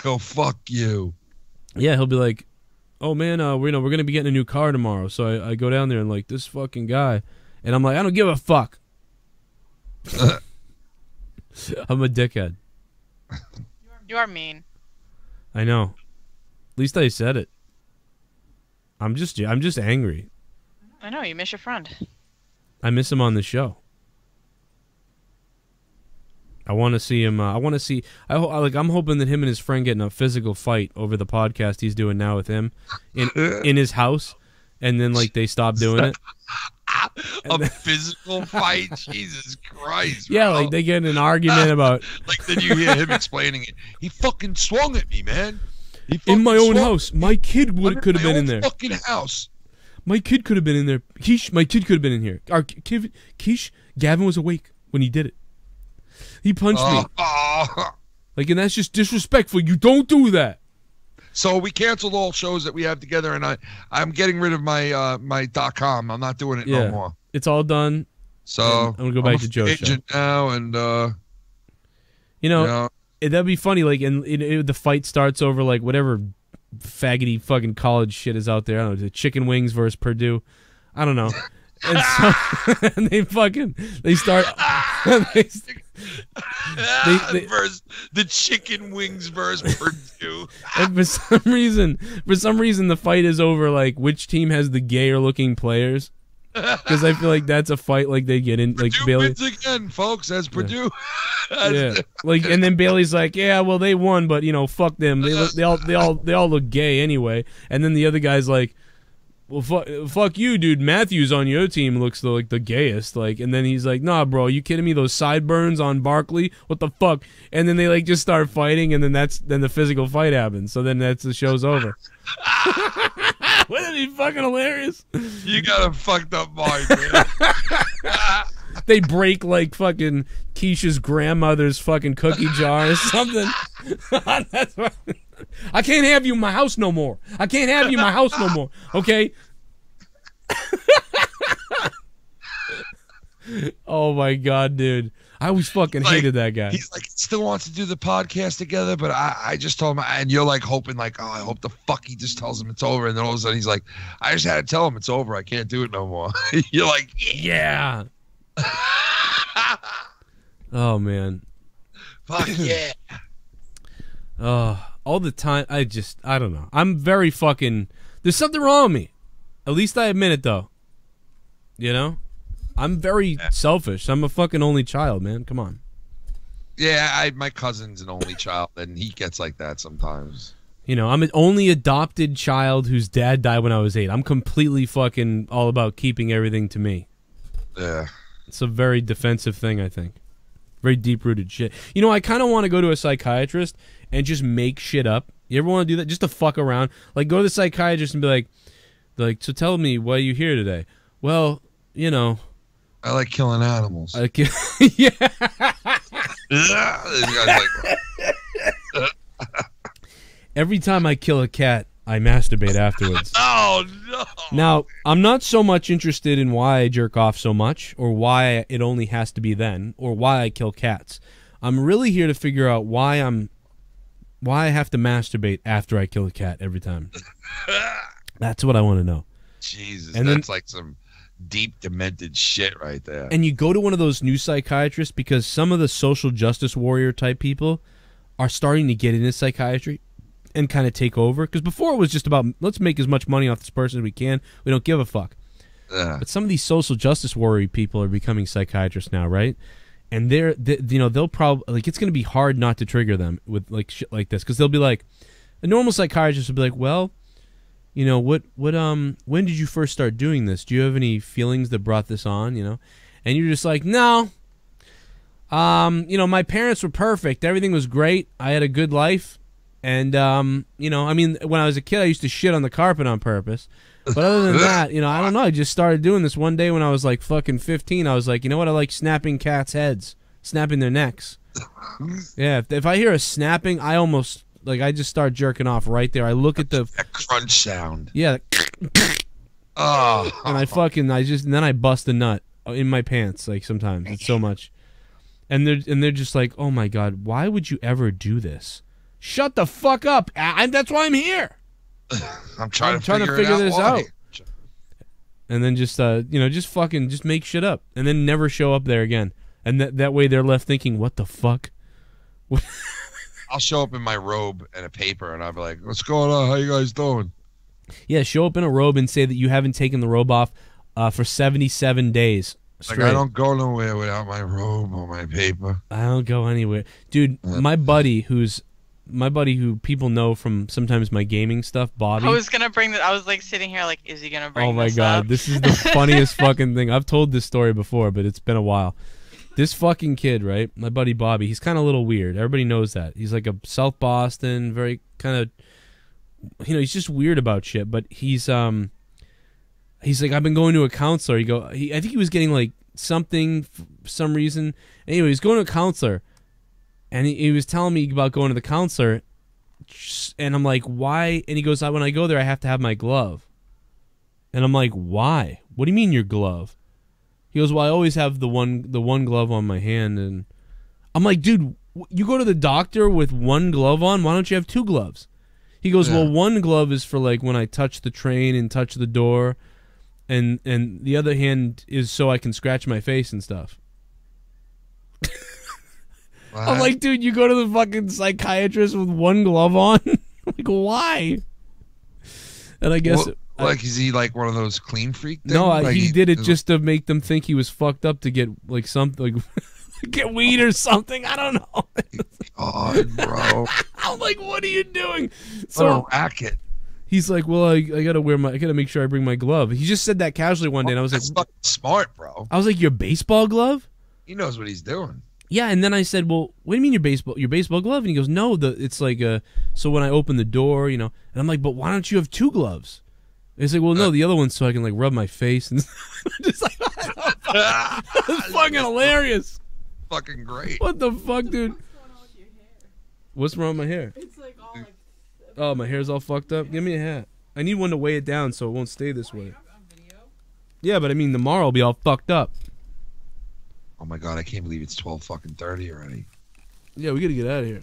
Go fuck you. Yeah, he'll be like, oh, man, we're going to be getting a new car tomorrow. So I go down there and like, this fucking guy. And I'm like, I don't give a fuck. I'm a dickhead. You are mean. I know. At least I said it. I'm just angry. I know, you miss your friend. I miss him on the show. I want to see him. I'm hoping that him and his friend get in a physical fight over the podcast he's doing now with him in his house, and then like they stop doing it. Physical fight, Jesus Christ! Yeah, bro. like they get in an argument about. Like then you hear him explaining it. He fucking swung at me, man. In my own house, my kid could have been in there. Fucking house. My kid could have been in there. My kid could have been in here. Gavin was awake when he did it. He punched me. Like, and that's just disrespectful. You don't do that. So we canceled all shows that we have together, and I'm getting rid of my my .com. I'm not doing it no more. It's all done. So I'm gonna go back to Joe's show now, and that'd be funny. Like, and the fight starts over like whatever faggoty fucking college shit is out there. I don't know, the chicken wings versus Purdue. I don't know. And so and they start. Versus the chicken wings versus Purdue. And for some reason, the fight is over like which team has the gayer looking players. Because I feel like that's a fight like they get in like Purdue Bailey wins again, folks. As Purdue, yeah. Like, and then Bailey's like, yeah, well they won, but fuck them. They all look gay anyway. And then the other guy's like, well, fuck you, dude. Matthews on your team looks like the gayest. Like, and then he's like, nah, bro, you kidding me? Those sideburns on Barkley, what the fuck? And then they like just start fighting, and then the physical fight happens. So then the show's over. Wouldn't it be fucking hilarious? You got a fucked up mind, man. They break like fucking Keisha's grandmother's fucking cookie jar or something. That's what. I can't have you in my house no more. I can't have you in my house no more. Okay? Oh my god, dude. I always fucking hated that guy. He's like, still wants to do the podcast together, but I just told him, and you're like hoping like, oh, I hope the fuck he just tells him it's over, and then all of a sudden he's like, I just had to tell him it's over. I can't do it no more. You're like, yeah. Oh man. Fuck yeah. All the time. I don't know. I'm very fucking. There's something wrong with me. At least I admit it, though. I'm very selfish. I'm a fucking only child, man. Come on. Yeah, my cousin's an only child, and he gets like that sometimes. I'm an only adopted child whose dad died when I was 8. I'm completely fucking all about keeping everything to me. Yeah. It's a very defensive thing, I think. Very deep-rooted shit. I kind of want to go to a psychiatrist and just make shit up. You ever want to do that? Just to fuck around? Like, go to the psychiatrist and be like, so tell me, why are you here today? Well, I like killing animals. Yeah. Every time I kill a cat, I masturbate afterwards. Oh, no. Now, I'm not so much interested in why I jerk off so much, or why it only has to be then, or why I kill cats. I'm really here to figure out why I have to masturbate after I kill a cat every time. That's what I want to know. Jesus, and that's like some deep, demented shit right there. And you go to one of those new psychiatrists because some of the social justice warrior type people are starting to get into psychiatry and kind of take over. Because before it was just about, let's make as much money off this person as we can. We don't give a fuck. But some of these social justice warrior people are becoming psychiatrists now, right? And they'll probably, like, it's going to be hard not to trigger them with like shit like this, because they'll be like, a normal psychiatrist will be like, well, when did you first start doing this? Do you have any feelings that brought this on? And you're just like, no. My parents were perfect. Everything was great. I had a good life. And, when I was a kid, I used to shit on the carpet on purpose. But other than that, I don't know. I just started doing this one day when I was like fucking 15. I was like, you know what? I like snapping cats' heads, snapping their necks. Yeah, if I hear a snapping, I almost, like, I just start jerking off right there. I look at that crunch sound. Yeah. Oh. And and then I bust a nut in my pants, like, sometimes. It's so much. And they're just like, oh my God, why would you ever do this? Shut the fuck up. That's why I'm here. I'm trying to figure this out. And then just make shit up, and then never show up there again. And that way they're left thinking, what the fuck? I'll show up in my robe and a paper, and I'll be like, "What's going on? How you guys doing?" Yeah, show up in a robe and say that you haven't taken the robe off for 77 days straight. Like, I don't go nowhere without my robe or my paper. I don't go anywhere, dude. My buddy, who people know from sometimes my gaming stuff, Bobby. I was gonna bring that. I was like sitting here, like, is he gonna bring? Oh my this god, up? this is the funniest fucking thing. I've told this story before, but it's been a while. This fucking kid, right? My buddy Bobby. He's kind of a little weird. Everybody knows that. He's like a South Boston, very kind of. He's just weird about shit, but he's like, I've been going to a counselor. I think he was getting like something for some reason. Anyway, he's going to a counselor, and he was telling me about going to the counselor, and I'm like, why? And he goes, when I go there, I have to have my glove. And I'm like, why? What do you mean your glove? He goes, well, I always have the one glove on my hand, and I'm like, dude, you go to the doctor with one glove on? Why don't you have two gloves? He goes, well, one glove is for like when I touch the train and touch the door, and the other hand is so I can scratch my face and stuff. I'm like, dude, you go to the fucking psychiatrist with one glove on? Like, why? And I guess... Well, like, is he like one of those clean freak things? No, like he did it just to make them think he was fucked up to get like something, like get weed or something. I don't know. God, bro. I'm like, what are you doing? What a racket. He's like, well, I gotta make sure I bring my glove. He just said that casually one day, and I was That's like, fucking smart, bro. I was like, your baseball glove? He knows what he's doing. Yeah, and then I said, well, what do you mean your baseball glove? And he goes, no, it's like so when I open the door, and I'm like, but why don't you have two gloves? He's like, well, no, the other one's so I can like rub my face and just like, it's fucking hilarious. Fucking great. What the fuck, dude? What's wrong with my hair? It's like all like. Oh, my hair's all fucked up. Give me a hat. I need one to weigh it down so it won't stay this way. Yeah, but I mean, tomorrow will be all fucked up. Oh my god, I can't believe it's 12:30 already. Yeah, we gotta get out of here.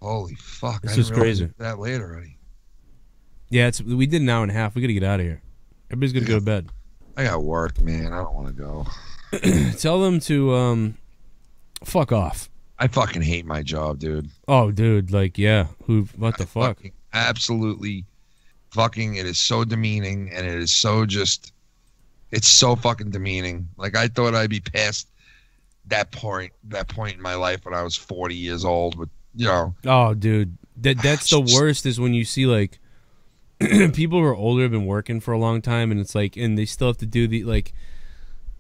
Holy fuck! This I is didn't realize crazy. it was that late already. Yeah, we did an hour and a half. We gotta get out of here. Everybody's gonna go to bed. I got work, man. I don't want to go. Tell them to fuck off. I fucking hate my job, dude. Oh, dude, like, yeah. What the fuck? Absolutely fucking, it is so demeaning, and it is so just, it's so fucking demeaning. Like, I thought I'd be past that point in my life when I was 40 years old, but, Oh, dude. That's the worst is when you see, like, people who are older have been working for a long time, and it's like, and they still have to do the, like,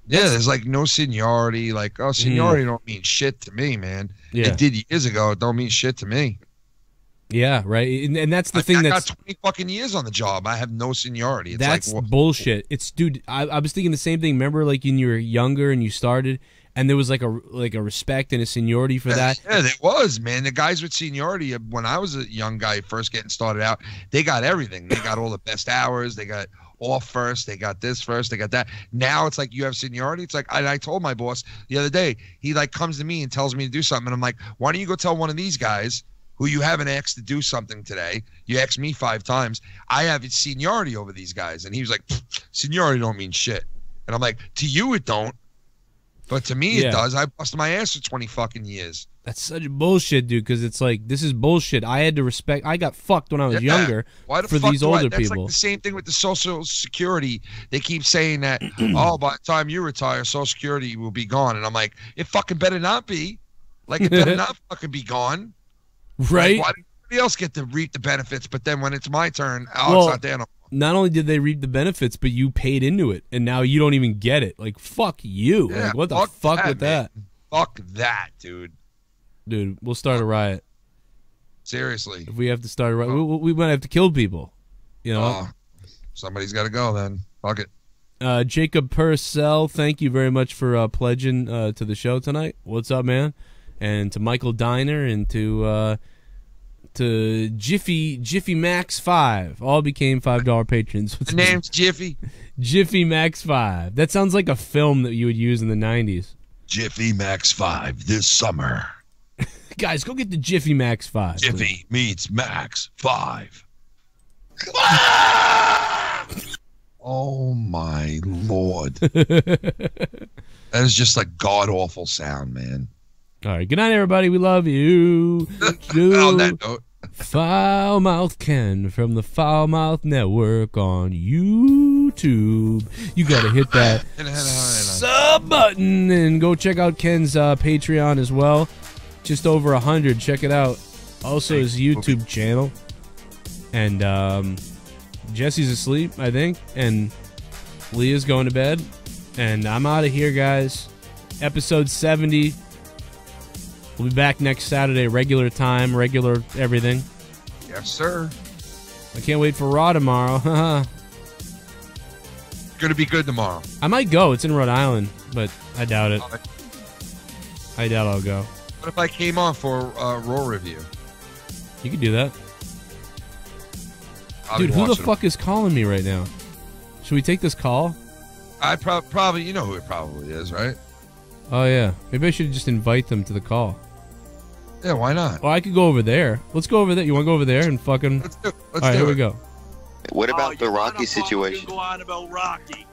yeah, there's like no seniority. Like, oh, seniority don't mean shit to me, man. Yeah. It did years ago. It don't mean shit to me. Yeah, right. And that's the thing. I That's got 20 fucking years on the job. I have no seniority. It's that's like, bullshit. It's, dude. I was thinking the same thing. Remember, like, when you were younger and you started, and there was like a respect and a seniority for that. Yeah, there was, man. The guys with seniority, when I was a young guy first getting started out, they got everything. They got all the best hours. They got off first. They got this first. They got that. Now it's like you have seniority. It's like I told my boss the other day. He like comes to me and tells me to do something, and I'm like, why don't you go tell one of these guys who you haven't asked to do something today? You asked me 5 times. I have seniority over these guys. And he was like, seniority don't mean shit. And I'm like, to you it don't. But to me, it does. I busted my ass for 20 fucking years. That's such bullshit, dude, because it's like, this is bullshit. I had to respect. I got fucked when I was younger. Why the for fuck these do older That's people. like the same thing with the Social Security. They keep saying that, oh, by the time you retire, Social Security will be gone. And I'm like, it fucking better not be. Like, it better not fucking be gone. Right? Like, why did everybody else get to reap the benefits? But then when it's my turn, it's not there no more. Not only did they reap the benefits, but you paid into it, and now you don't even get it. Like, fuck you. Yeah, like, what the fuck with that? Fuck that, dude. Dude, we'll start a riot. Seriously. If we have to start a riot, we might have to kill people. You know? Somebody's got to go then. Fuck it. Jacob Purcell, thank you very much for pledging to the show tonight. What's up, man? And to Michael Diner and to Jiffy Max 5, all became $5 patrons. The name's Jiffy. Jiffy Max 5. That sounds like a film that you would use in the 90s. Jiffy Max 5 this summer. Guys, go get the Jiffy Max 5. Jiffy please. meets Max 5. Oh my lord. That is just like god awful sound, man. All right. Good night, everybody. We love you. On that note. Foul Mouth Ken from the Foul Mouth Network on YouTube. You got to hit that sub button and go check out Ken's Patreon as well. Just over 100. Check it out. Also his YouTube channel. And Jesse's asleep, I think. And Leah's going to bed. And I'm out of here, guys. Episode 70. We'll be back next Saturday, regular time, regular everything. Yes, sir. I can't wait for Raw tomorrow. Gonna be good tomorrow. I might go. It's in Rhode Island, but I doubt it. I doubt I'll go. What if I came on for a Raw review? You could do that. I'll Dude, be who the watching fuck is calling me right now? Should we take this call? I probably, you know who it probably is, right? Oh, yeah. Maybe I should just invite them to the call. Yeah, why not? Well, I could go over there. Let's go over there. You want to go over there and fucking... Let's do it. All right, here we go. What about the Rocky situation? Go on about Rocky.